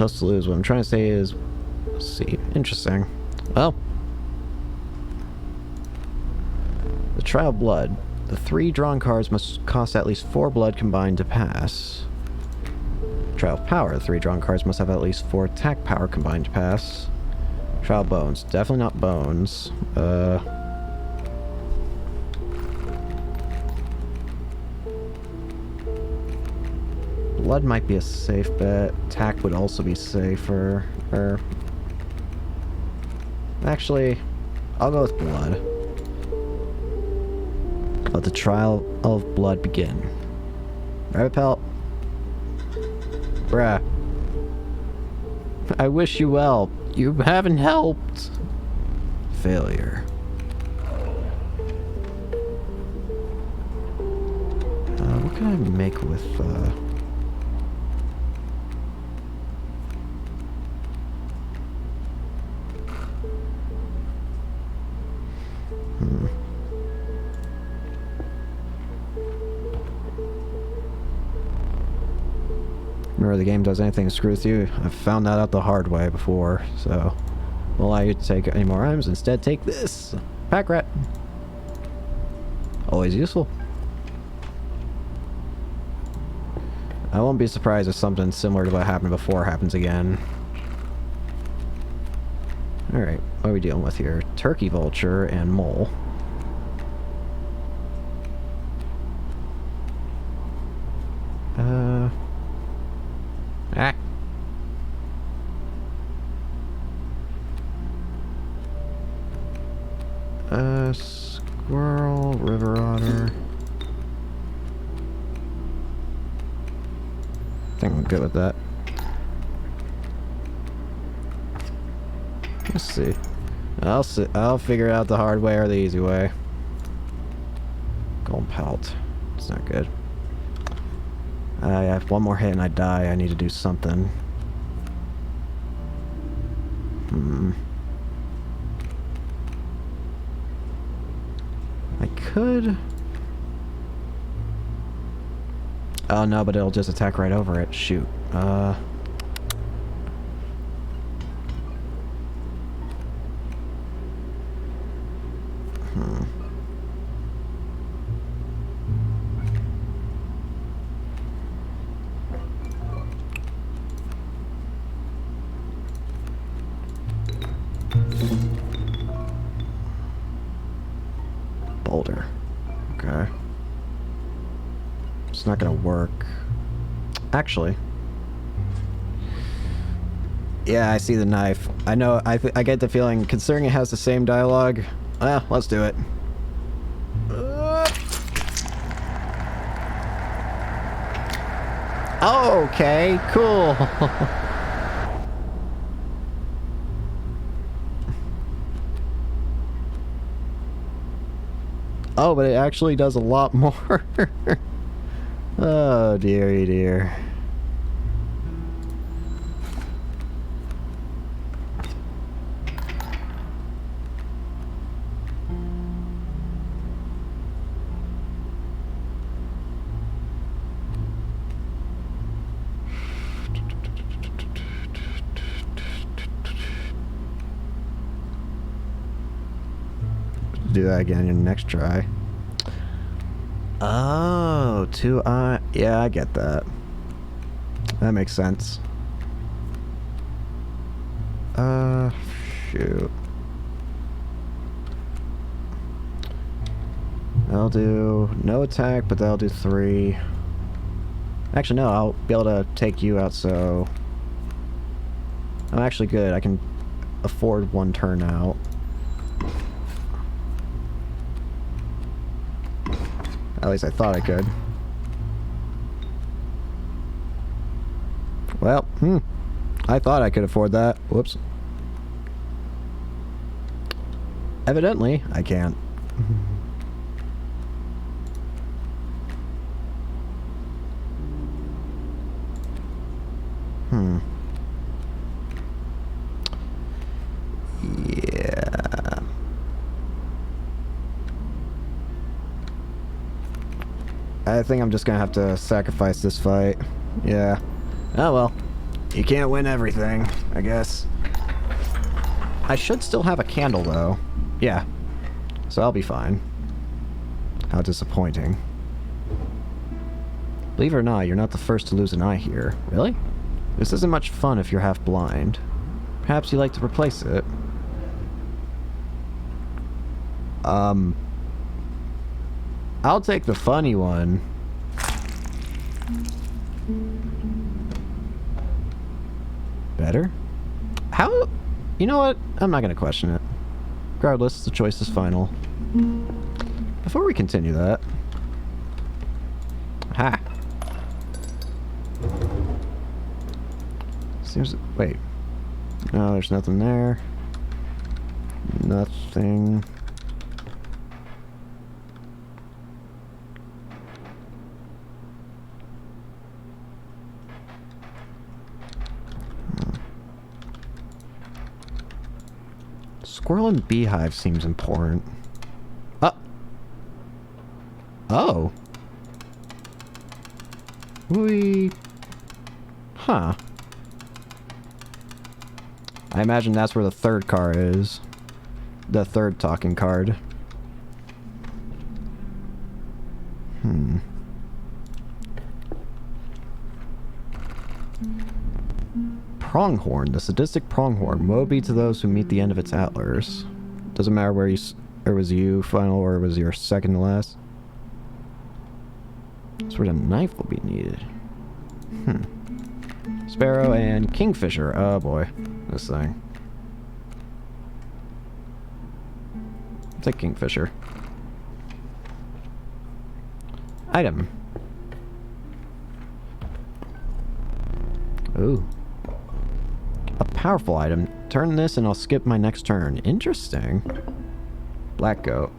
supposed to lose. What I'm trying to say is... Let's see. Interesting. Well... The Trial of Blood. The 3 drawn cards must cost at least 4 blood combined to pass. Trial of Power. The 3 drawn cards must have at least 4 attack power combined to pass. Trial of Bones. Definitely not Bones. Blood might be a safe bet. Attack would also be safer. Actually, I'll go with Blood. Let the Trial of Blood begin. Rabbit Pelt. Bruh. I wish you well. You haven't helped. Failure. What can I make with, Remember, the game does anything to screw with you. I've found that out the hard way before, so... Won't allow you to take any more items. Instead, take this. Pack rat. Always useful. I won't be surprised if something similar to what happened before happens again. Alright, what are we dealing with here? Turkey vulture and mole. Squirrel, river otter. I think I'm good with that. Let's see. I'll figure it out the hard way or the easy way. Golden pelt. It's not good. I have one more hit and I die. I need to do something. I could... Oh no, but it'll just attack right over it. Shoot. Boulder. Okay. It's not gonna work. Actually. Yeah, I see the knife. I know, I get the feeling, considering it has the same dialogue, well, let's do it. Okay, cool. Oh, but it actually does a lot more. Oh, dearie dear. Do that again in your next try. Oh, yeah, I get that. That makes sense. Shoot. I'll do no attack, but that'll do 3. Actually, no, I'll be able to take you out, so... I'm actually good. I can afford 1 turn out. At least I thought I could. Well, I thought I could afford that. Whoops. Evidently, I can't. Yeah. I think I'm just gonna have to sacrifice this fight. Yeah. Oh well. You can't win everything, I guess. I should still have a candle, though. Yeah. So I'll be fine. How disappointing. Believe it or not, you're not the first to lose an eye here. Really? This isn't much fun if you're half blind. Perhaps you'd like to replace it. I'll take the funny one. Better? How? You know what? I'm not gonna question it. Regardless, the choice is final. Before we continue that... Ha! Seems... Wait. No, there's nothing there. Nothing... Squirrel and beehive seems important. Oh. Huh. I imagine that's where the third car is. The third talking card. Pronghorn. The sadistic pronghorn. Woe be to those who meet the end of its antlers. Doesn't matter where you... Or was you final, or was your second to last? Sword and knife will be needed. Sparrow and kingfisher. Oh boy. This thing. I'll take kingfisher. Item. Ooh. A powerful item. Turn this and I'll skip my next turn. Interesting. Black goat.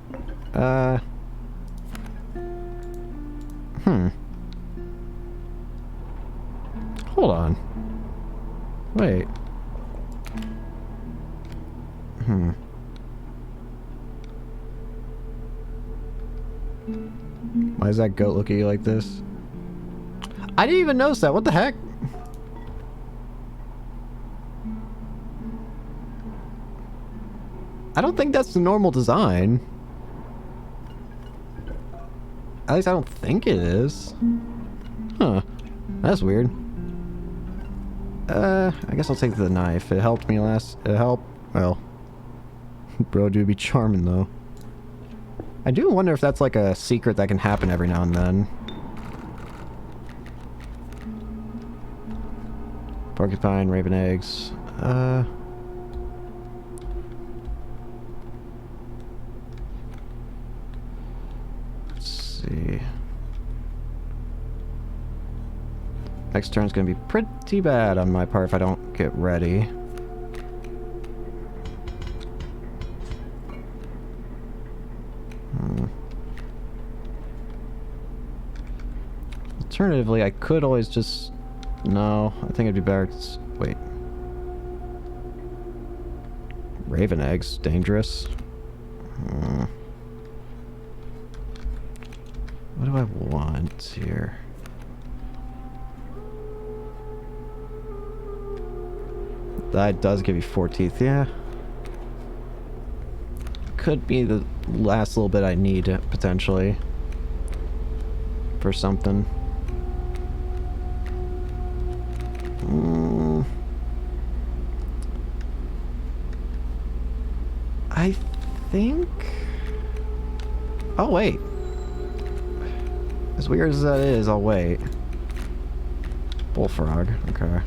Hold on. Wait. Why does that goat look at you like this? I didn't even notice that. What the heck? I don't think that's the normal design. At least I don't think it is. Huh. That's weird. I guess I'll take the knife. It helped me last... It helped... Well... Bro, do be charming, though. I do wonder if that's like a secret that can happen every now and then. Porcupine, raven eggs... Let's see... Next turn's gonna be pretty bad on my part if I don't get ready. Alternatively, I could always just... No, I think it'd be better to... Wait. Raven eggs, dangerous. What do I want here? That does give you 4 teeth, yeah. Could be the last little bit I need, potentially. For something. I think... Oh, wait. As weird as that is, I'll wait. Bullfrog, okay.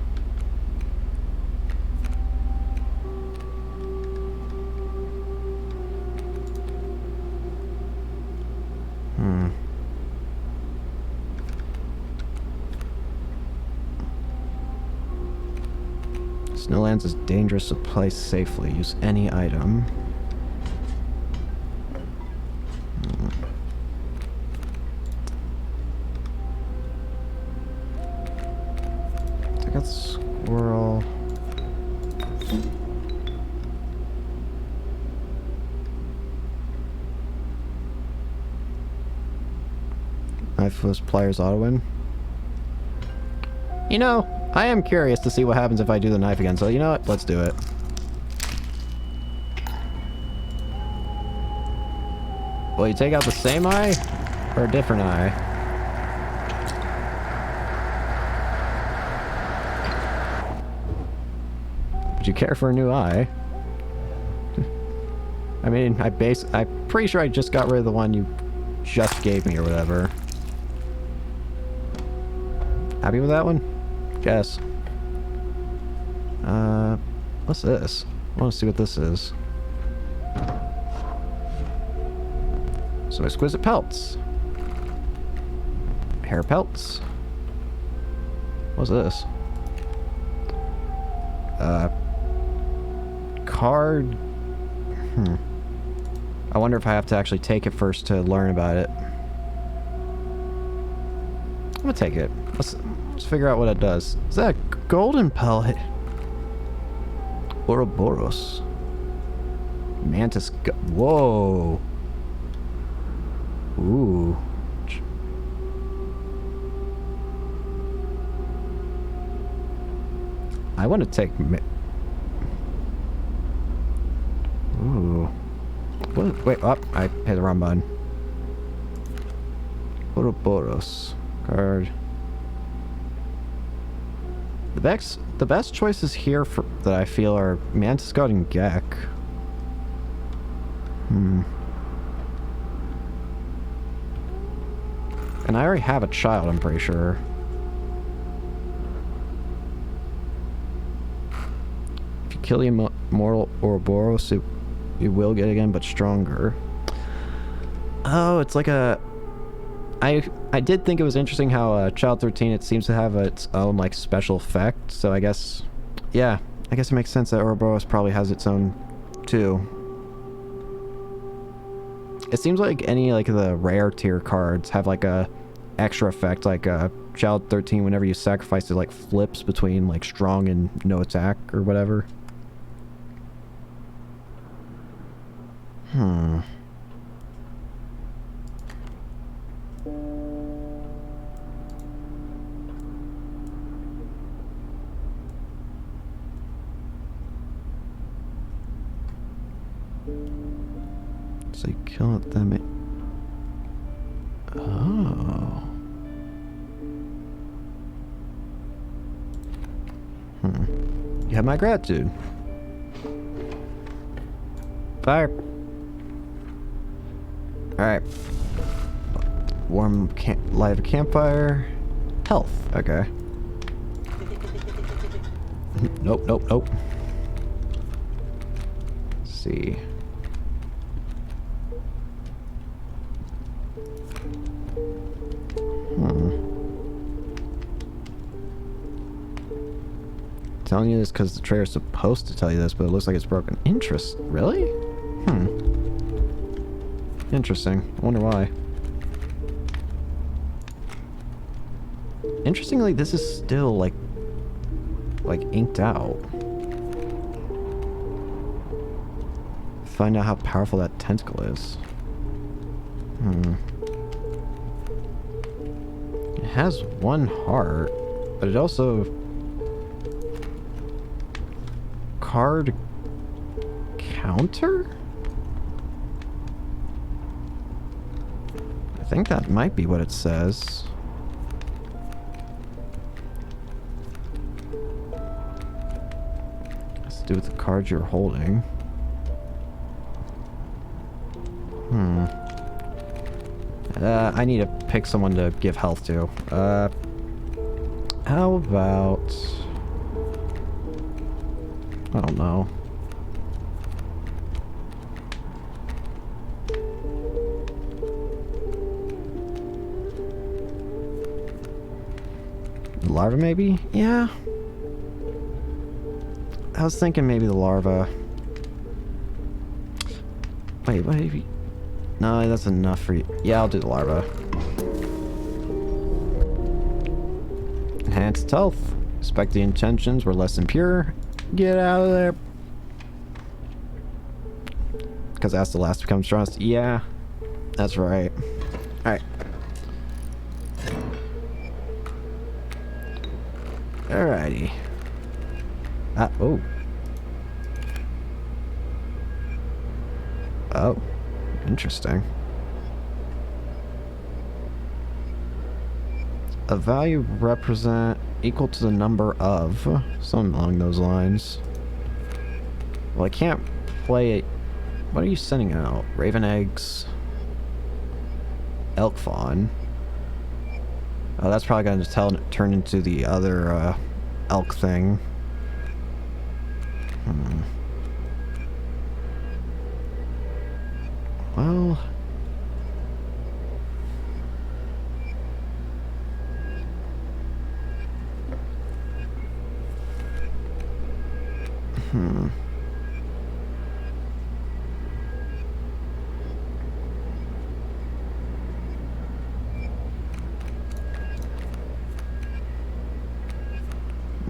Snowlands is dangerous to place safely. Use any item. I got squirrel. Knifeless pliers auto win. You know, I am curious to see what happens if I do the knife again, so you know what? Let's do it. Will you take out the same eye? Or a different eye? Would you care for a new eye? I mean, I'm pretty sure I just got rid of the one you just gave me or whatever. Happy with that one? Guess. What's this? I want to see what this is. Some exquisite pelts. Hair pelts. What's this? Card. I wonder if I have to actually take it first to learn about it. I'm gonna take it. Let's figure out what it does. Is that a golden pellet? Ouroboros. Mantis. Whoa. Ooh. I want to take. Ooh. What? Wait, up. I hit the wrong button. Ouroboros. Card. The best choices here that I feel are Mantis God and Gek. And I already have a child, I'm pretty sure. If you kill the immortal Ouroboros, you will get again, but stronger. Oh, it's like a... I did think it was interesting how Child 13, it seems to have its own, like, special effect, so I guess... Yeah, I guess it makes sense that Ouroboros probably has its own, too. It seems like any, like, the rare tier cards have, like, a extra effect, like, Child 13, whenever you sacrifice it, like, flips between, like, strong and no attack, or whatever. So you kill them. Oh. You have my gratitude. Fire. Alright. Warm light a campfire. Health. Okay. Nope, nope, nope. Let's see. Telling you this because the trailer's supposed to tell you this, but it looks like it's broken. Interest? Really? Interesting. I wonder why. Interestingly, this is still, like inked out. Find out how powerful that tentacle is. It has one heart, but it also... Card... counter? I think that might be what it says. Has to do with the cards you're holding. I need to pick someone to give health to. How about... I don't know. The larva, maybe? Yeah. I was thinking maybe the larva. Wait, what have you... No, that's enough for you. Yeah, I'll do the larva. Enhanced health. Suspect the intentions were less than pure. Get out of there. Because that's the last becomes strongest. Yeah, that's right. Alright. Alrighty. Oh. Oh. Interesting. A value represent equal to the number of... something along those lines. Well, I can't play it... What are you sending out? Raven eggs... Elk fawn. Oh, that's probably going to turn into the other elk thing. Well...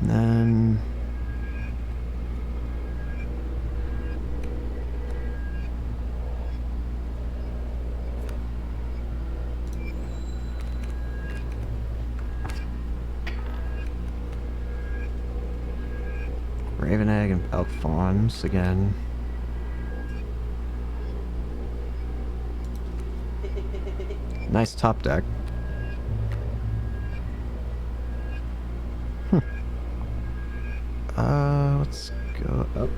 And then... Raven egg and elk fawns again. Nice top deck. Let's go up.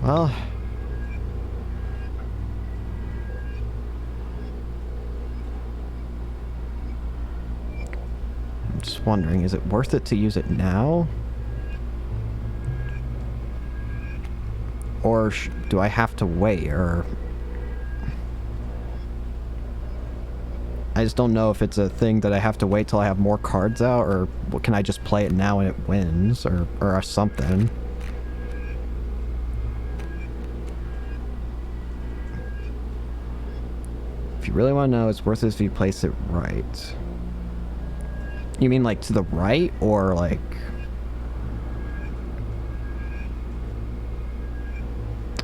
Well... I'm just wondering, is it worth it to use it now? Or do I have to wait, or... I just don't know if it's a thing that I have to wait till I have more cards out, or can I just play it now and it wins, or something. If you really want to know, it's worth it if you place it right. You mean like to the right, or like...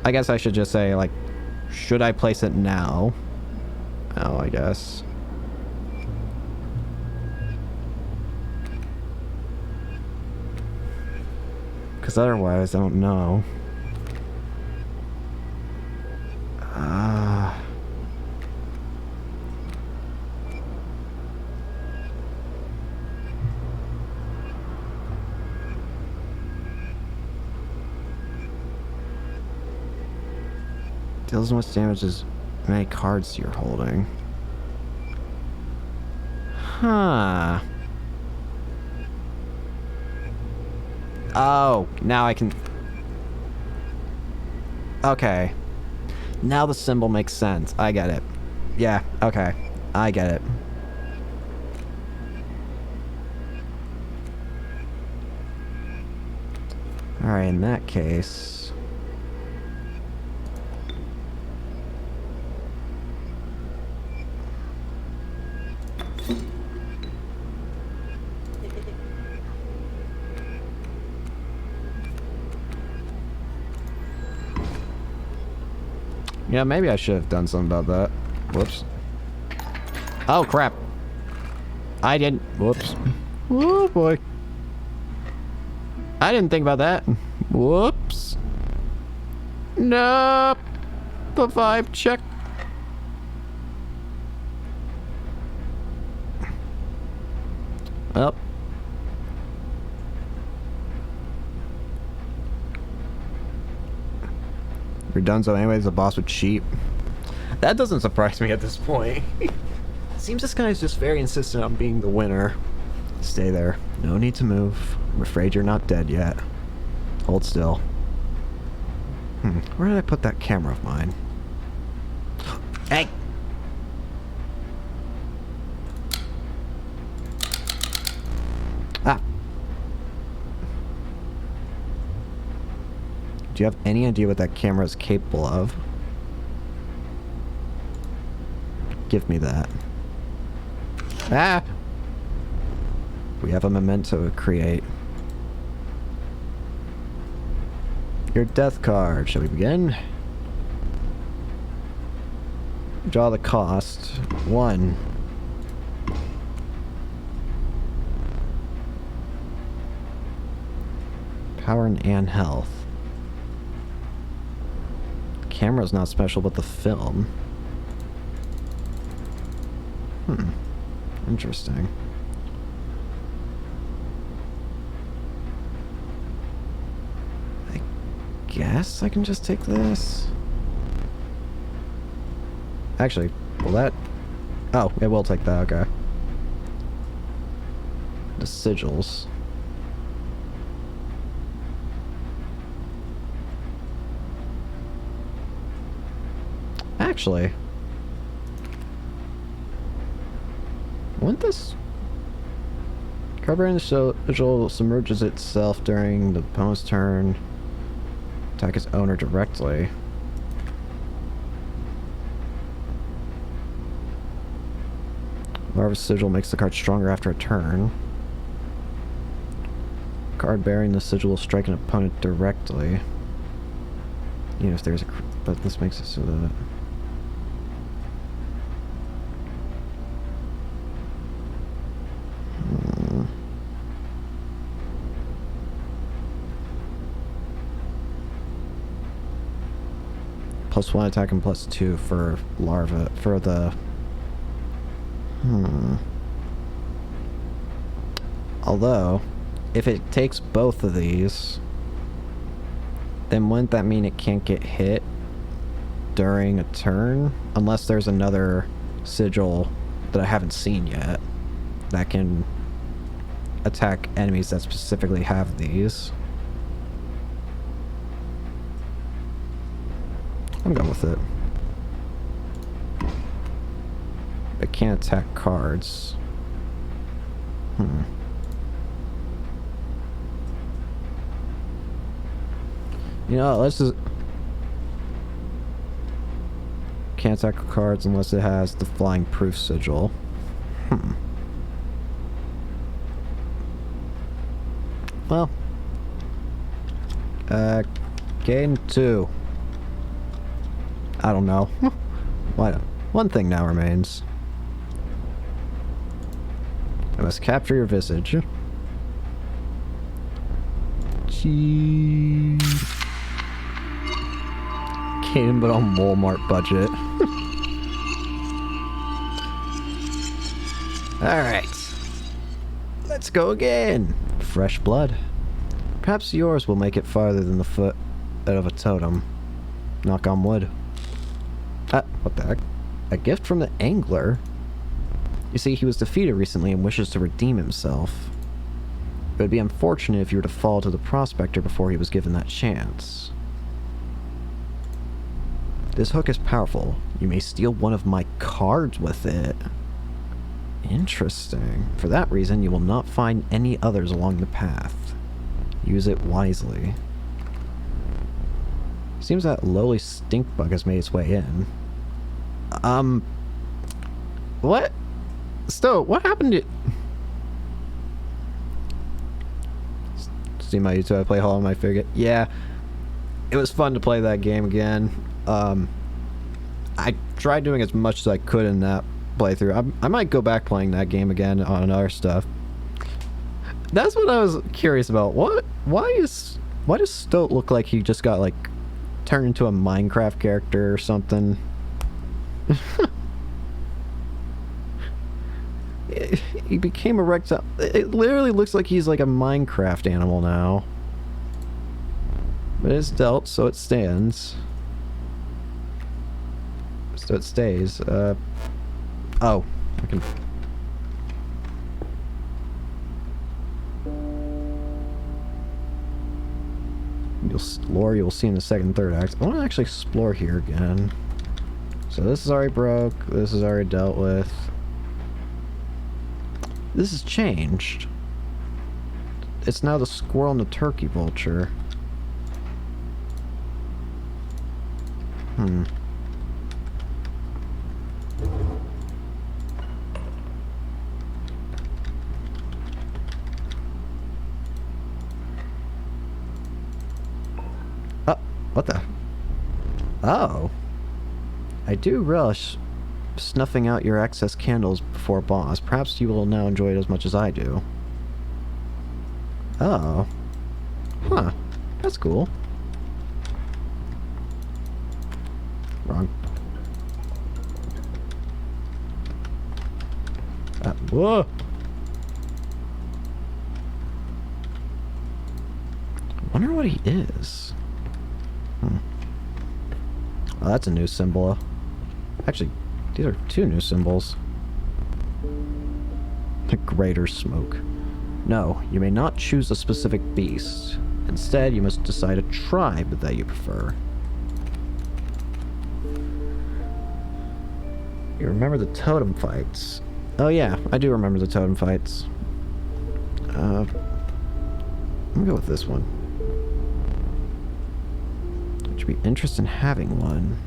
I guess I should just say, like, should I place it now? Oh, I guess. Because otherwise, I don't know. Deals as much damage as many cards you're holding. Huh. Oh, now I can... Okay. Now the symbol makes sense. I get it. Yeah, okay. I get it. Alright, in that case... Yeah, maybe I should have done something about that. Whoops. Oh, crap. I didn't... Whoops. Oh, boy. I didn't think about that. Whoops. Nope. The vibe check. Well. You're done, so anyways, the boss would cheat. That doesn't surprise me at this point. Seems this guy's just very insistent on being the winner. Stay there. No need to move. I'm afraid you're not dead yet. Hold still. Where did I put that camera of mine? Hey! Ah! Do you have any idea what that camera is capable of? Give me that. Ah! We have a memento to create. Your death card. Shall we begin? Draw the cost. 1. Power and health. Camera's not special, but the film. Interesting. I guess I can just take this. Actually, will that... Oh, it will take that, okay. The sigils. Actually... Wouldn't this... Covering the sigil submerges itself during the opponent's turn. Attack its owner directly. Larva sigil makes the card stronger after a turn. Card bearing the sigil will strike an opponent directly. Even if there's a... But this makes it so that... +1 attack and +2 for larva, for the... Although, if it takes both of these, then wouldn't that mean it can't get hit during a turn? Unless there's another sigil that I haven't seen yet that can attack enemies that specifically have these. I'm going with it. It can't attack cards. You know, let's just... Can't attack cards unless it has the flying proof sigil. Well. Gain 2. I don't know. Why? One thing now remains. I must capture your visage. Gee. Came but on Walmart budget. Alright. Let's go again. Fresh blood. Perhaps yours will make it farther than the foot of a totem. Knock on wood. What the heck? A gift from the angler? You see, he was defeated recently and wishes to redeem himself. It would be unfortunate if you were to fall to the prospector before he was given that chance. This hook is powerful. You may steal one of my cards with it. Interesting. For that reason, you will not find any others along the path. Use it wisely. Seems that lowly stink bug has made its way in. What? Stowe, what happened to... See my YouTube, I play Hollow Knight Figure. Yeah. It was fun to play that game again. I tried doing as much as I could in that playthrough. I might go back playing that game again on other stuff. That's what I was curious about. Why does Stoat look like he just got, like, turned into a Minecraft character or something? He became a reptile. It literally looks like he's like a Minecraft animal now. But it's dealt, so it stands. So it stays. Oh. I can... Lore you'll see in the second and third act. I want to actually explore here again. So this is already broke. This is already dealt with. This has changed. It's now the squirrel and the turkey vulture. What the? Oh. I do relish snuffing out your excess candles before a boss. Perhaps you will now enjoy it as much as I do. Oh. Huh. That's cool. Wrong. Whoa! Wonder what he is. Oh, that's a new symbol. Actually, these are two new symbols. The greater smoke. No, you may not choose a specific beast. Instead, you must decide a tribe that you prefer. You remember the totem fights. Oh yeah, I do remember the totem fights. I'm gonna go with this one. Would you be interested in having one?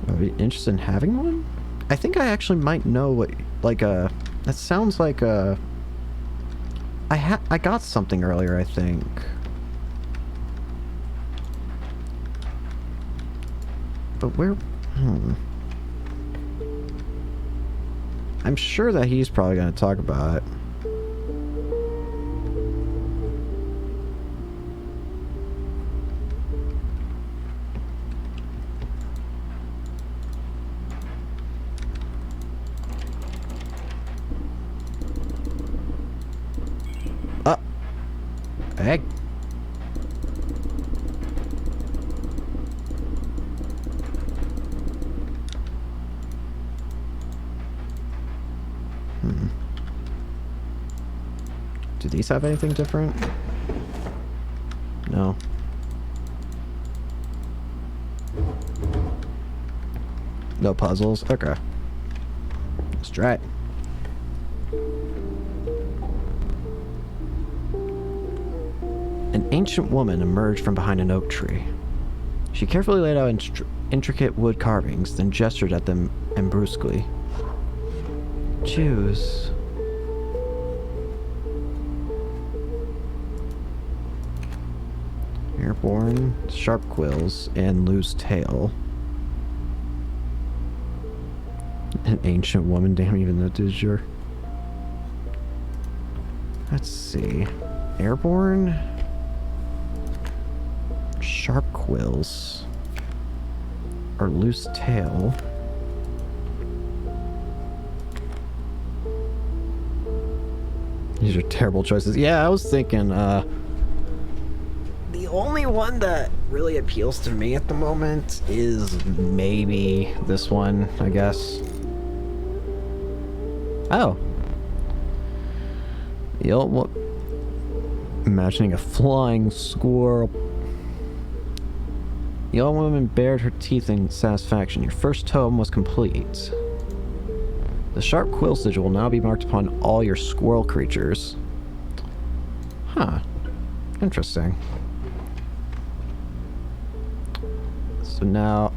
Would you be interested in having one? I think I actually might know what, like, that sounds like, I got something earlier, I think. But where... I'm sure that he's probably going to talk about it. Hey. Do these have anything different? No. No puzzles? Okay. Let's try it. An ancient woman emerged from behind an oak tree. She carefully laid out intricate wood carvings, then gestured at them and brusquely. Choose. Airborne, sharp quills, and loose tail. An ancient woman, damn, even though did your... Let's see. Airborne... Sharp quills. Or loose tail. These are terrible choices. Yeah, I was thinking, the only one that really appeals to me at the moment is maybe this one, I guess. Oh. What? Imagining a flying squirrel. The old woman bared her teeth in satisfaction. Your first totem was complete. The sharp quill sigil will now be marked upon all your squirrel creatures. Huh. Interesting. So now...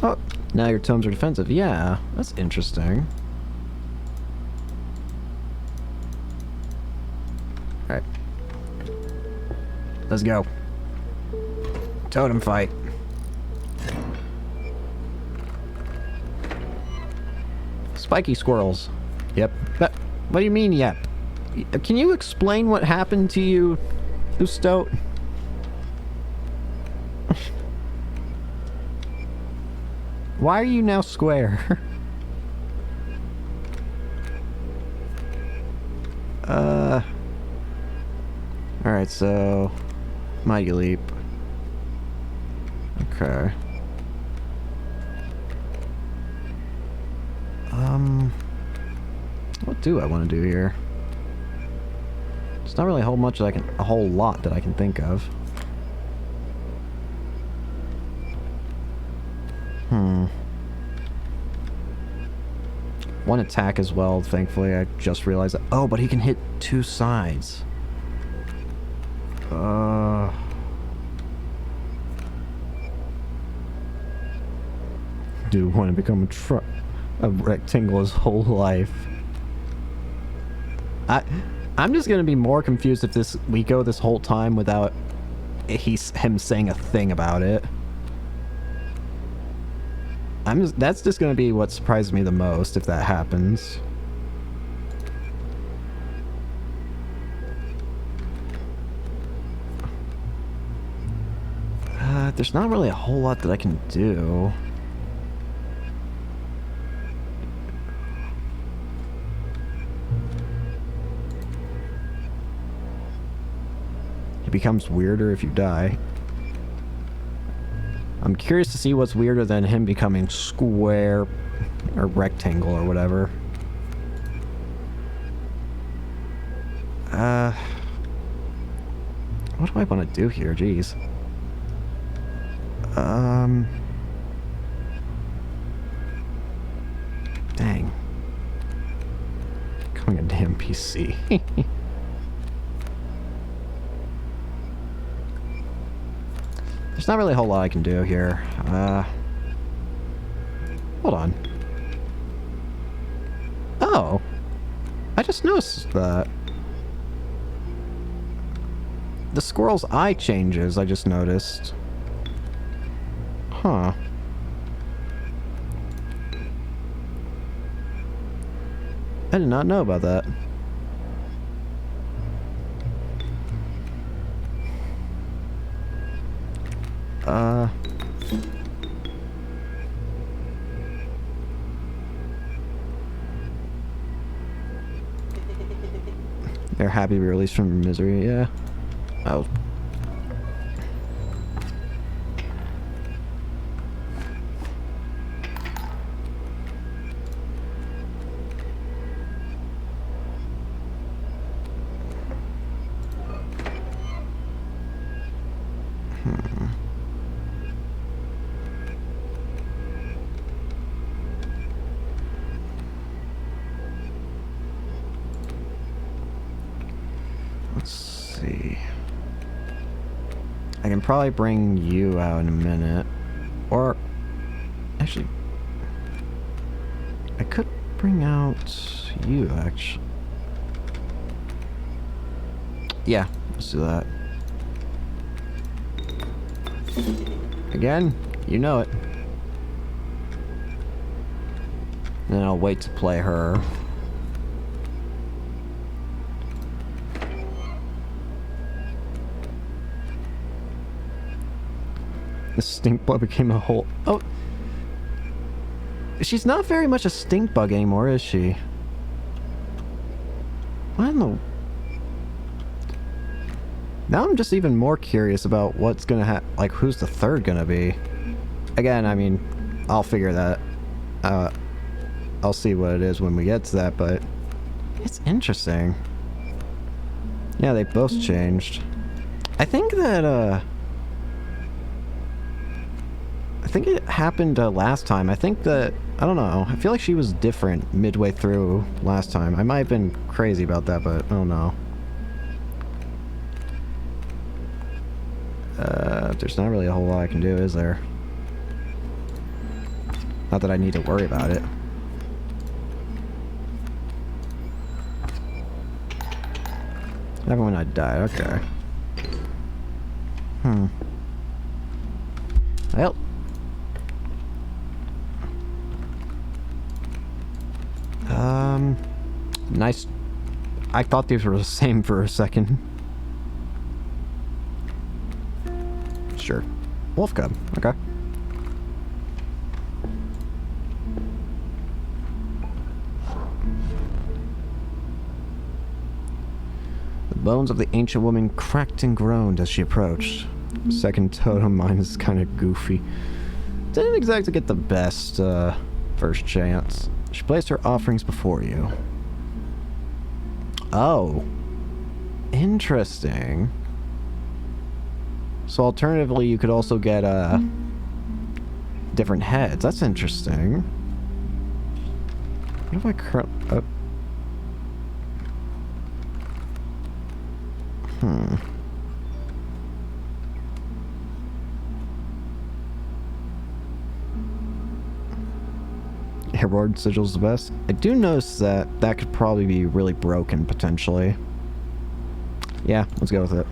Oh, now your totems are defensive. Yeah, that's interesting. Alright. Let's go. Totem fight. Spiky squirrels. Yep. But, what do you mean, yep? Can you explain what happened to you, Usto? Why are you now square? Alright, so... Mighty Leap. Okay. What do I want to do here? It's not really a whole lot that I can think of. One attack as well, thankfully. I just realized that. Oh, but he can hit two sides. do want to become a rectangle his whole life. I'm just gonna be more confused if we go this whole time without him saying a thing about it. That's just gonna be what surprises me the most if that happens. There's not really a whole lot that I can do. It becomes weirder if you die. I'm curious to see what's weirder than him becoming square or rectangle or whatever. What do I want to do here? Jeez. Dang. Becoming a damn PC. There's not really a whole lot I can do here. Hold on. Oh. I just noticed that. The squirrel's eye changes, I just noticed. Huh. I did not know about that. They're happy to be released from misery, yeah. Oh. Let's see. I can probably bring you out in a minute. Or, actually, I could bring out you, actually. Yeah, let's do that. Again, you know it. Then I'll wait to play her. The stink bug became a whole... Oh! She's not very much a stink bug anymore, is she? What in the... Now I'm just even more curious about what's gonna happen. Like, who's the third gonna be? Again, I mean, I'll figure that. I'll see what it is when we get to that, but... It's interesting. Yeah, they both changed. I think that, I think it happened last time. I think that... I don't know. I feel like she was different midway through last time. I might have been crazy about that, but I don't know. There's not really a whole lot I can do, is there? Not that I need to worry about it. Everyone I die, okay. Well. Nice. I thought these were the same for a second. Sure. Wolf cub, okay. The bones of the ancient woman cracked and groaned as she approached. Second totem, mine is kind of goofy. Didn't exactly get the best, first chance. She placed her offerings before you. Oh. Interesting. So alternatively, you could also get, different heads. That's interesting. What if I currently... Airborne sigil's the best. I do notice that that could probably be really broken, potentially. Yeah, let's go with it.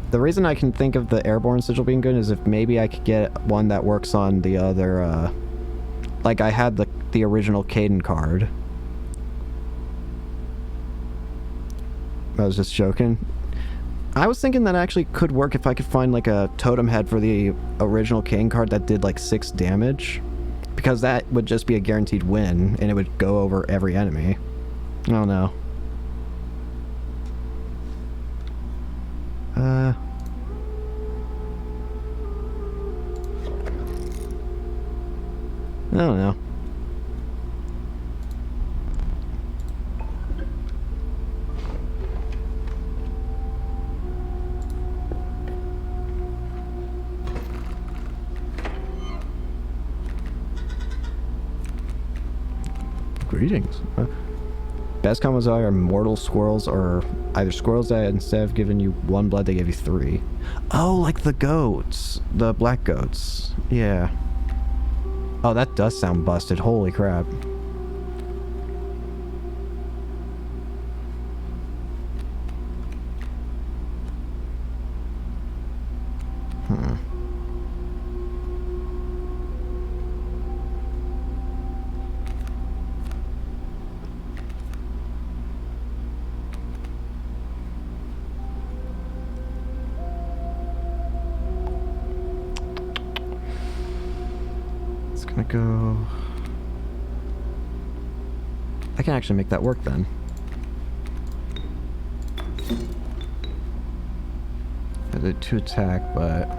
The reason I can think of the Airborne sigil being good is if maybe I could get one that works on the other, like I had the original Caden card. I was just joking. I was thinking that actually could work if I could find like a totem head for the original Caden card that did like 6 damage. Because that would just be a guaranteed win and it would go over every enemy. I don't know. I don't know. Greetings. Best combos are mortal squirrels or either squirrels that instead of giving you 1 blood, they give you 3. Oh, like the goats. The black goats. Yeah. Oh, that does sound busted. Holy crap. Gonna go... I can actually make that work then. I did 2 attack, but...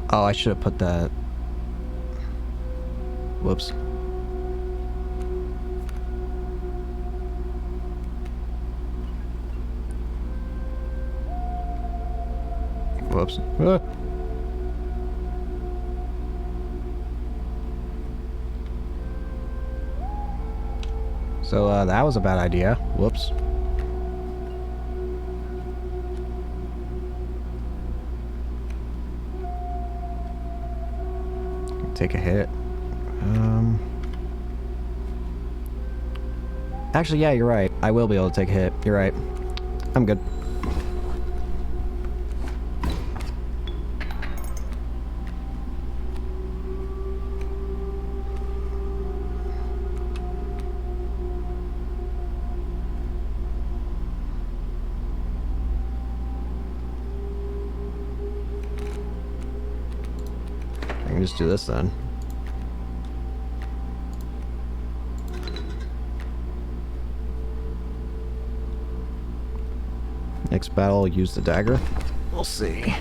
Oh, I should have put that. Whoops. Whoops. Ah. So, that was a bad idea. Whoops. Take a hit. Actually, yeah, you're right. I will be able to take a hit. You're right. I'm good. I can just do this then. Next battle, I'll use the dagger. We'll see.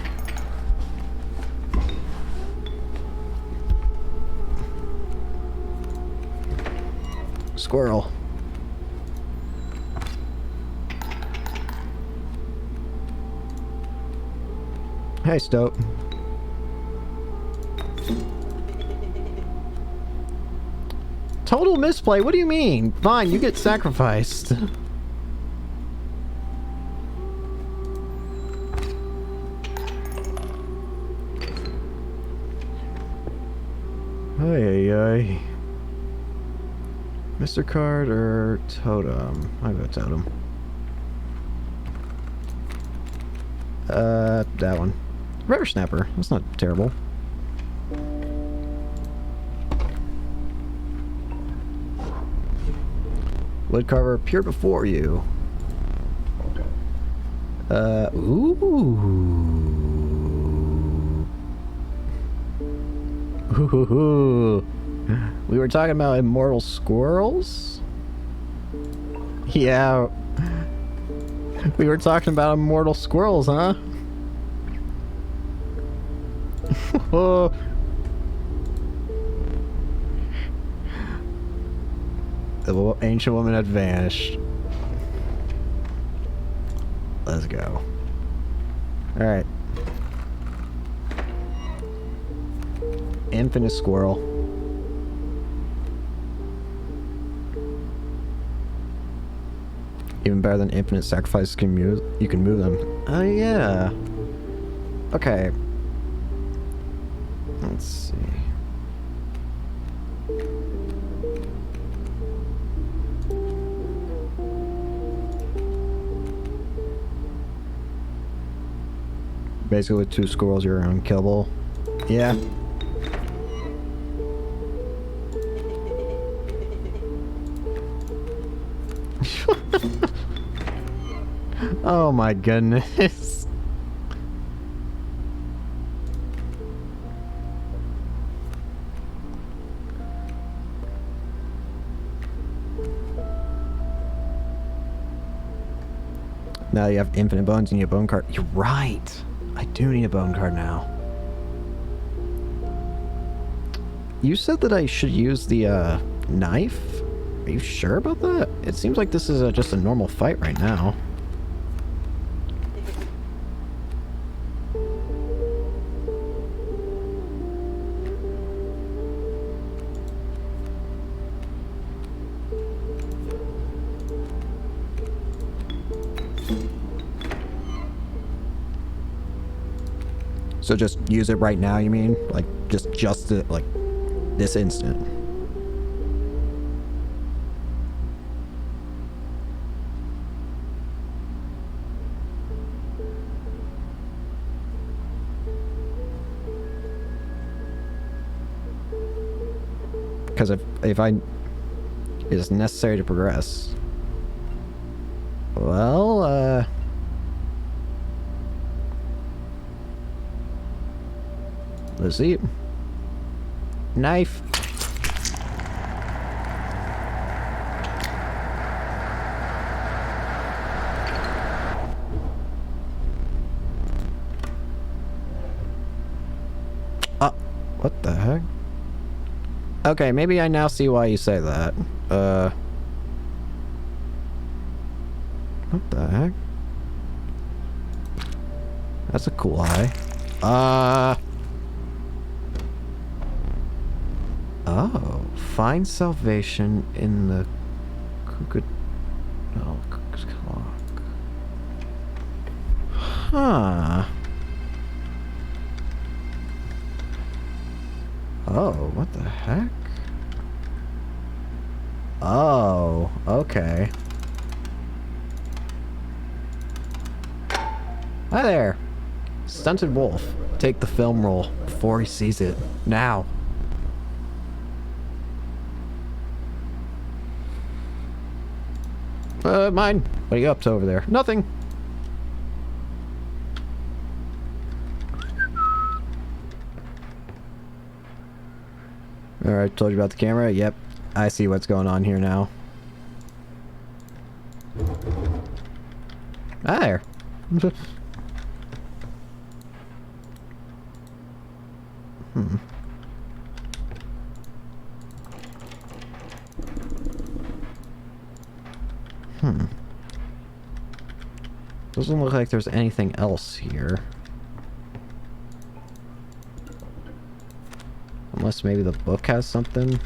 Squirrel. Hey, Stoat. Total misplay? What do you mean? Fine, you get sacrificed. Hey. Mr. Card or Totem? I go Totem. That one. River Snapper. That's not terrible. Woodcarver appeared before you. Ooh. We were talking about immortal squirrels? Yeah. We were talking about immortal squirrels, huh? The ancient woman had vanished. Let's go. Alright. Infinite squirrel. Even better than infinite sacrifice, you can move them. Oh yeah. Okay. Let's see. Basically with 2 squirrels you're unkillable. Yeah. Oh my goodness. Now you have infinite bones and you need a bone card. You're right. I do need a bone card now. You said that I should use the knife? Are you sure about that? It seems like this is just a normal fight right now. So just use it right now, you mean? Like, just it, like, this instant. Because if I... It's necessary to progress. Well, let's see. Knife. What the heck? Okay, maybe I now see why you say that. What the heck? That's a cool eye. Oh, find salvation in the cuckoo clock. Huh. Oh, what the heck? Oh, okay. Hi there. Stunted wolf. Take the film roll before he sees it. Now. Mine. What are you up to over there? Nothing. Alright, told you about the camera? Yep. I see what's going on here now. Hi there. Doesn't look like there's anything else here. Unless maybe the book has something.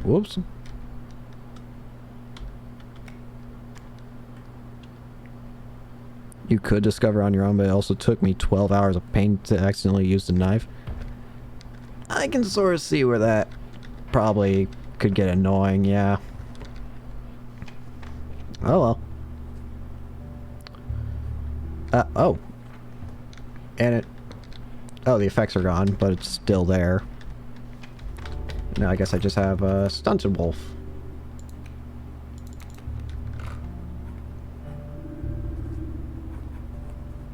Whoops. You could discover on your own, but it also took me 12 hours of pain to accidentally use the knife. I can sort of see where that probably could get annoying, yeah. Oh well. Oh. And it... Oh, the effects are gone, but it's still there. Now I guess I just have a stunted wolf.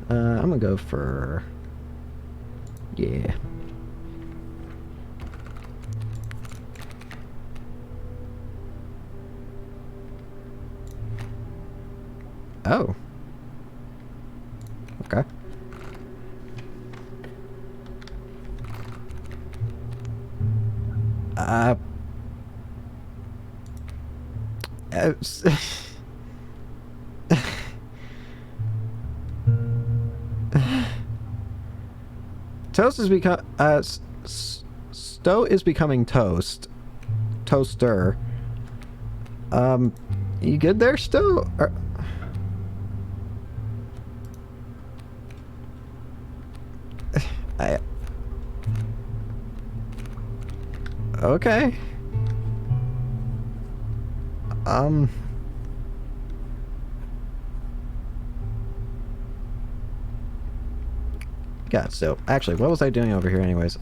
I'm gonna go for... Yeah. Oh. Uh... uh, Toast is Stowe is becoming toast. Toaster. You good there, Stowe? Okay. God, so actually, what was I doing over here anyways?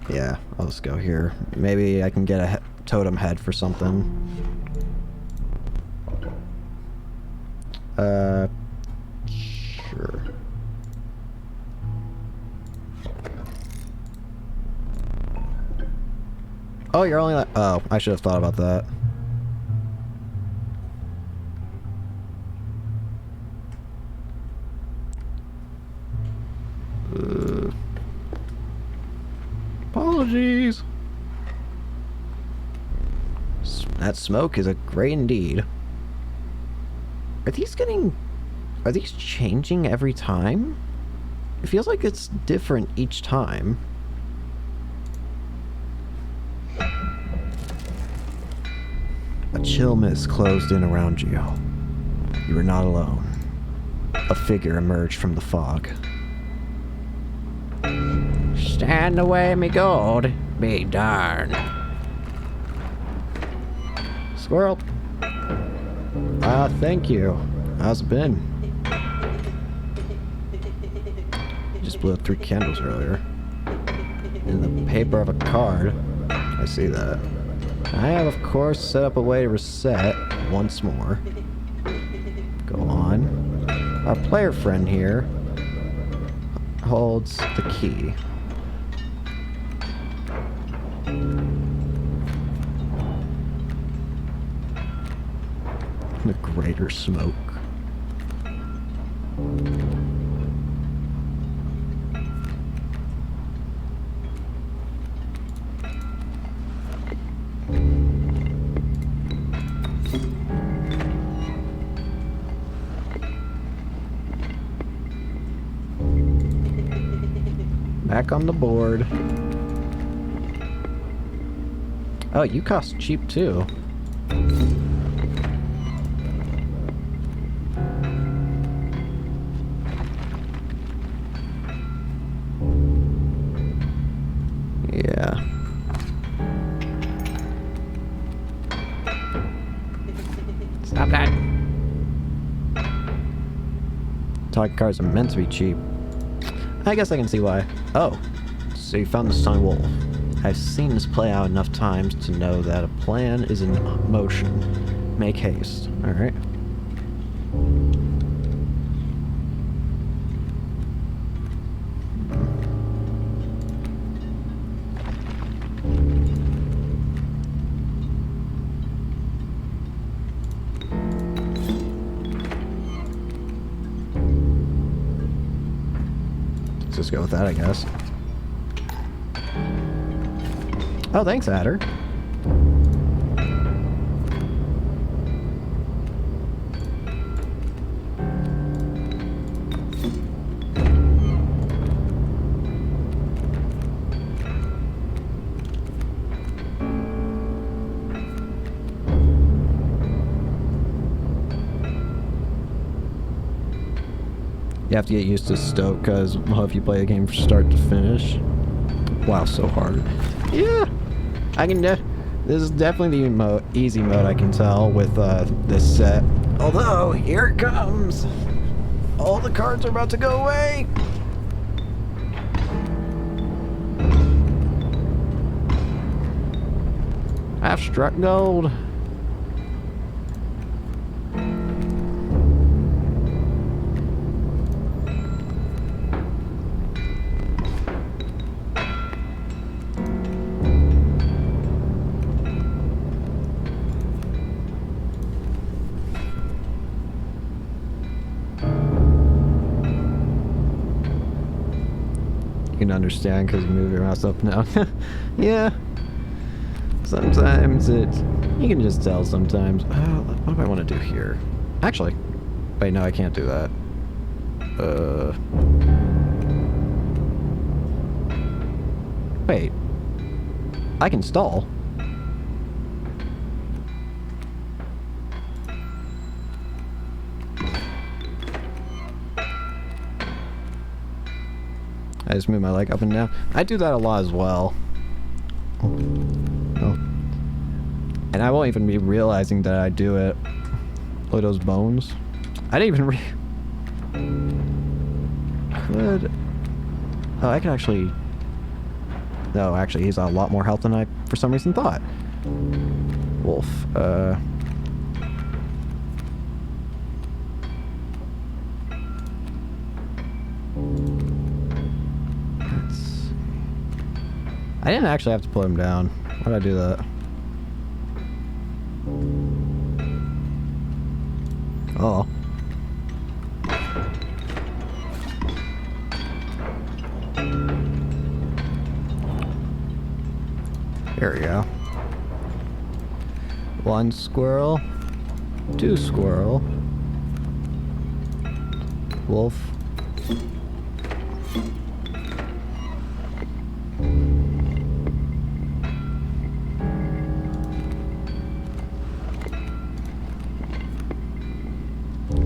Yeah, I'll just go here. Maybe I can get a totem head for something. Sure. Oh, you're only like... Oh, I should have thought about that. Apologies. That smoke is a great indeed. Are these changing every time? It feels like it's different each time. A chill mist closed in around you. You were not alone. A figure emerged from the fog. Stand away, me gold. Be darned. Squirrel. Thank you. How's it been? You just blew out 3 candles earlier. In the paper of a card. I see that. I have, of course, set up a way to reset once more. Go on. Our player friend here holds the key. The greater smoke. Back on the board. Oh, you cost cheap too. Yeah. Stop that. Target cards are meant to be cheap. I guess I can see why. Oh, so you found the Sun Wolf. I've seen this play out enough times to know that a plan is in motion. Make haste. Alright. Let's just go with that, I guess. Oh, thanks, Adder. You have to get used to Stoke, because, well, if you play the game from start to finish... Wow, so hard. Yeah! I can this is definitely the easy mode, I can tell, with this set. Although, here it comes! All the cards are about to go away! I've struck gold. can understand because you move your mouse up and down. Yeah. Sometimes it... You can just tell sometimes. What do I want to do here? Actually. Wait, no, I can't do that. Wait. I can stall. I just move my leg up and down. I do that a lot as well. Oh. And I won't even be realizing that I do it. Look at those bones. I didn't even Could... Oh, I could actually... No, actually, he's a lot more health than I, for some reason, thought. Wolf, I didn't actually have to put him down. Why did I do that? Oh. There we go. 1 squirrel. 2 squirrel. Wolf.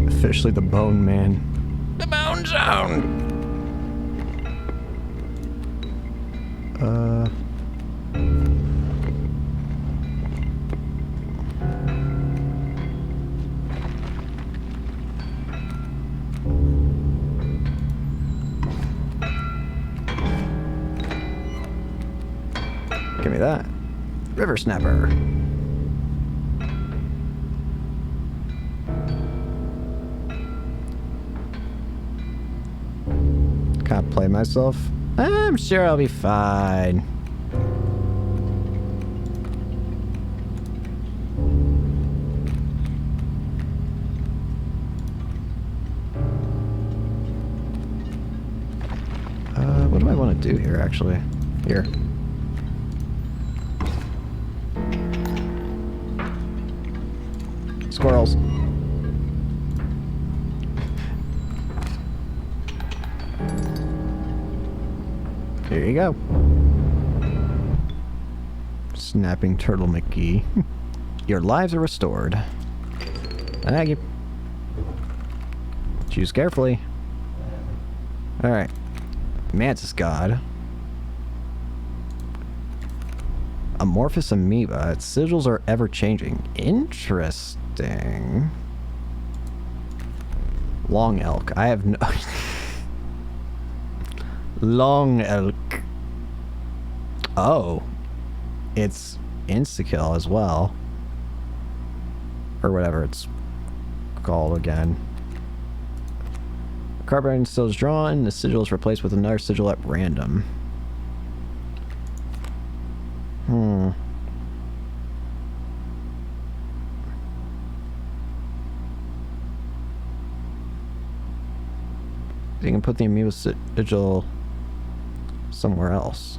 Officially the Bone Man. The Bone Zone! Give me that. River Snapper. Can't play myself. I'm sure I'll be fine. What do I want to do here, actually? Here. Squirrels. Here you go. Snapping Turtle McGee. Your lives are restored. Thank you. Choose carefully. Alright. Mantis God. Amorphous amoeba. Its sigils are ever changing. Interesting. Long elk. I have no... Long elk. Oh. It's insta-kill as well. Or whatever it's called again. Carbine still is drawn. The sigil is replaced with another sigil at random. You can put the amoeba sigil somewhere else.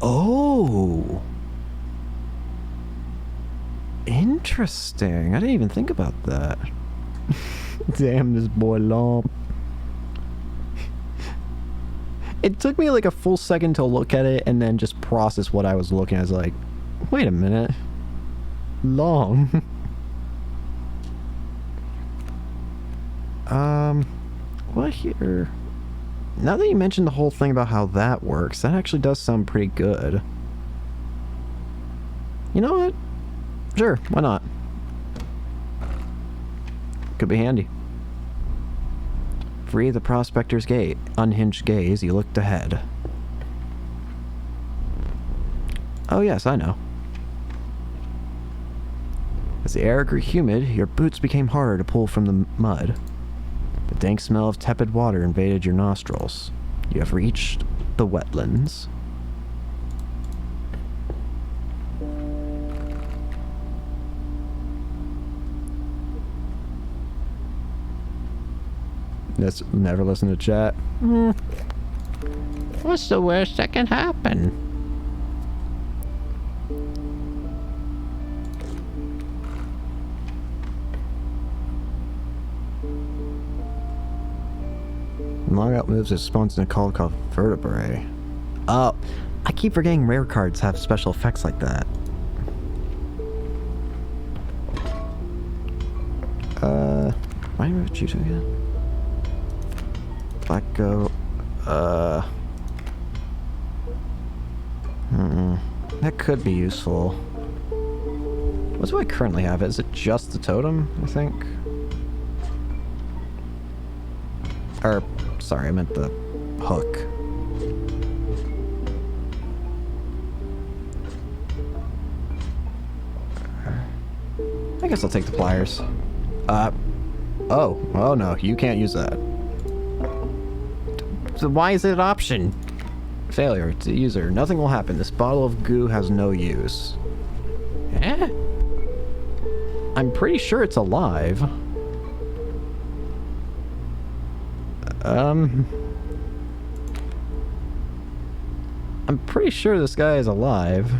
Oh! Interesting. I didn't even think about that. Damn, this boy long. It took me like a full second to look at it and then just process what I was looking at. I was like, wait a minute. Long. What here? Now that you mentioned the whole thing about how that works, that actually does sound pretty good. You know what? Sure, why not? Could be handy. Free the prospector's gate. Unhinged gaze, you looked ahead. Oh yes, I know. As the air grew humid, your boots became harder to pull from the mud. The dank smell of tepid water invaded your nostrils. You have reached the wetlands. Let's never listen to chat. What's the worst that can happen? Logout moves that spawns in a call called vertebrae. Oh, I keep forgetting rare cards have special effects like that. Why did I choose again? Black goat. That could be useful. What do I currently have? Is it just the totem, I think? Or, sorry, I meant the hook. I guess I'll take the pliers. Oh no, you can't use that. So why is it an option? Failure to user. Nothing will happen. This bottle of goo has no use. Eh? I'm pretty sure it's alive. I'm pretty sure this guy is alive.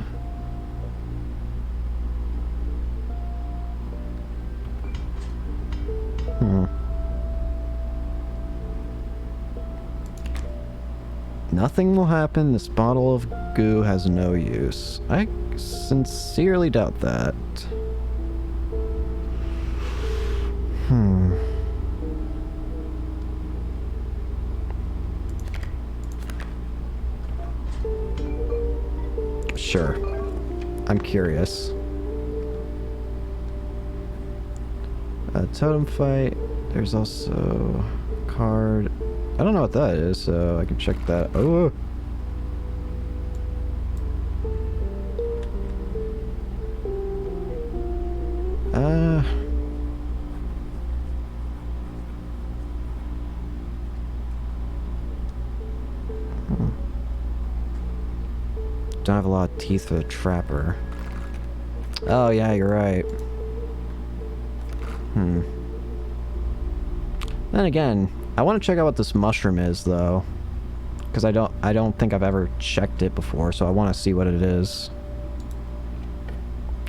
Nothing will happen. This bottle of goo has no use. I sincerely doubt that. Sure. I'm curious. Totem fight. There's also card. I don't know what that is, so I can check that. Oh. Don't have a lot of teeth for the trapper. Oh yeah, you're right. Then again, I want to check out what this mushroom is, though, because I don't think I've ever checked it before, so I want to see what it is.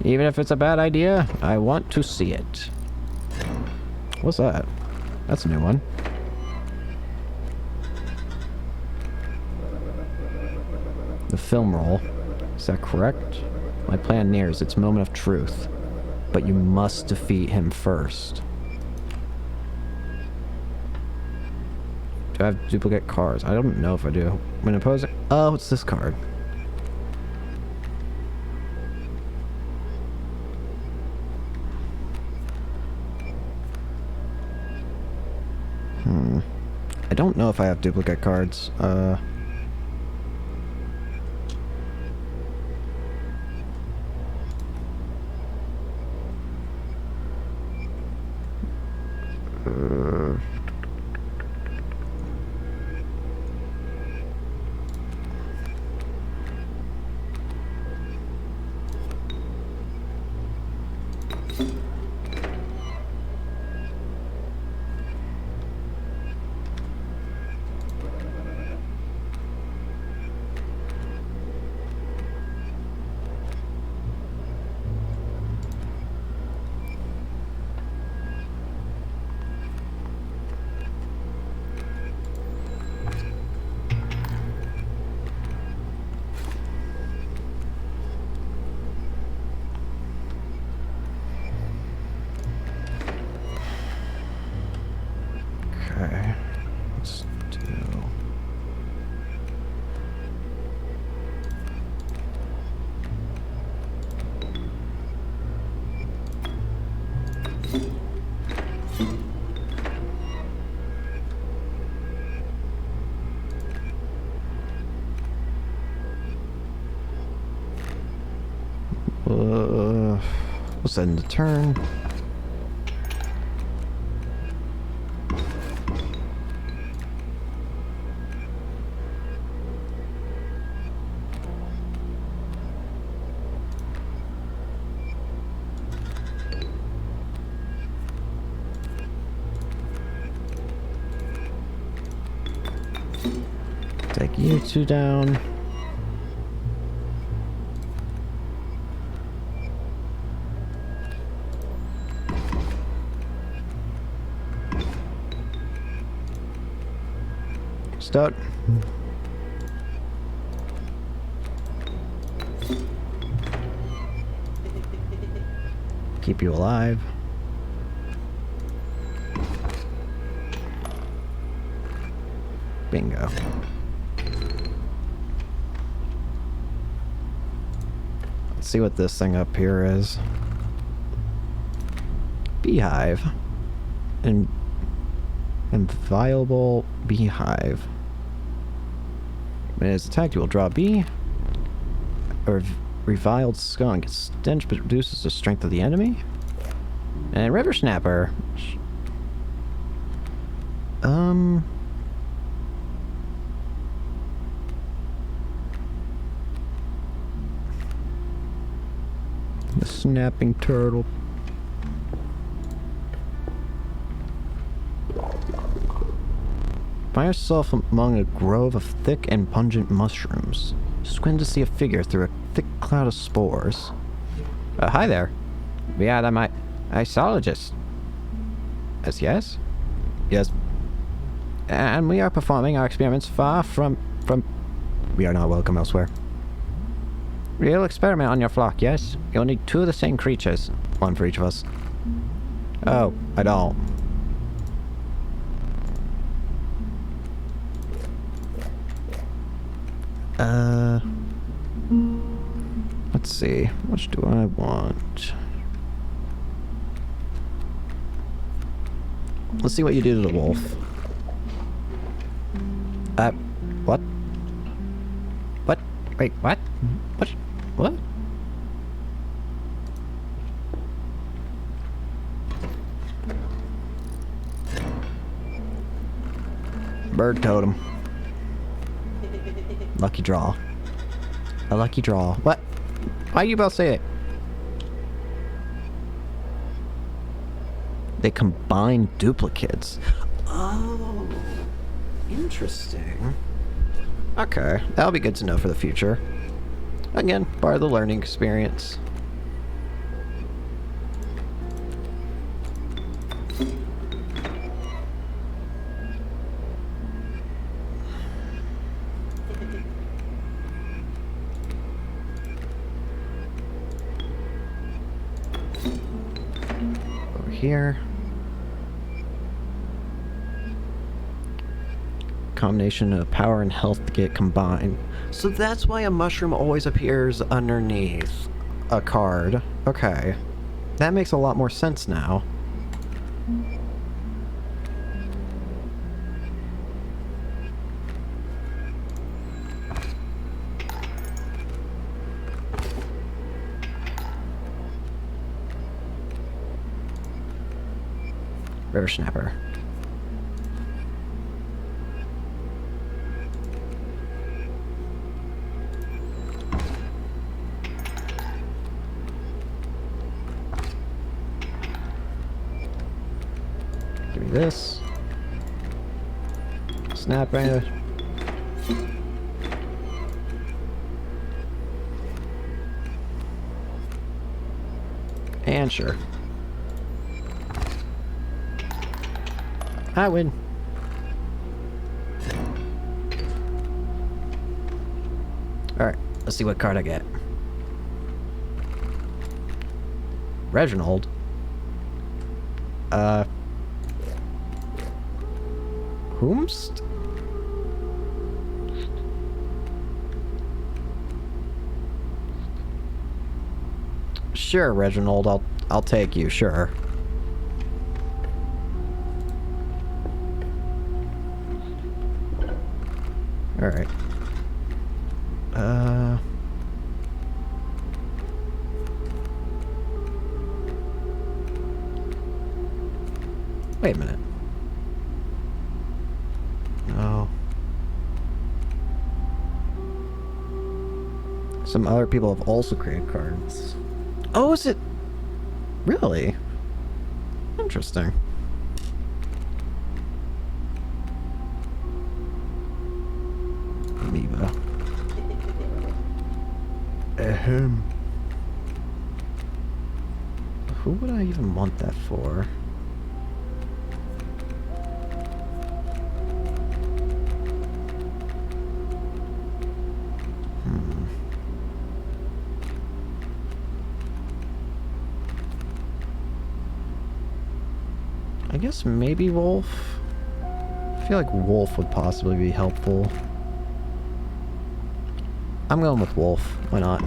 Even if it's a bad idea, I want to see it. What's that? That's a new one. The film roll. Is that correct? My plan nears its moment of truth, but you must defeat him first. Do I have duplicate cards? I don't know if I do. When opposing... Oh, it's this card. I don't know if I have duplicate cards. Okay, let's do... We'll send the turn. Take you two down. Start. Keep you alive. Bingo. Let's see what this thing up here is. Beehive. And inviolable beehive. When it is attacked, you will draw a bee. Or reviled skunk. Its stench reduces the strength of the enemy. And river snapper. The snapping turtle. Find yourself among a grove of thick and pungent mushrooms. Squint to see a figure through a thick cloud of spores. Hi there. We are the mycologist. Yes? Yes. And we are performing our experiments far from... We are not welcome elsewhere. We'll experiment on your flock, yes? You'll need 2 of the same creatures. 1 for each of us. Oh, I don't. Let's see. Which do I want? Let's see what you do to the wolf. What? What? Wait, what? What? Bird totem. Lucky draw. A lucky draw. What? Why you both say it? They combine duplicates. Oh, interesting. Okay, that'll be good to know for the future. Again, part of the learning experience. Over here. Combination of power and health get combined. So that's why a mushroom always appears underneath a card. Okay. That makes a lot more sense now. River snapper. Give me this. Snap right. And sure. I win. Alright, let's see what card I get. Reginald? Whomst? Sure, Reginald, I'll take you, sure. Alright. Wait a minute. No. Some other people have also created cards. Oh, is it? Really? Interesting. Ahem. Who would I even want that for? I guess maybe Wolf? I feel like Wolf would possibly be helpful. I'm going with Wolf. Why not?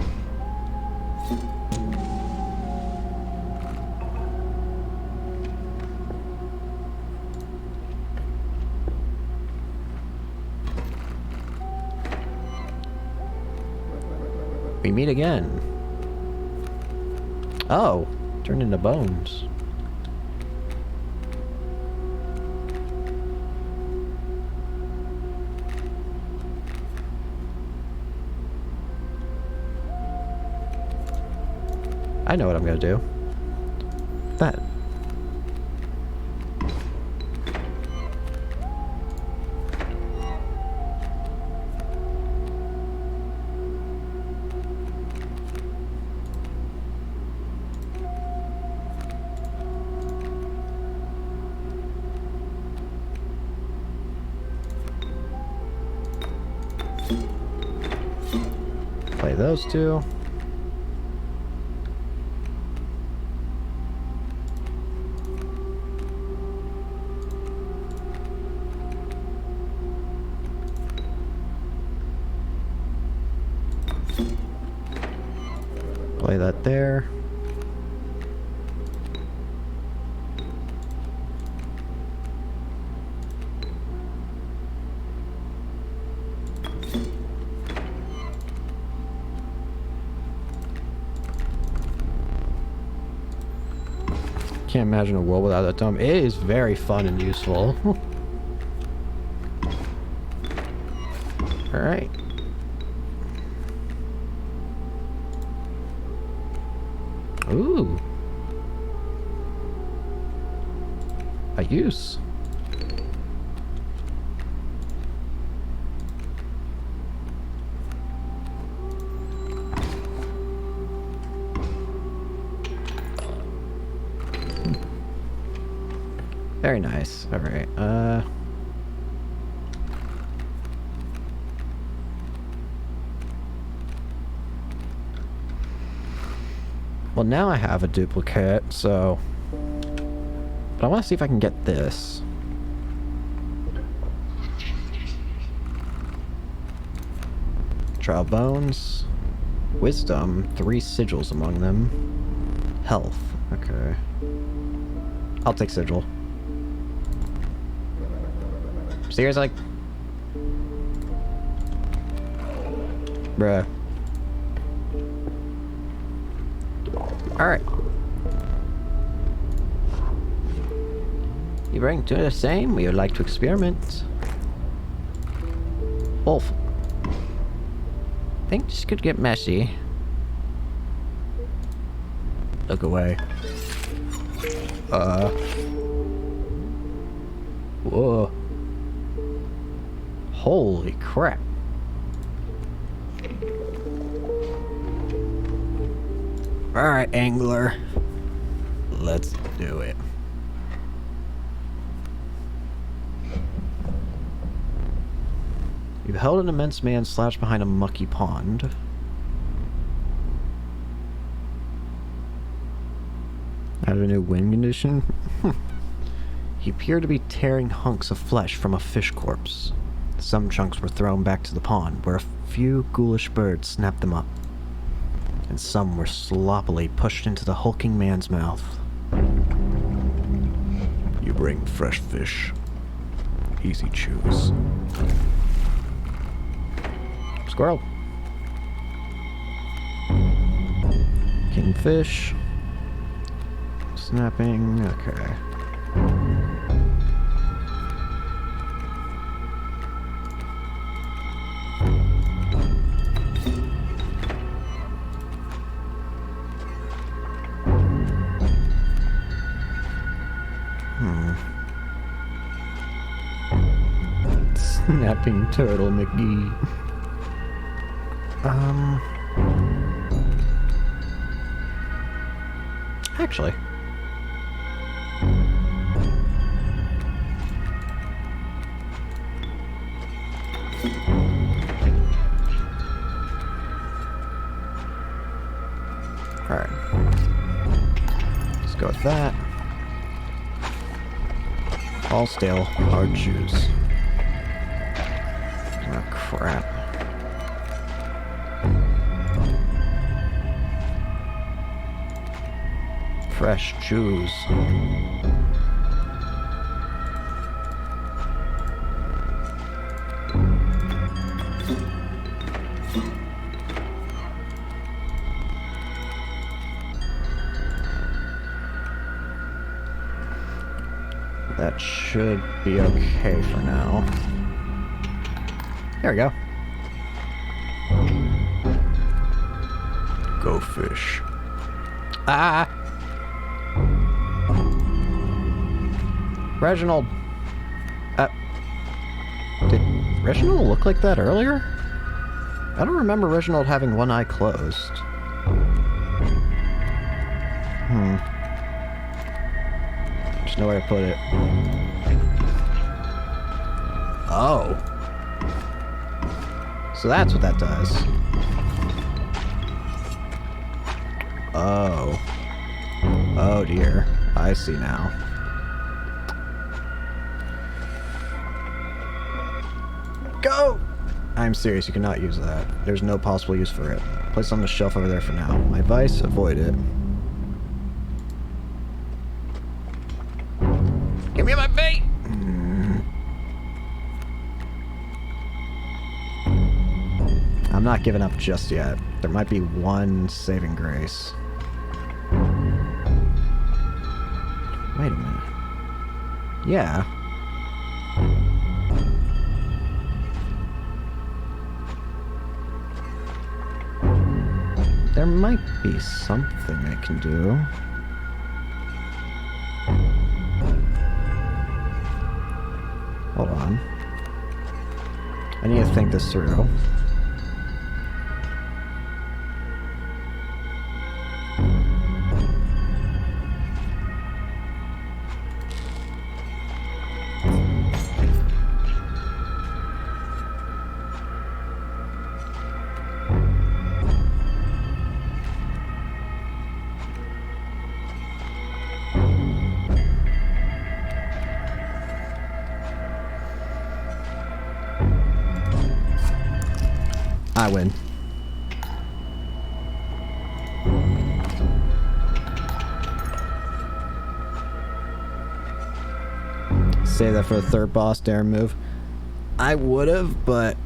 We meet again. Oh, turned into bones. I know what I'm gonna do. That. Play those two. Play that there. Can't imagine a world without that dome. It is very fun and useful. Alright. Ooh. A use. Very nice. Alright, well, now I have a duplicate, so... But I want to see if I can get this. Trial bones. Wisdom. 3 sigils among them. Health. Okay. I'll take sigil. Seriously? Bruh. Alright. You bring to the same? We would like to experiment. Wolf. I think this could get messy. Look away. Whoa. Holy crap. Alright, angler. Let's do it. You've held an immense man slouched behind a mucky pond. I have a new wind condition? He appeared to be tearing hunks of flesh from a fish corpse. Some chunks were thrown back to the pond, where a few ghoulish birds snapped them up. And some were sloppily pushed into the hulking man's mouth. You bring fresh fish. Easy chews. Squirrel. Kingfish. Snapping. Okay. Snapping turtle McGee. Actually. Alright. Let's go with that. All stale, hard shoes. Oh, crap. Fresh shoes. That should be okay for now. There we go. Go fish. Ah! Reginald! Did Reginald look like that earlier? I don't remember Reginald having one eye closed. There's no way to put it. Oh. So that's what that does. Oh. Oh dear. I see now. Go! I'm serious, you cannot use that. There's no possible use for it. Place it on the shelf over there for now. My advice, avoid it. Give me my bait! I'm not giving up just yet. There might be one saving grace. Wait a minute. Yeah. There might be something I can do. Hold on. I need to think this through. I win. Save that for the third boss dare move. I would have, but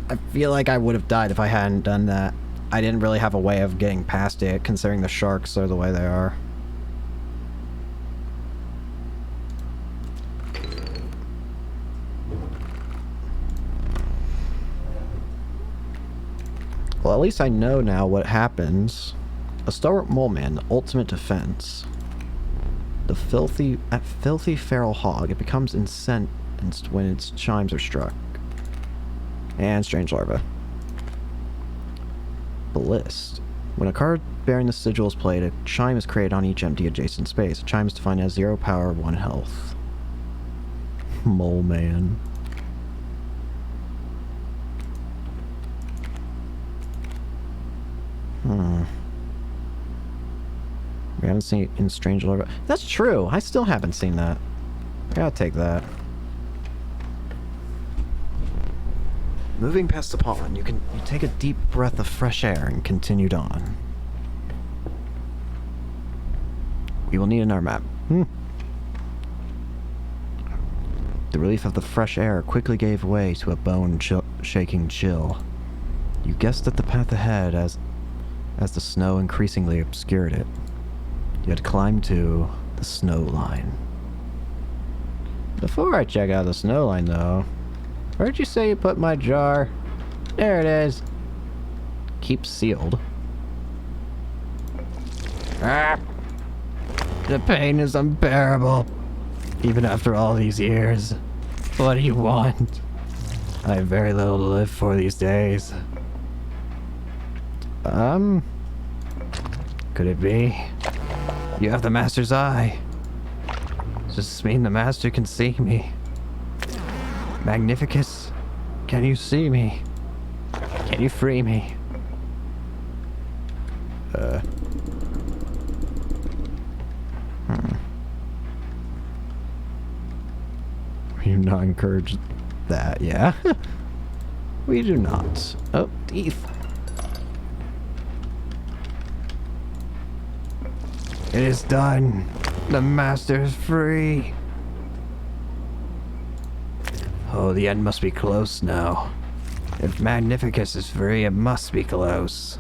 I feel like I would have died if I hadn't done that. I didn't really have a way of getting past it, considering the sharks are the way they are. Well, at least I know now what happens. A stalwart mole man, the ultimate defense. The filthy feral hog. It becomes incensed when its chimes are struck. And strange larva. Ballist. When a card bearing the sigil is played, a chime is created on each empty adjacent space. A chime is defined as 0 power, 1 health. Mole man. We haven't seen it in Strange Larva. That's true. I still haven't seen that. I gotta take that. Moving past the pollen, you take a deep breath of fresh air and continued on. We will need another map. The relief of the fresh air quickly gave way to a bone-shaking chill. You guessed at the path ahead as the snow increasingly obscured it. You had climbed to the snow line. Before I check out the snow line, though, where'd you say you put my jar? There it is. Keep sealed. Ah! The pain is unbearable. Even after all these years. What do you want? I have very little to live for these days. Could it be? You have the Master's eye. Does this mean the Master can see me? Magnificus, can you see me? Can you free me? We do not encourage that, yeah? We do not. Oh, teeth. It is done. The Master is free. Oh, the end must be close now. If Magnificus is free, it must be close.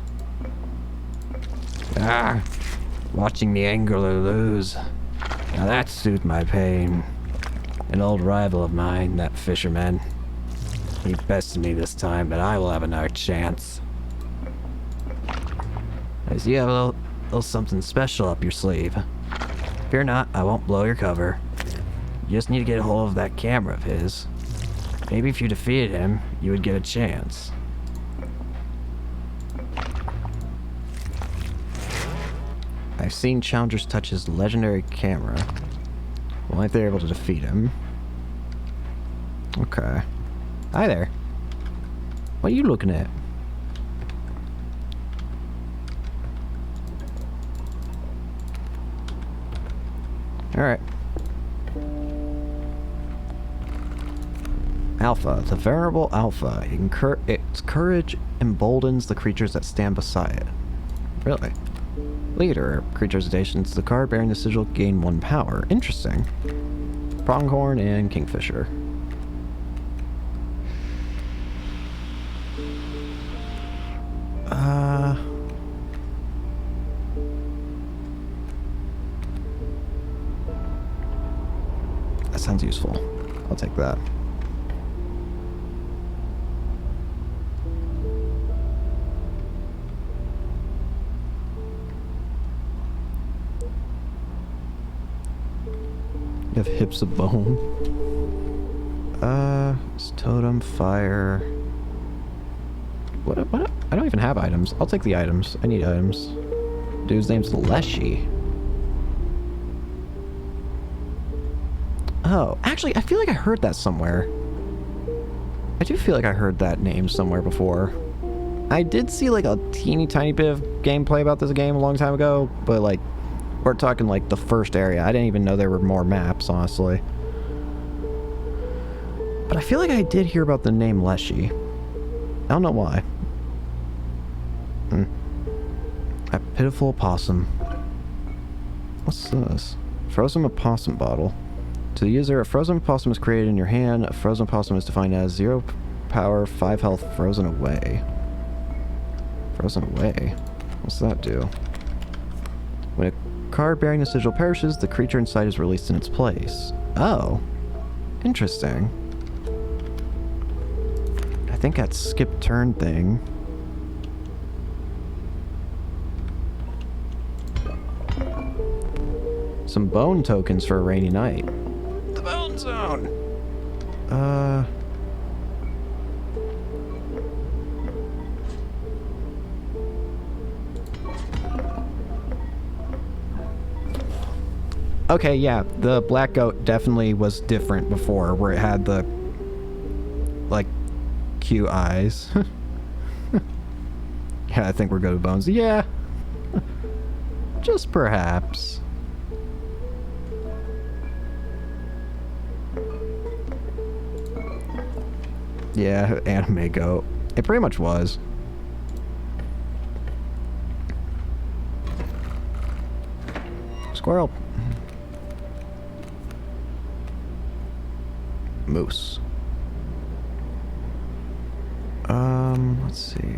Ah, watching the angler lose. Now that soothed my pain. An old rival of mine, that fisherman. He bested me this time, but I will have another chance. I see you have a little something special up your sleeve. Fear not, I won't blow your cover. You just need to get a hold of that camera of his. Maybe if you defeated him, you would get a chance. I've seen challengers touch his legendary camera. Well, if they're able to defeat him. Okay. Hi there. What are you looking at? Alright. Alpha. The venerable Alpha. Its courage emboldens the creatures that stand beside it. Really? Leader. Creatures stations the card bearing the sigil gain 1 power. Interesting. Pronghorn and Kingfisher. That sounds useful. I'll take that. You have hips of bone. It's totem, fire. What? I don't even have items. I'll take the items. I need items. Dude's name's Leshy. Oh, actually, I feel like I heard that somewhere. I do feel like I heard that name somewhere before. I did see like a teeny tiny bit of gameplay about this game a long time ago, but like, we're talking like the first area. I didn't even know there were more maps, honestly. But I feel like I did hear about the name Leshy. I don't know why. A pitiful opossum. What's this? Frozen opossum bottle. To the user, a frozen opossum is created in your hand. A frozen opossum is defined as 0 power, 5 health, frozen away. Frozen away? What's that do? When a card bearing the sigil perishes, the creature inside is released in its place. Oh. Interesting. I think that skip turn thing. Some bone tokens for a rainy night. The bone zone! Okay, yeah, the black goat definitely was different before, where it had the, like, cute eyes. Yeah, I think we're good with bones. Yeah. Just perhaps. Yeah, anime goat. It pretty much was. Squirrel. Moose. Let's see.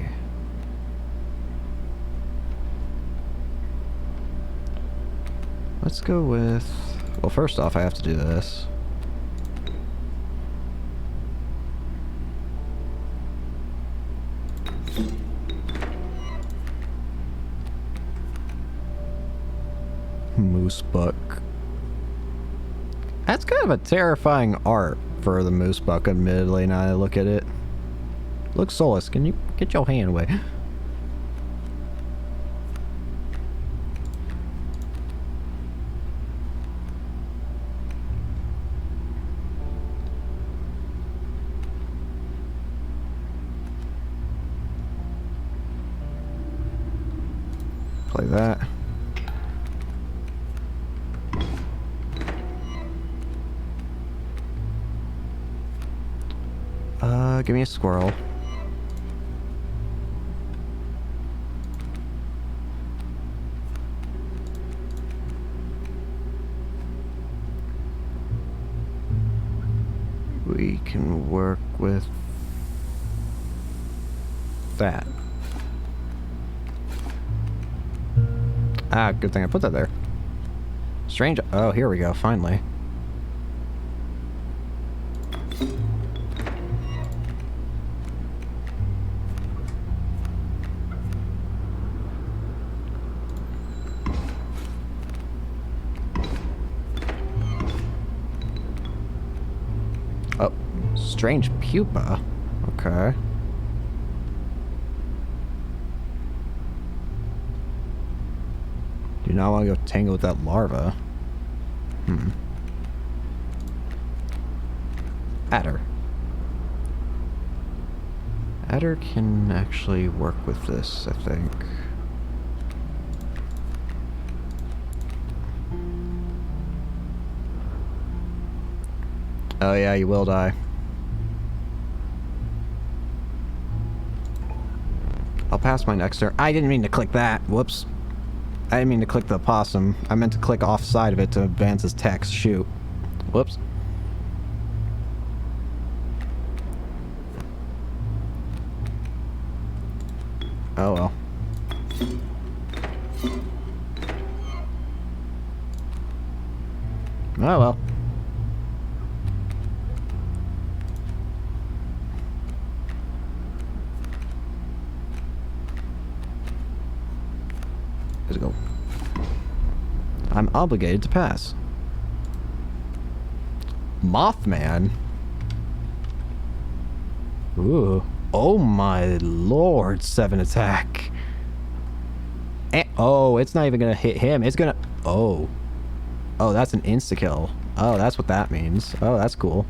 Let's go with... Well, first off, I have to do this. Moose buck. That's kind of a terrifying art for the moose buck, admittedly, now I look at it. Look, Solus, can you get your hand away? play that. Give me a squirrel. We can work with that. Ah, good thing I put that there. Strange. Oh, here we go, finally. Oh, strange pupa. Okay. Do not want to go tangle with that larva. Adder. Adder can actually work with this, I think. Oh yeah, you will die. I'll pass my next turn. I didn't mean to click that. Whoops. I didn't mean to click the opossum. I meant to click off side of it to advance his text. Shoot. Whoops. Oh well. Oh well. Let's go. I'm obligated to pass. Mothman? Ooh. Oh my lord, 7 attack. Oh, it's not even gonna hit him. It's gonna... Oh. Oh, that's an insta-kill. Oh, that's what that means. Oh, that's cool.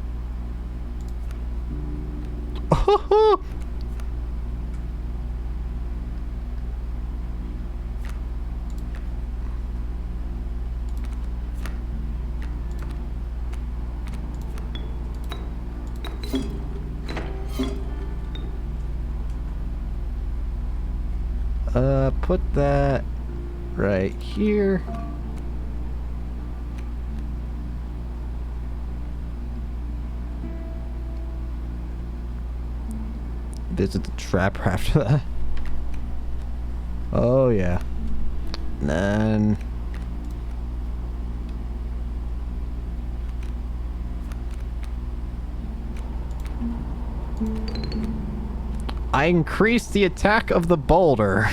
Oh, put that right here. Visit the trapper after that. Oh yeah. And then I increased the attack of the boulder.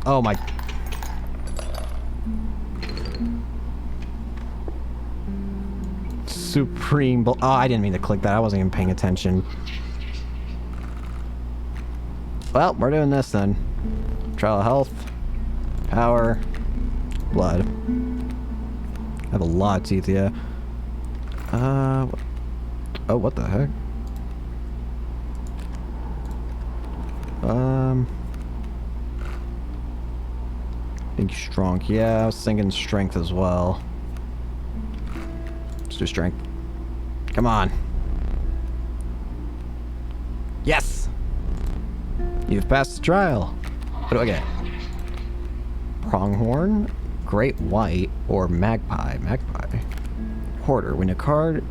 Oh my... Supreme Oh, I didn't mean to click that. I wasn't even paying attention. Well, we're doing this then. Trial of health. Power. Blood. I have a lot of teeth, yeah. Oh, what the heck? I think strong. Yeah, I was thinking strength as well. Let's do strength. Come on. Yes! You've passed the trial. What do I get? Pronghorn, Great White, or Magpie. Magpie. Hoarder. When a card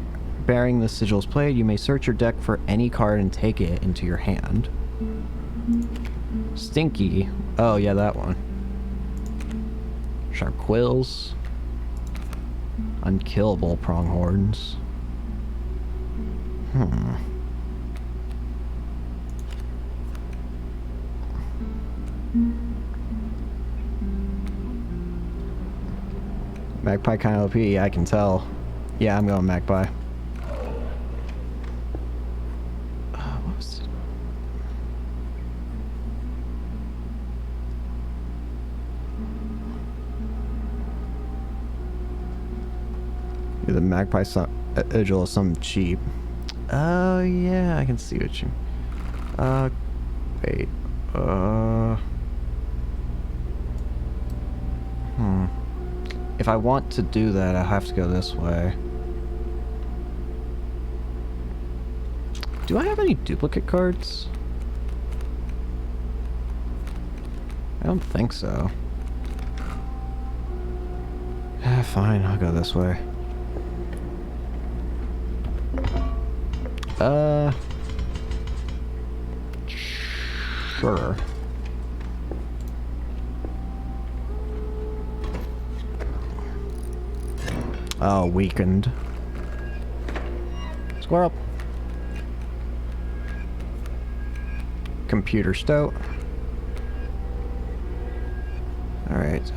bearing the sigil is played, you may search your deck for any card and take it into your hand. Stinky. Oh, yeah, that one. Sharp quills. Unkillable pronghorns. Magpie kind of OP, I can tell. Yeah, I'm going Magpie. What was it? Yeah, the Magpie Igil is some cheap. Oh, yeah, I can see what you... wait. If I want to do that, I have to go this way. Do I have any duplicate cards? I don't think so. Fine, I'll go this way. Sure. Oh, weakened. Squirrel. Computer stout. Alright.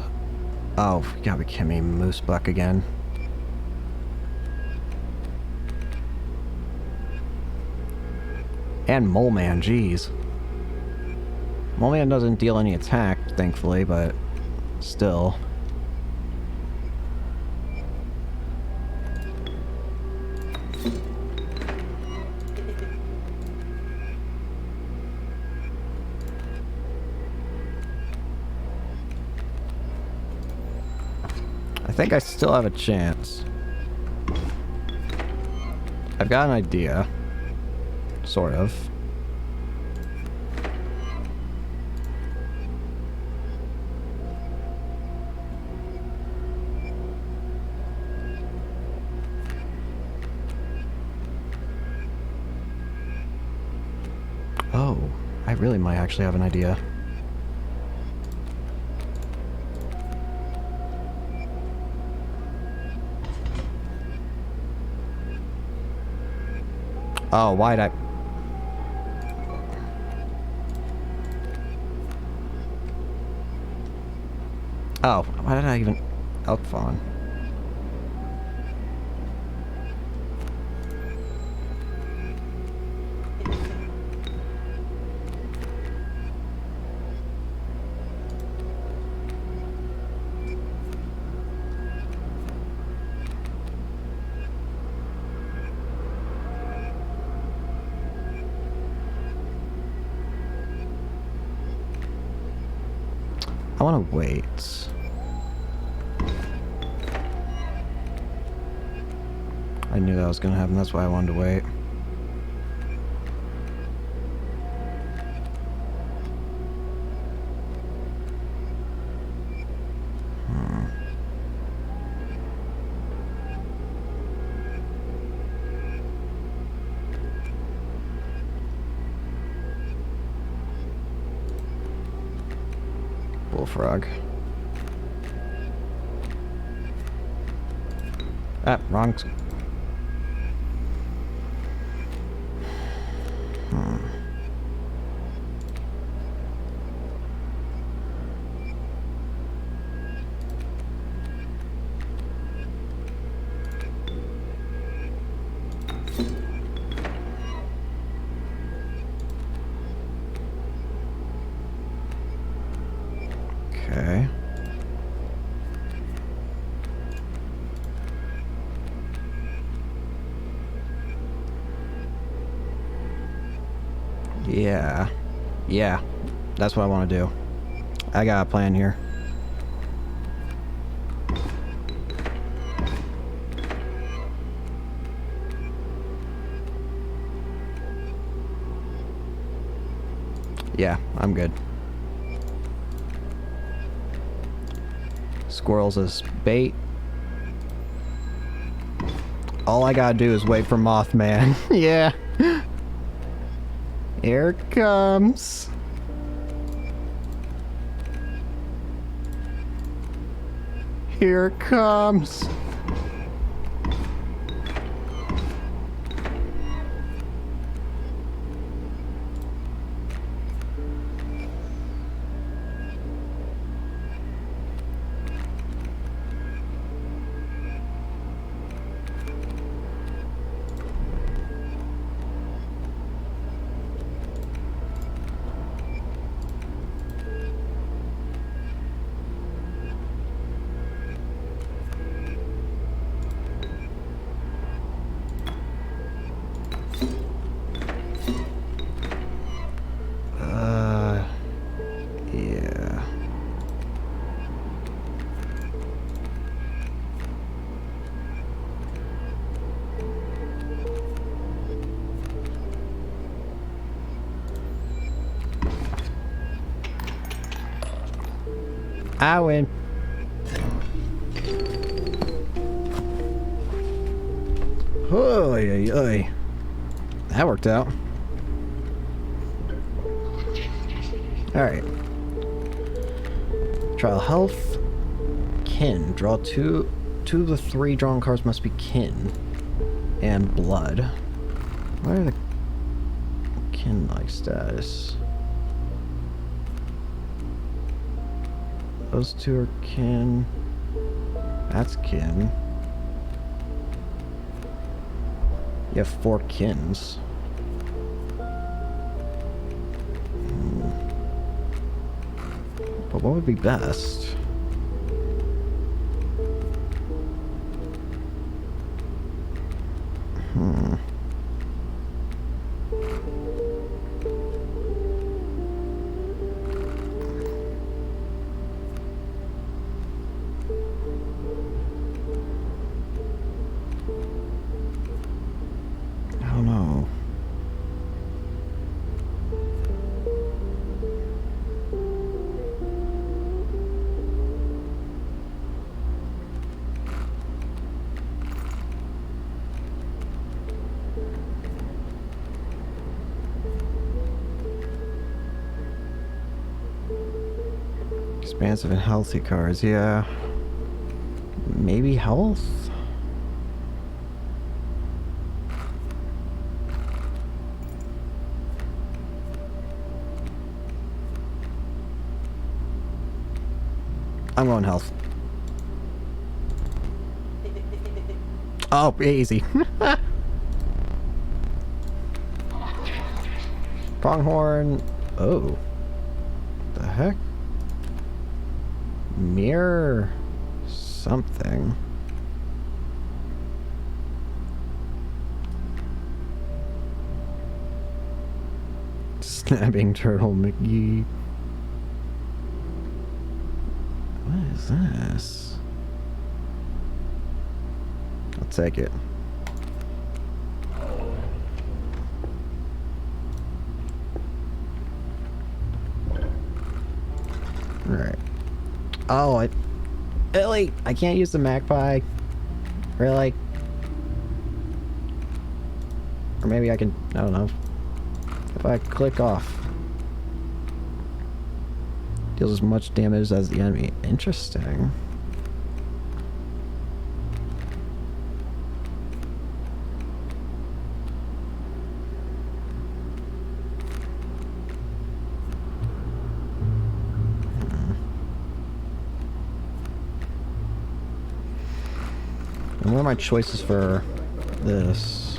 Oh, you gotta be kidding me, Moose Buck again. And Mole Man, jeez. Mole Man doesn't deal any attack, thankfully, but still. I think I still have a chance. I've got an idea. Sort of. Oh, I really might actually have an idea. Oh, why'd I... Oh, why did I even... Elk Fawn. I want to wait. I knew that was going to happen, that's why I wanted to wait. Bullfrog. Ah, wrong. Okay. Yeah. Yeah. That's what I want to do. I got a plan here. Yeah, I'm good. Squirrels as bait. All I gotta do is wait for Mothman. Yeah. Here it comes. Here it comes. I win. Oy, oy, oy. That worked out. Alright. Trial health. Kin. Draw two. 2 of the 3 drawn cards must be kin. And blood. What are the kin-like status? Those 2 are kin. That's kin. You have 4 kins. But what would be best? I don't know. Expansive and healthy cards, yeah. Maybe health? I'm going health. Oh, easy. Pronghorn. Oh. The heck? Mirror something. Snapping Turtle McGee. What is this? I'll take it. Alright. Oh, Really? I can't use the magpie? Really? Or maybe I can... I don't know. If I click off. Deals as much damage as the enemy. Interesting. And what are my choices for this?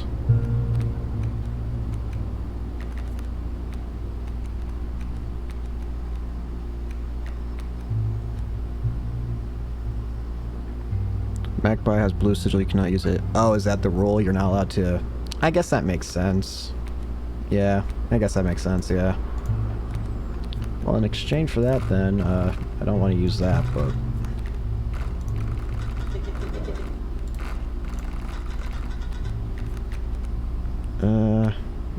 Magpie has blue sigil, you cannot use it. Oh, is that the rule? You're not allowed to... I guess that makes sense. Yeah, I guess that makes sense, yeah. Well, in exchange for that, then, I don't want to use that, but...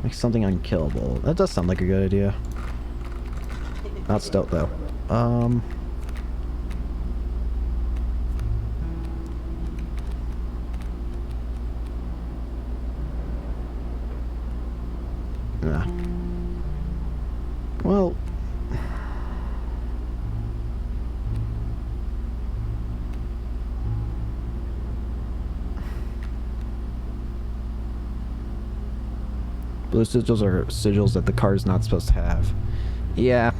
Make something unkillable. That does sound like a good idea. Not stealth, though. Nah. Well... Blue sigils are sigils that the card is not supposed to have. Yeah.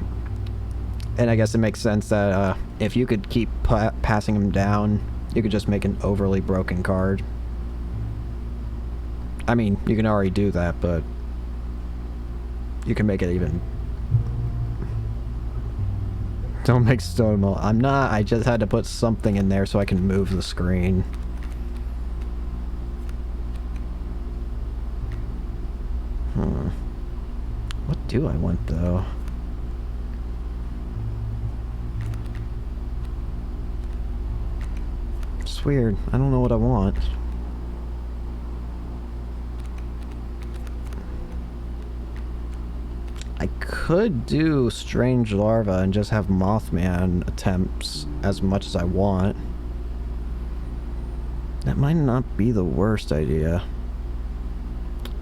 And I guess it makes sense that if you could keep passing them down, you could just make an overly broken card. I mean, you can already do that, but you can make it even... Don't make stone mold. I'm not, I just had to put something in there so I can move the screen. What do I want, though? It's weird. I don't know what I want. I could do Strange Larva and just have Mothman attempts as much as I want. That might not be the worst idea.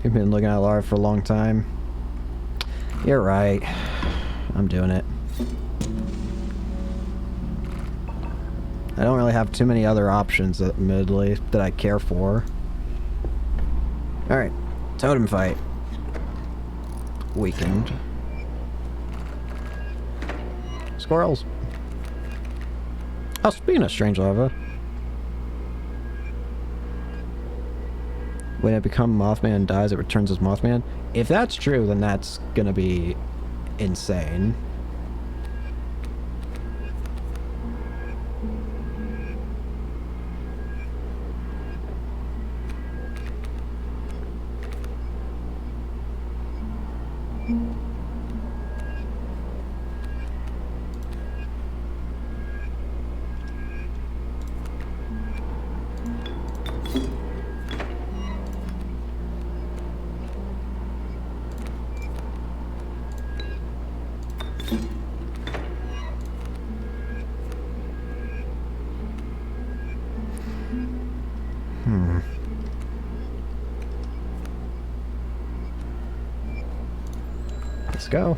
You've been looking at larva for a long time. You're right. I'm doing it. I don't really have too many other options, admittedly, that I care for. Alright. Totem fight. Weakened. Squirrels. Oh, speaking of strange larva. When it becomes Mothman and dies, it returns as Mothman. If that's true, then that's gonna be insane. Let's go.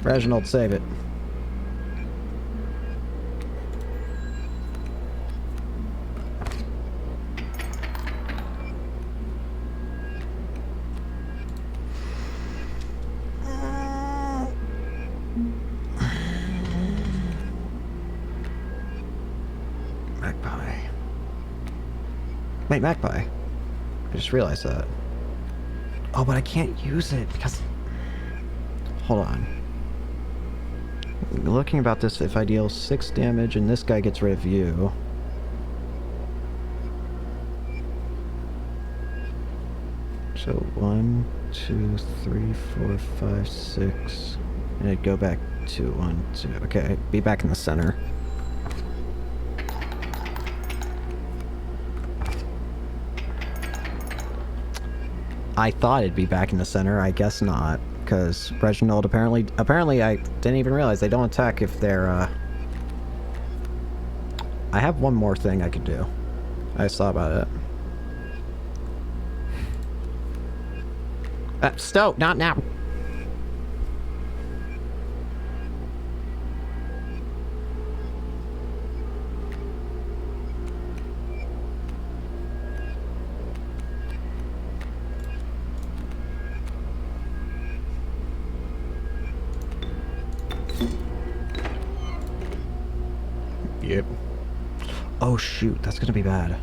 Reginald, save it. Magpie. Wait, Magpie. I just realized that. Oh, but I can't use it because... Hold on. Looking about this, if I deal 6 damage and this guy gets rid of you... So 1, 2, 3, 4, 5, 6... And I'd go back to 1, 2... Okay, be back in the center. I thought it'd be back in the center, I guess not. Because Reginald apparently I didn't even realize they don't attack if they're, I have one more thing I could do. I just thought about it. Stoke, not now. Yep. Oh shoot, that's gonna be bad.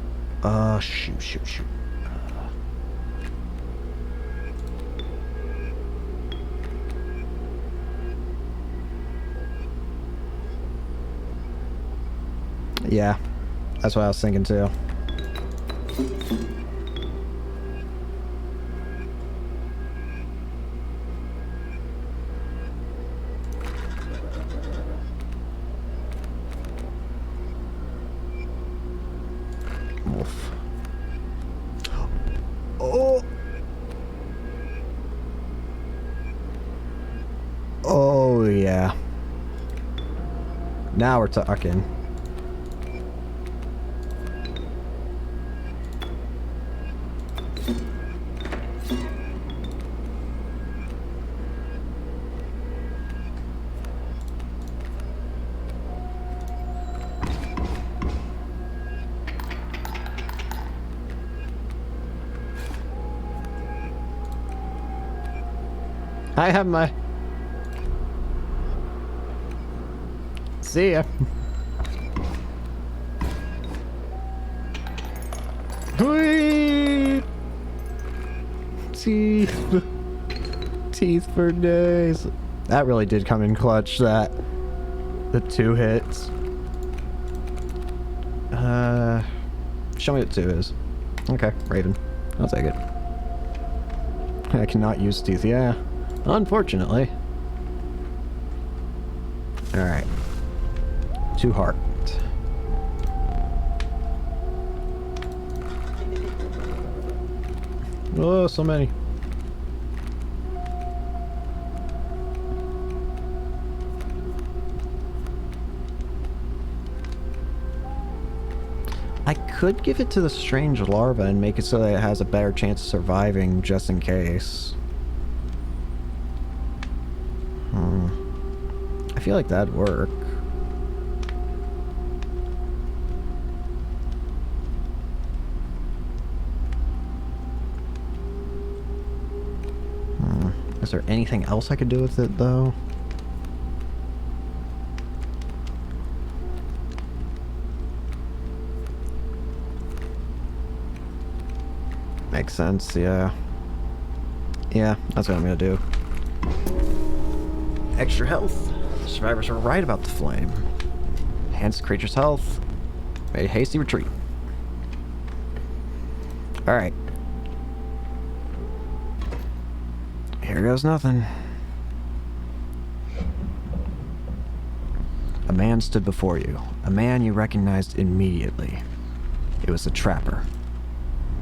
Shoot. Yeah, that's what I was thinking too. Wolf. Oh. Oh yeah. Now we're talking. I have my... See ya. Whee! See. teeth for days. That really did come in clutch, that. The 2 hits. Show me what 2 is. Okay, Raven. I'll take it. I cannot use teeth, yeah. Unfortunately. Alright. 2 heart. Oh, so many. I could give it to the strange larva and make it so that it has a better chance of surviving just in case. I feel like that'd work. Is there anything else I could do with it, though? Makes sense, yeah. Yeah, that's what I'm gonna do. Extra health. Survivors were right about the flame. Enhance the creature's health. A hasty retreat. Alright. Here goes nothing. A man stood before you. A man you recognized immediately. It was the trapper.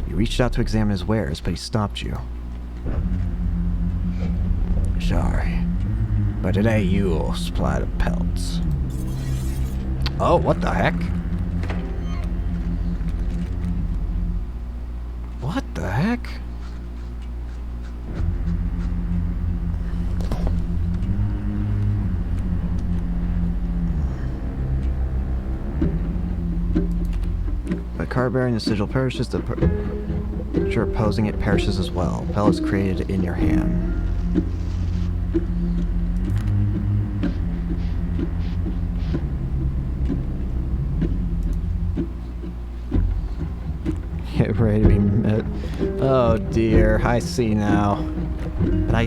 You reached out to examine his wares, but he stopped you. Sorry, but today you'll supply the pelts. Oh, what the heck? What the heck? The card bearing the sigil perishes, the creature opposing it perishes as well. Pel is created in your hand. Get ready to be met. Oh dear, I see now. But I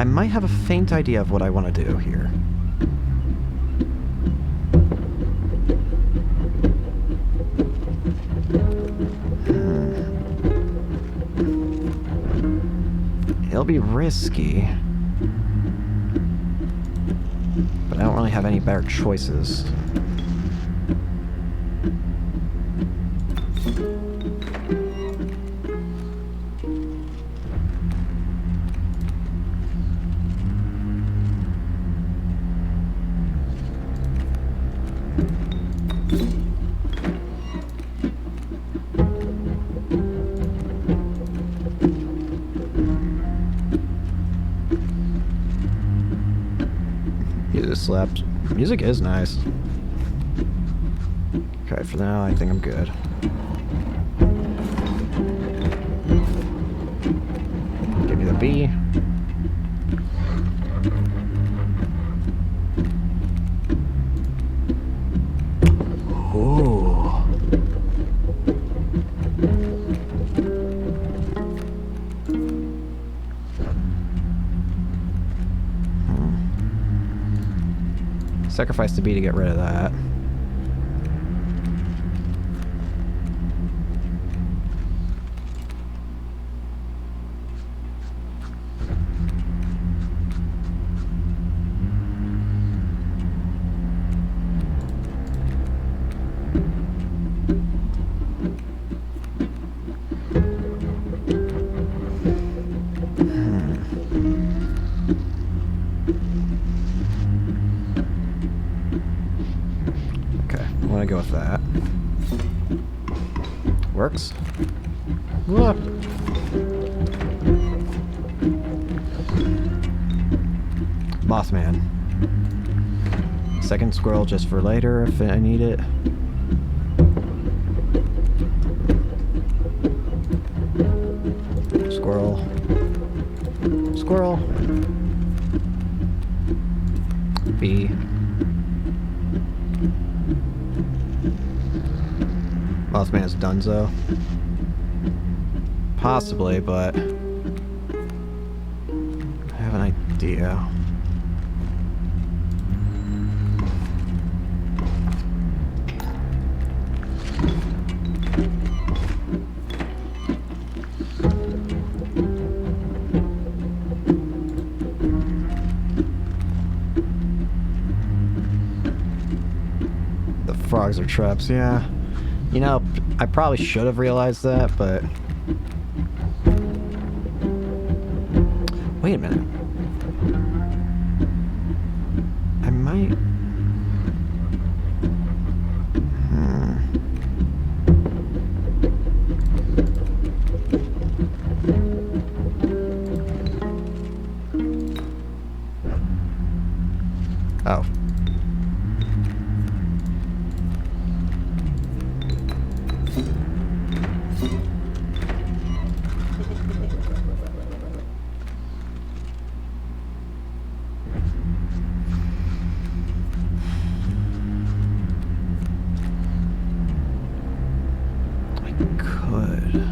might have a faint idea of what I want to do here. It'll be risky, but I don't really have any better choices. Slaps. Music is nice. Okay, for now, I think I'm good. Give me the B. Ooh. Sacrifice the B to get rid of that. Go with that. Works. Whoa. Mothman. Second squirrel just for later if I need it. Squirrel. Squirrel. B. Mothman is donezo. Possibly, but idea. The frogs are traps, yeah. You know, I probably should have realized that, but... Wait a minute. I might... Oh. I could.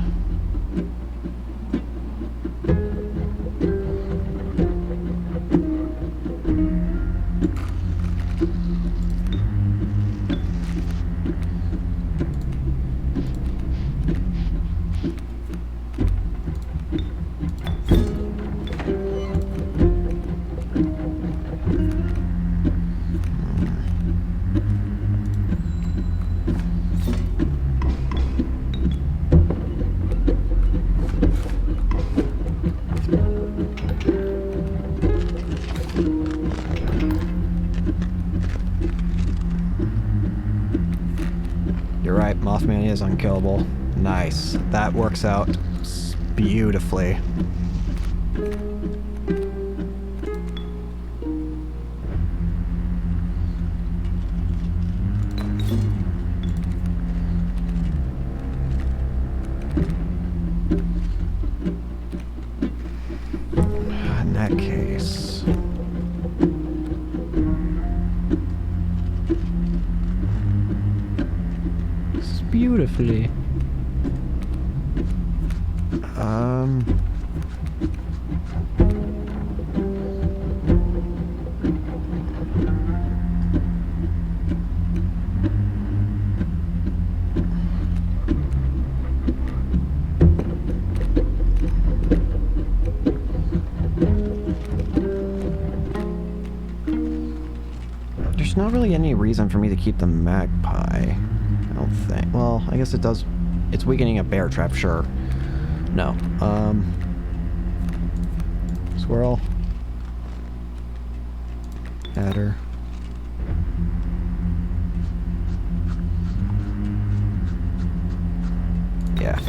You're right, Mothman is unkillable. Nice. That works out beautifully. In that case... Beautifully. There's not really any reason for me to keep the magpie. I don't think. Well, I guess it does. It's weakening a bear trap, sure. No. Squirrel. Adder. Yeah.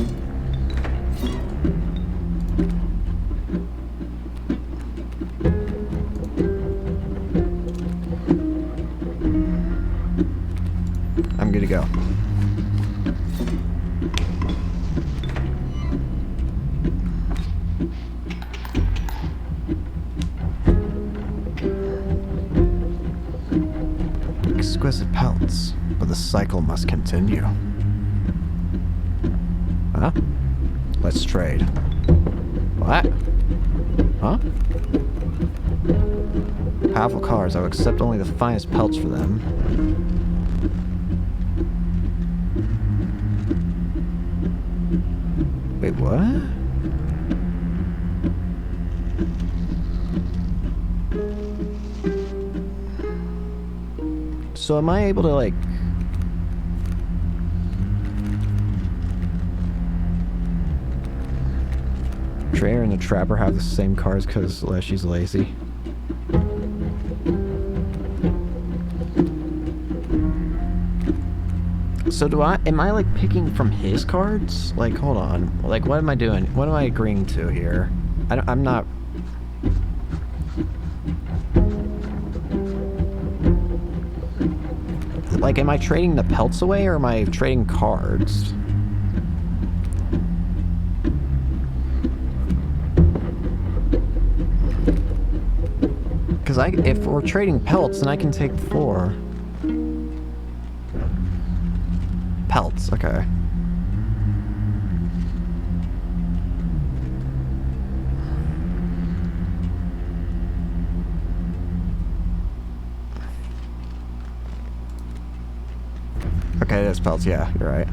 I'm good to go. Exquisite pelts, but the cycle must continue. Huh? Let's trade. What? Huh? Powerful cars, I will accept only the finest pelts for them. Wait, what? So am I able to, like... Trader and the Trapper have the same cars because Leshy's lazy? So am I like picking from his cards? Like, hold on. Like, what am I doing? What am I agreeing to here? I'm not... Like, am I trading the pelts away or am I trading cards? Because if we're trading pelts, then I can take 4. Pelts, okay. is pelts. Yeah, you're right.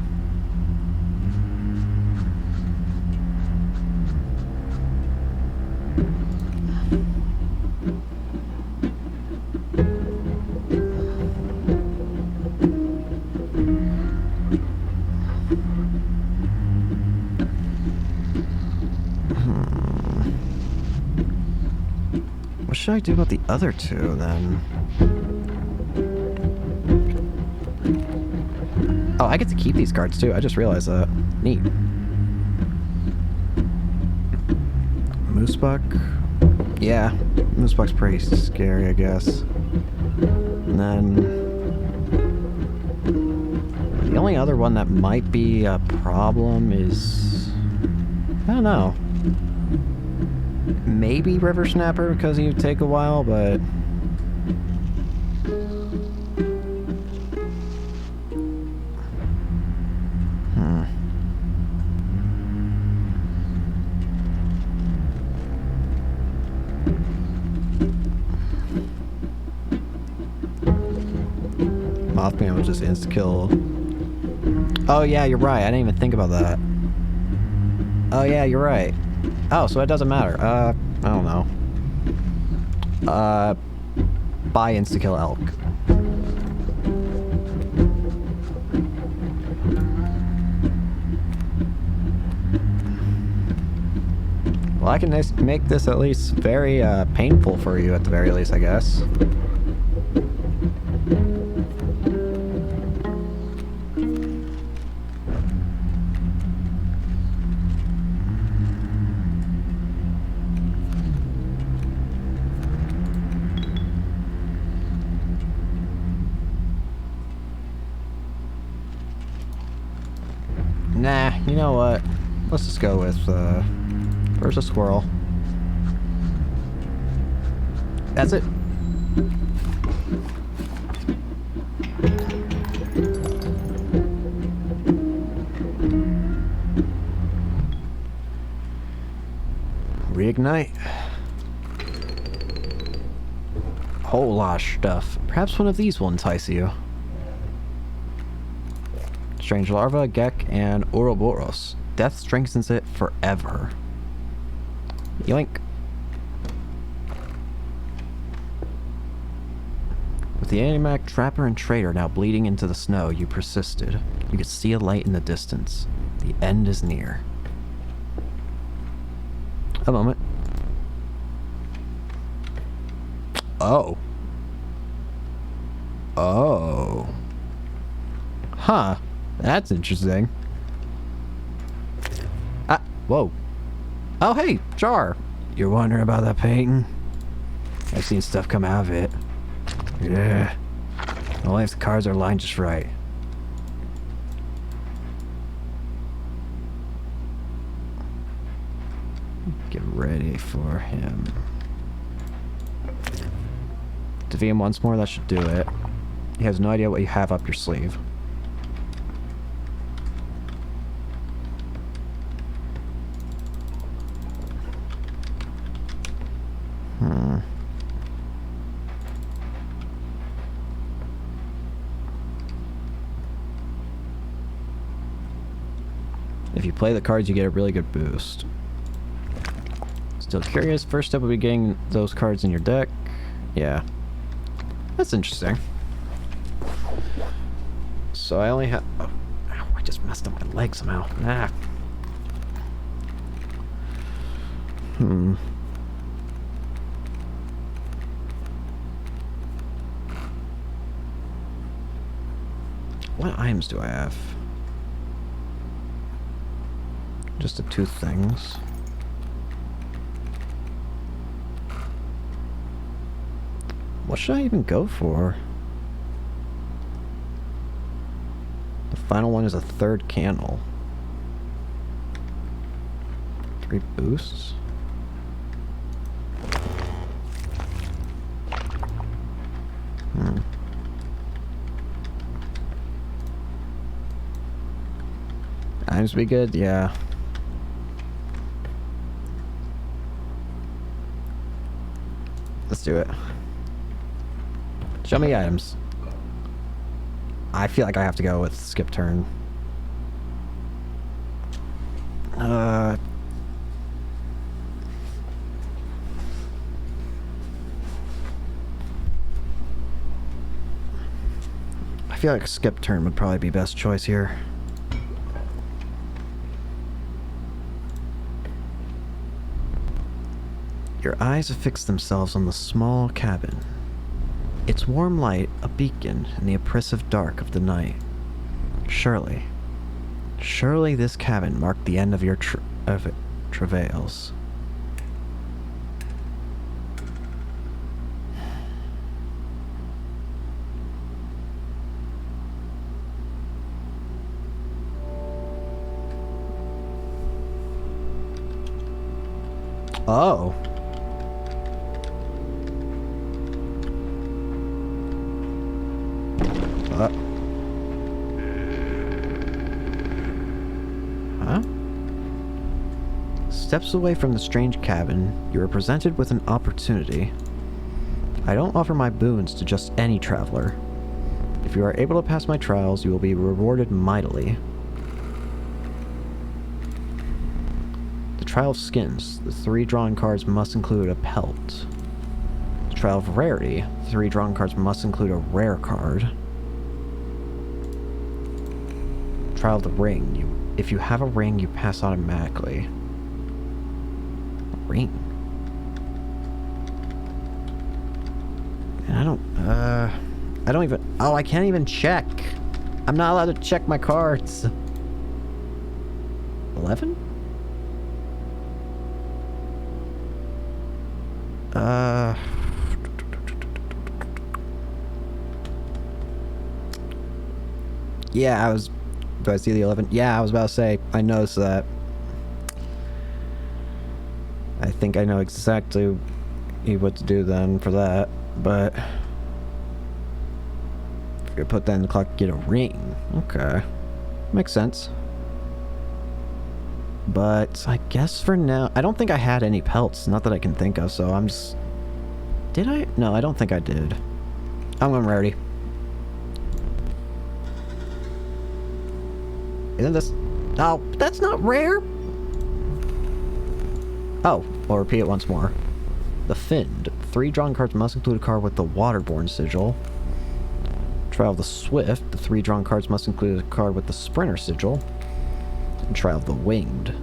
What should I do about the other two, then? Oh, I get to keep these cards, too. I just realized that. Neat. Moosebuck? Yeah, Moosebuck's pretty scary, I guess. And then... the only other one that might be a problem is... I don't know. Maybe River Snapper, because he would take a while, but... Mothman was just insta-kill. Oh yeah, you're right. I didn't even think about that. Oh yeah, you're right. Oh, so it doesn't matter. I don't know. Buy insta-kill elk. Well, I can make this at least very, painful for you at the very least, I guess. Nah, you know what? Let's just go with, where's the squirrel? That's it. Reignite. Whole lot of stuff. Perhaps one of these will entice you. Strange larva, Gek, and Ouroboros. Death strengthens it forever. Yoink. With the Animac Trapper and Trader now bleeding into the snow, you persisted. You could see a light in the distance. The end is near. A moment. Oh. Oh. Huh. That's interesting. Ah, whoa. Oh, hey, Jar. You're wondering about that painting? I've seen stuff come out of it. Yeah. Only if the cards are lined just right. Get ready for him. Defeat him once more, that should do it. He has no idea what you have up your sleeve. If you play the cards, you get a really good boost. Still curious? First step will be getting those cards in your deck. Yeah. That's interesting. So I only have... Oh, ow, I just messed up my leg somehow. Ah. What items do I have? Just the two things. What should I even go for? The final one is a third candle. 3 boosts. Items be good? Yeah. Let's do it. Show me items. I feel like I have to go with skip turn. I feel like skip turn would probably be best choice here. Your eyes affix themselves on the small cabin. Its warm light a beacon in the oppressive dark of the night. Surely this cabin marked the end of your travails. Oh. Huh? Steps away from the strange cabin, you are presented with an opportunity. I don't offer my boons to just any traveler. If you are able to pass my trials, you will be rewarded mightily. The trial of skins. The 3 drawn cards must include a pelt. The trial of rarity. The 3 drawn cards must include a rare card. Trial of the ring. If you have a ring, you pass automatically. A ring? And I don't even... Oh, I can't even check. I'm not allowed to check my cards. 11? Yeah, I was... Do I see the 11? Yeah, I was about to say, I noticed that. I think I know exactly what to do then for that, but... If you put that in the clock, get a ring. Okay. Makes sense. But I guess for now... I don't think I had any pelts, not that I can think of, so I'm just... Did I? No, I don't think I did. I'm going rarity. Isn't this... Oh, that's not rare! Oh, I'll repeat it once more. The Finned. 3 drawn cards must include a card with the Waterborne sigil. Trial of the Swift. The 3 drawn cards must include a card with the Sprinter sigil. And Trial of the Winged.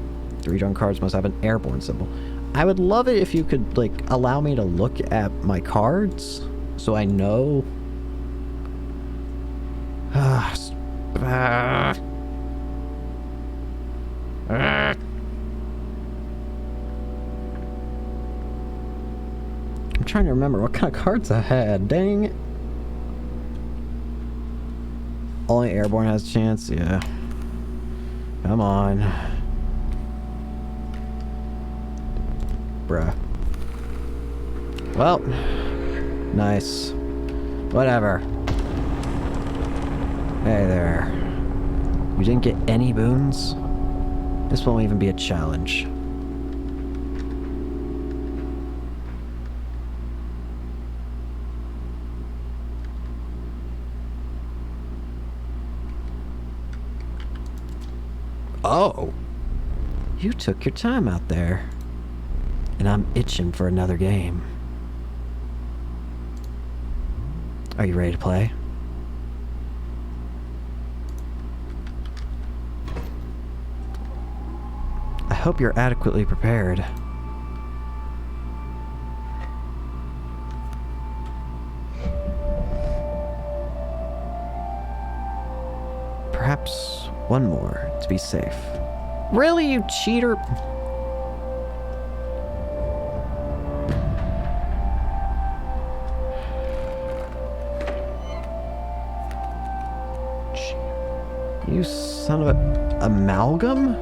3 drawn cards must have an Airborne symbol. I would love it if you could, like, allow me to look at my cards so I know... I'm trying to remember what kind of cards I had. Dang it. Only Airborne has a chance? Yeah. Come on. Bruh. Well. Nice. Whatever. Hey there. You didn't get any boons? This won't even be a challenge. Oh! You took your time out there. And I'm itching for another game. Are you ready to play? I hope you're adequately prepared. Perhaps one more to be safe. Really, you cheater? You son of a... Amalgam?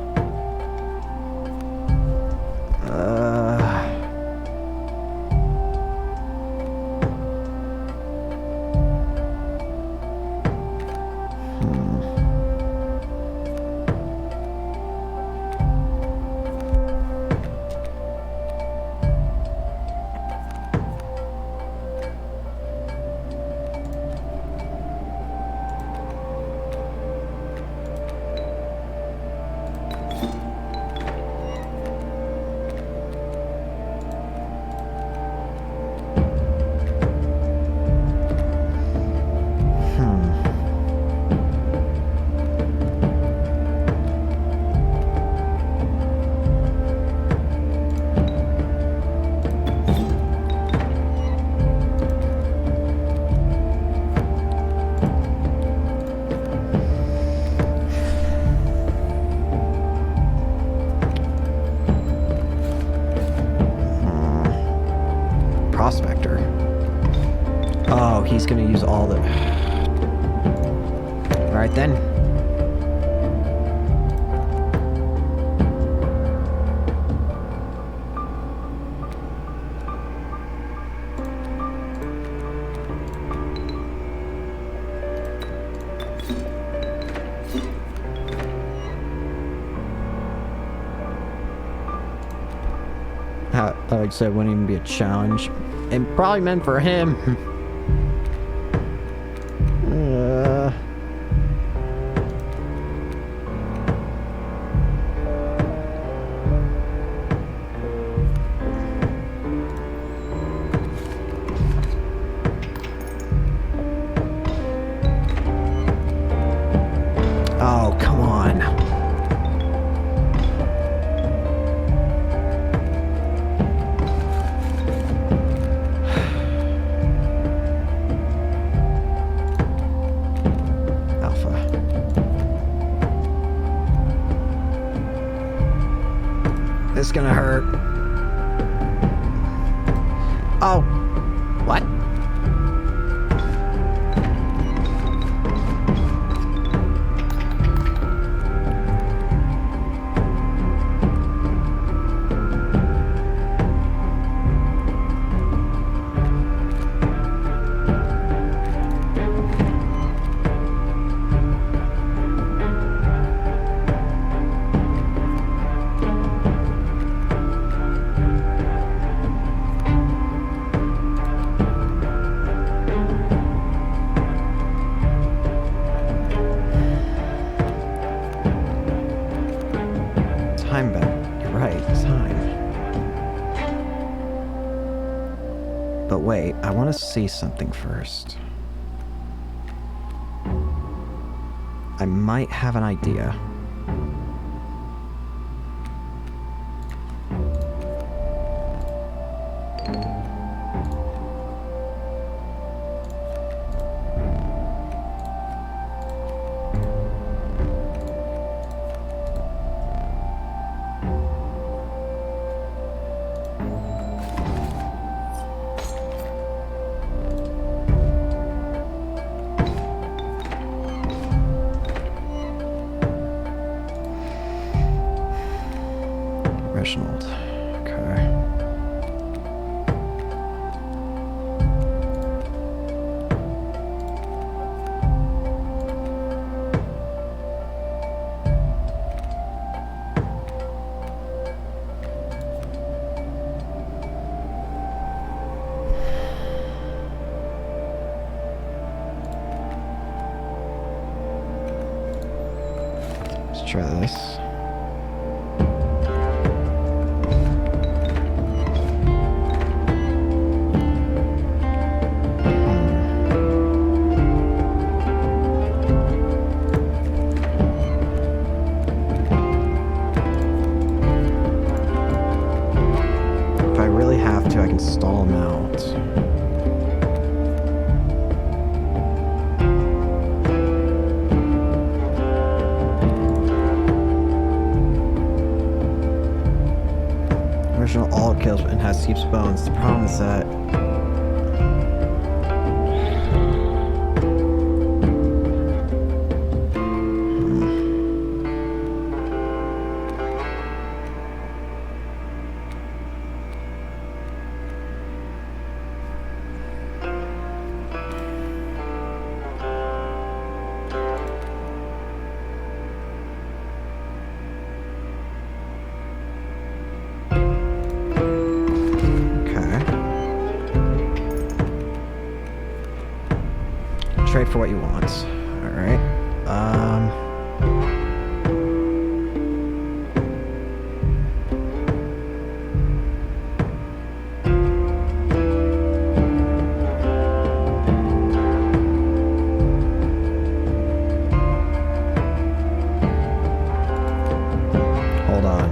he's gonna use all the... Alright then. Like I said, wouldn't even be a challenge. And probably meant for him. Oh, come on. It's gonna hurt. Oh. What? Time back. You're right, time. But wait, I want to see something first. I might have an idea. Reginald. Okay. Let's try this. I can stall him out. Original all kills and has heaps of bones. The problem is that trade for what you want. Alright. Hold on.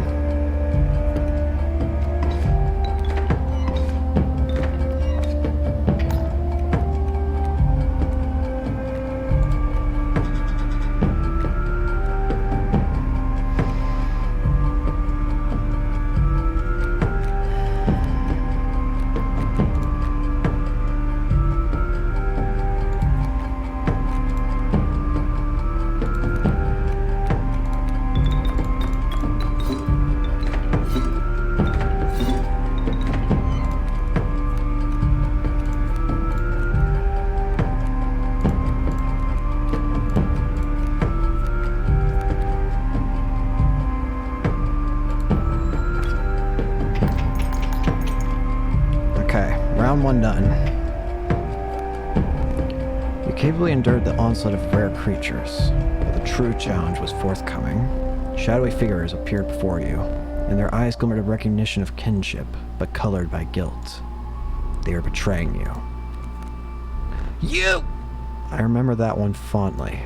one done. You capably endured the onslaught of rare creatures, but the true challenge was forthcoming. Shadowy figures appeared before you, and their eyes glimmered a recognition of kinship, but colored by guilt. They were betraying you. You! I remember that one fondly.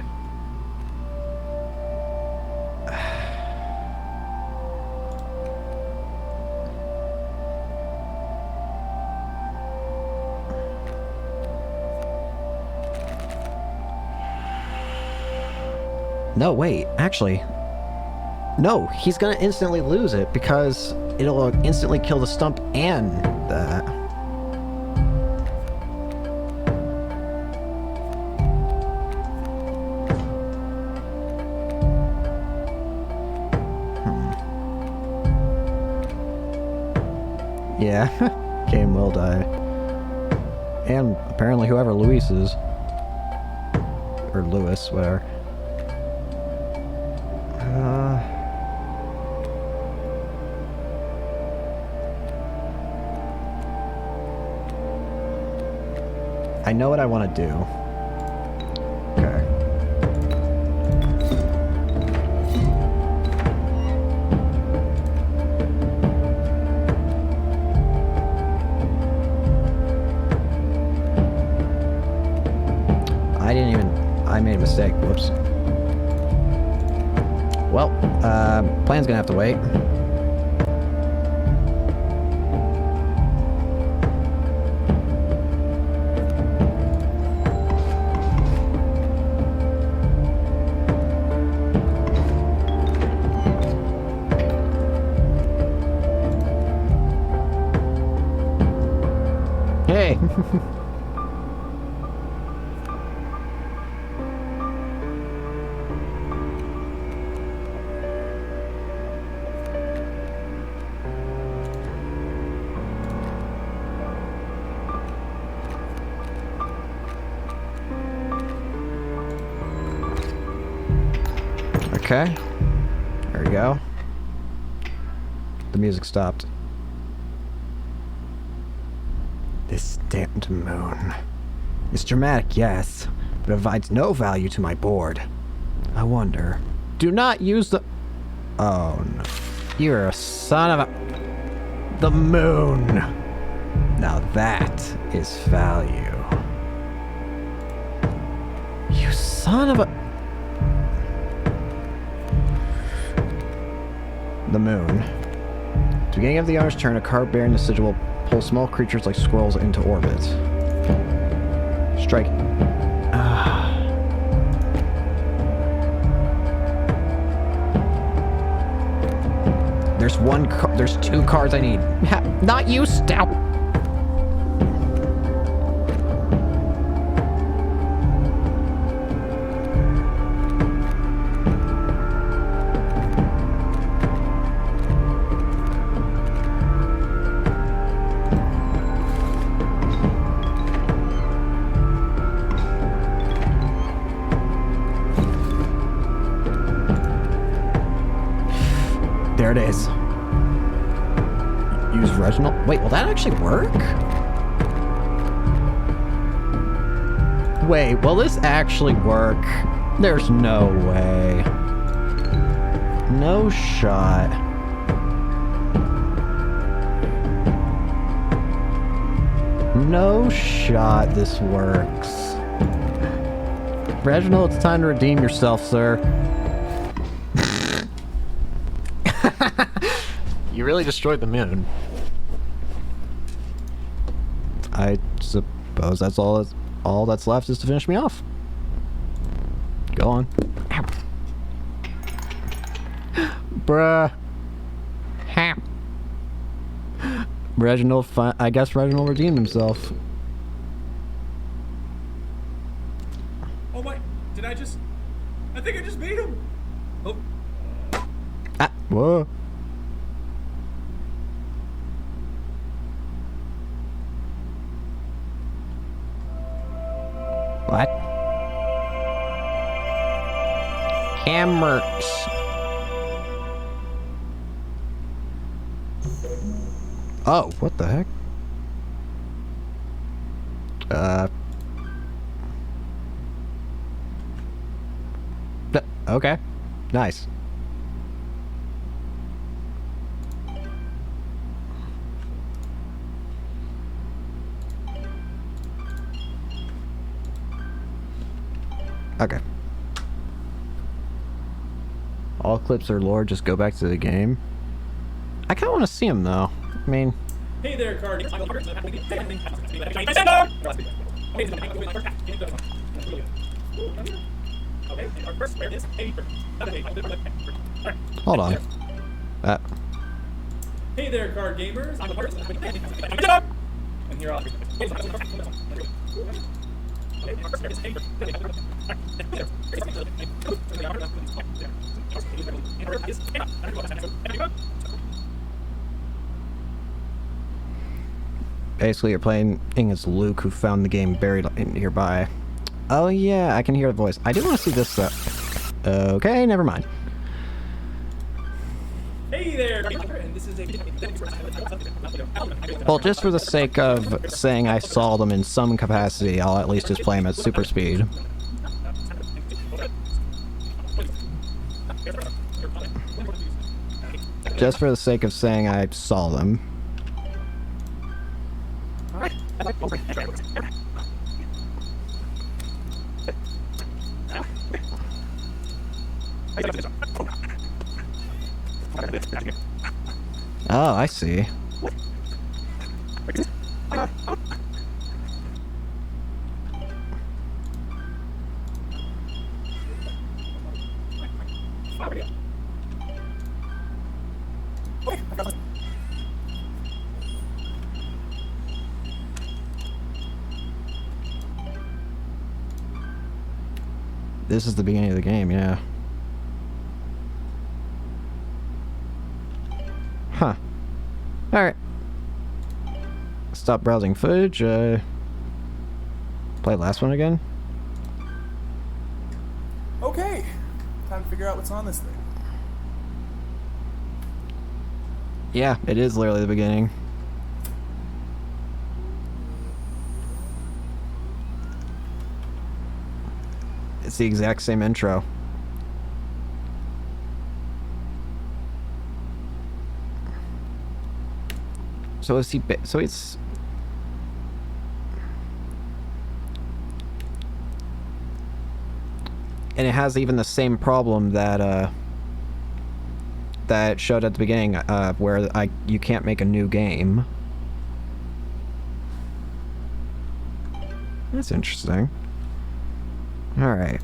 No, wait, actually. No, he's gonna instantly lose it because it'll instantly kill the stump and that. Yeah, game will die. And apparently whoever Luis is. Or Lewis, whatever. I know what I want to do. Okay. I made a mistake. Whoops. Well, plan's gonna have to wait. Hey! Okay. There we go. The music stopped. This damned moon. It's dramatic, yes, but it provides no value to my board. I wonder. Do not use the... Oh, no. You're a son of a... The moon! Now that is value. You son of a... The moon. At the beginning of the owner's turn, a card bearing the sigil will pull small creatures like squirrels into orbit. Strike. There's two cards I need. Not you, Stout. There it is. Use Reginald. Wait, will that actually work? Wait, will this actually work? There's no way. No shot. No shot this works. Reginald, it's time to redeem yourself, sir. You really destroyed the moon. I suppose that's all that's left is to finish me off. Go on. Ow. Bruh. Ha. Reginald, I guess Reginald redeemed himself. Oh my, I think I just beat him. Oh. Ah, whoa. What? Hammers. Oh, what the heck? Okay. Nice. Okay. All clips are lore, just go back to the game. I kind of want to see him, though. I mean... Hey there, card. Hold on. Hey there, card gamers. And here I'll. Basically, you're playing as Luke, who found the game buried nearby. Oh yeah, I can hear the voice. I do want to see this stuff. Okay, never mind. Hey there, and this is a. Well, just for the sake of saying I saw them in some capacity, I'll at least just play them at super speed. Just for the sake of saying I saw them. Oh, I see. This is the beginning of the game, yeah. Huh. Alright. Stop browsing footage, play last one again. Okay, time to figure out what's on this thing. Yeah, it is literally the beginning. It's the exact same intro. So is he? So it's. And it has even the same problem that that showed at the beginning, where you can't make a new game. That's interesting. All right.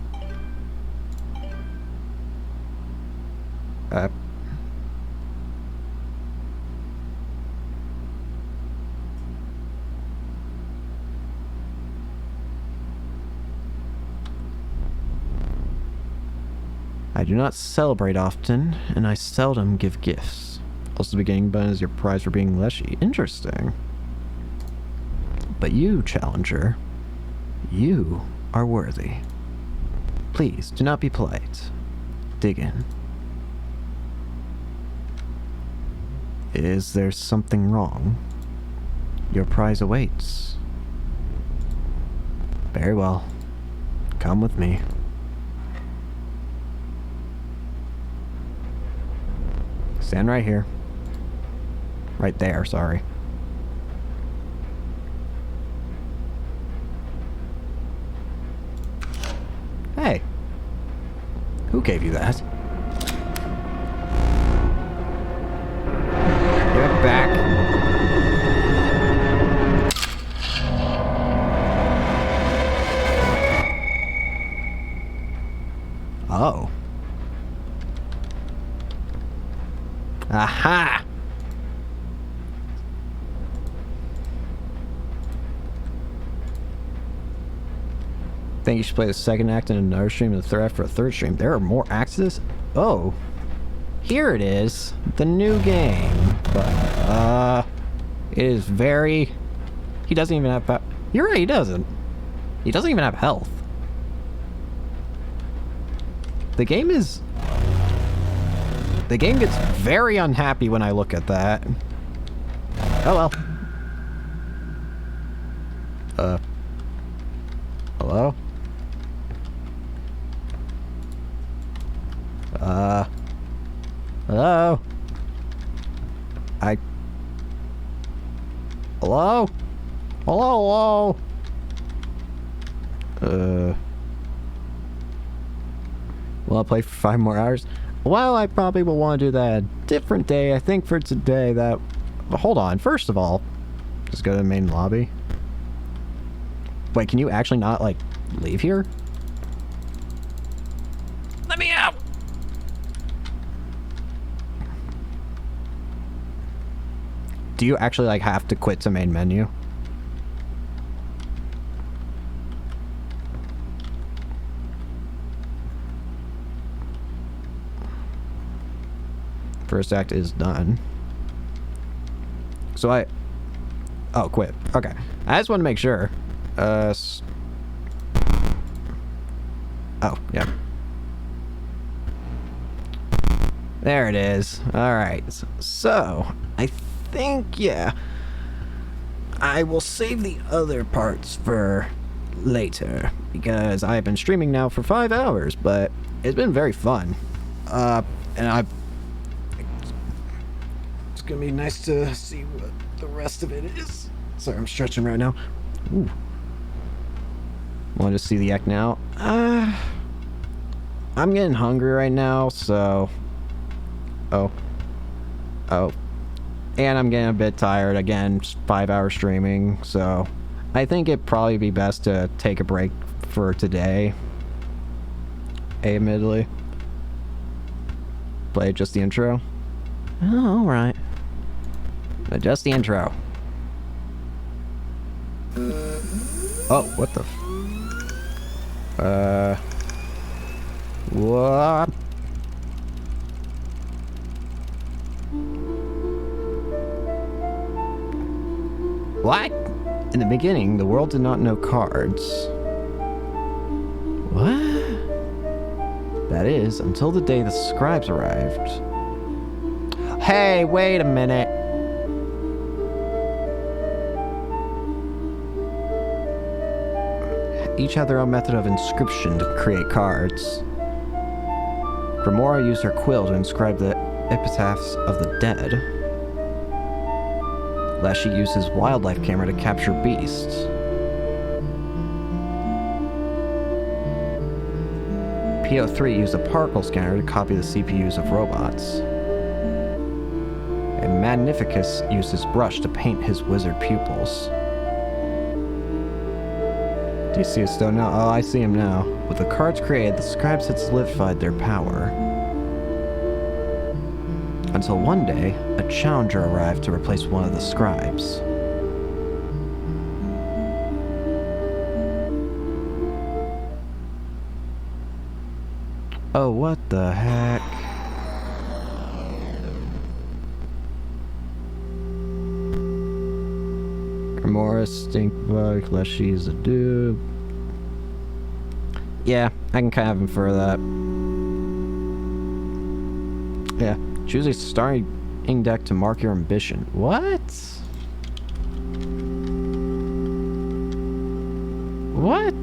I do not celebrate often, and I seldom give gifts. Also, the beginning button is your prize for being leshy. Interesting. But you, challenger, you are worthy. Please, do not be polite. Dig in. Is there something wrong? Your prize awaits. Very well. Come with me. Stand right here. Right there, sorry. Hey. Who gave you that? Give it back. Oh. Aha! Think you should play the second act in another stream and the third act for a third stream. There are more acts to this? Oh. Here it is. The new game. But, it is very... He doesn't even have... You're right, he doesn't. He doesn't even have health. The game is... The game gets very unhappy when I look at that. Oh well. Hello? Hello? Hello? Hello? Will I play for 5 more hours? Well, I probably will want to do that a different day. I think for today that... Hold on. First of all, just go to the main lobby. Wait, can you actually not, like, leave here? Let me out! Do you actually, like, have to quit to main menu? First act is done. So oh, quit. Okay. I just want to make sure. Oh, yeah. There it is. Alright. So, I think, yeah. I will save the other parts for later. Because I've been streaming now for 5 hours, but it's been very fun. And it's gonna be nice to see what the rest of it is. Sorry, I'm stretching right now. Ooh. Want to see the act now? I'm getting hungry right now, so... Oh. And I'm getting a bit tired. Again, 5 hour streaming, so... I think it'd probably be best to take a break for today. Admittedly. Play just the intro. Oh, alright. Just the intro. Oh, what the what? What? In the beginning, the world did not know cards. What? That is, until the day the scribes arrived. Hey, wait a minute. Each had their own method of inscription to create cards. Remora used her quill to inscribe the epitaphs of the dead. Leshy used his wildlife camera to capture beasts. PO3 used a particle scanner to copy the CPUs of robots. And Magnificus used his brush to paint his wizard pupils. Do you see his stone now? Oh, I see him now. With the cards created, the scribes had solidified their power. Until one day, a challenger arrived to replace one of the scribes. Oh, what the heck? Morris, Stinkbug, Leshy's a dude. Yeah, I can kind of infer that. Yeah, choose a starting deck to mark your ambition. What? What?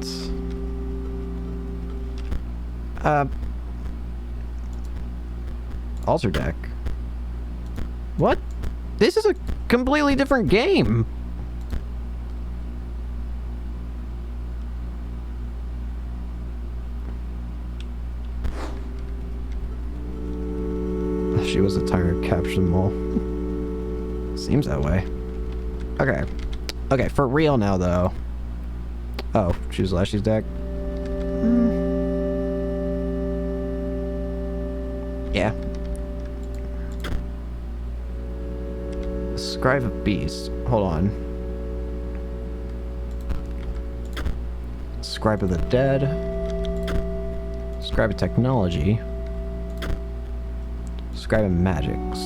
Alter deck. What? This is a completely different game. She was a tyrant, captured them all. Seems that way. Okay. Okay, for real now, though. Oh, choose Leshy's deck. Yeah. Scribe of Beast. Hold on. Scribe of the Dead. Scribe of Technology. Scribe of Magics.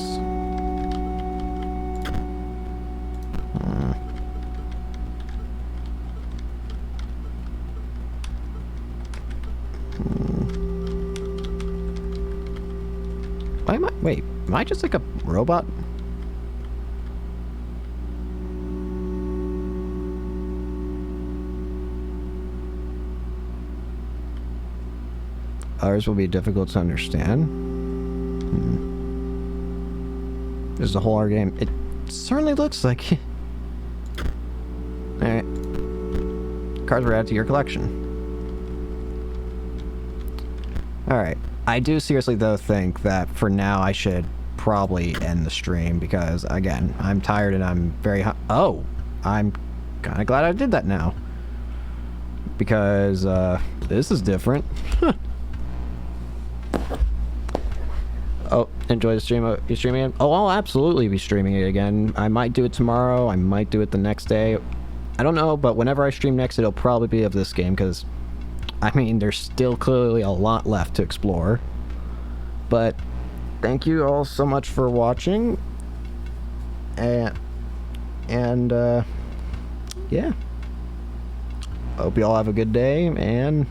Why am I... Wait, am I just like a robot? Ours will be difficult to understand. This is a whole other game. It certainly looks like... Alright. Cards were added to your collection. Alright. I do seriously, though, think that for now I should probably end the stream because, again, I'm tired and I'm very... Oh! I'm kind of glad I did that now. Because, this is different. Oh, enjoy the stream. You streaming it? Oh, I'll absolutely be streaming it again. I might do it tomorrow. I might do it the next day. I don't know, but whenever I stream next, it'll probably be of this game, because, I mean, there's still clearly a lot left to explore. But, thank you all so much for watching. And yeah. Hope you all have a good day, and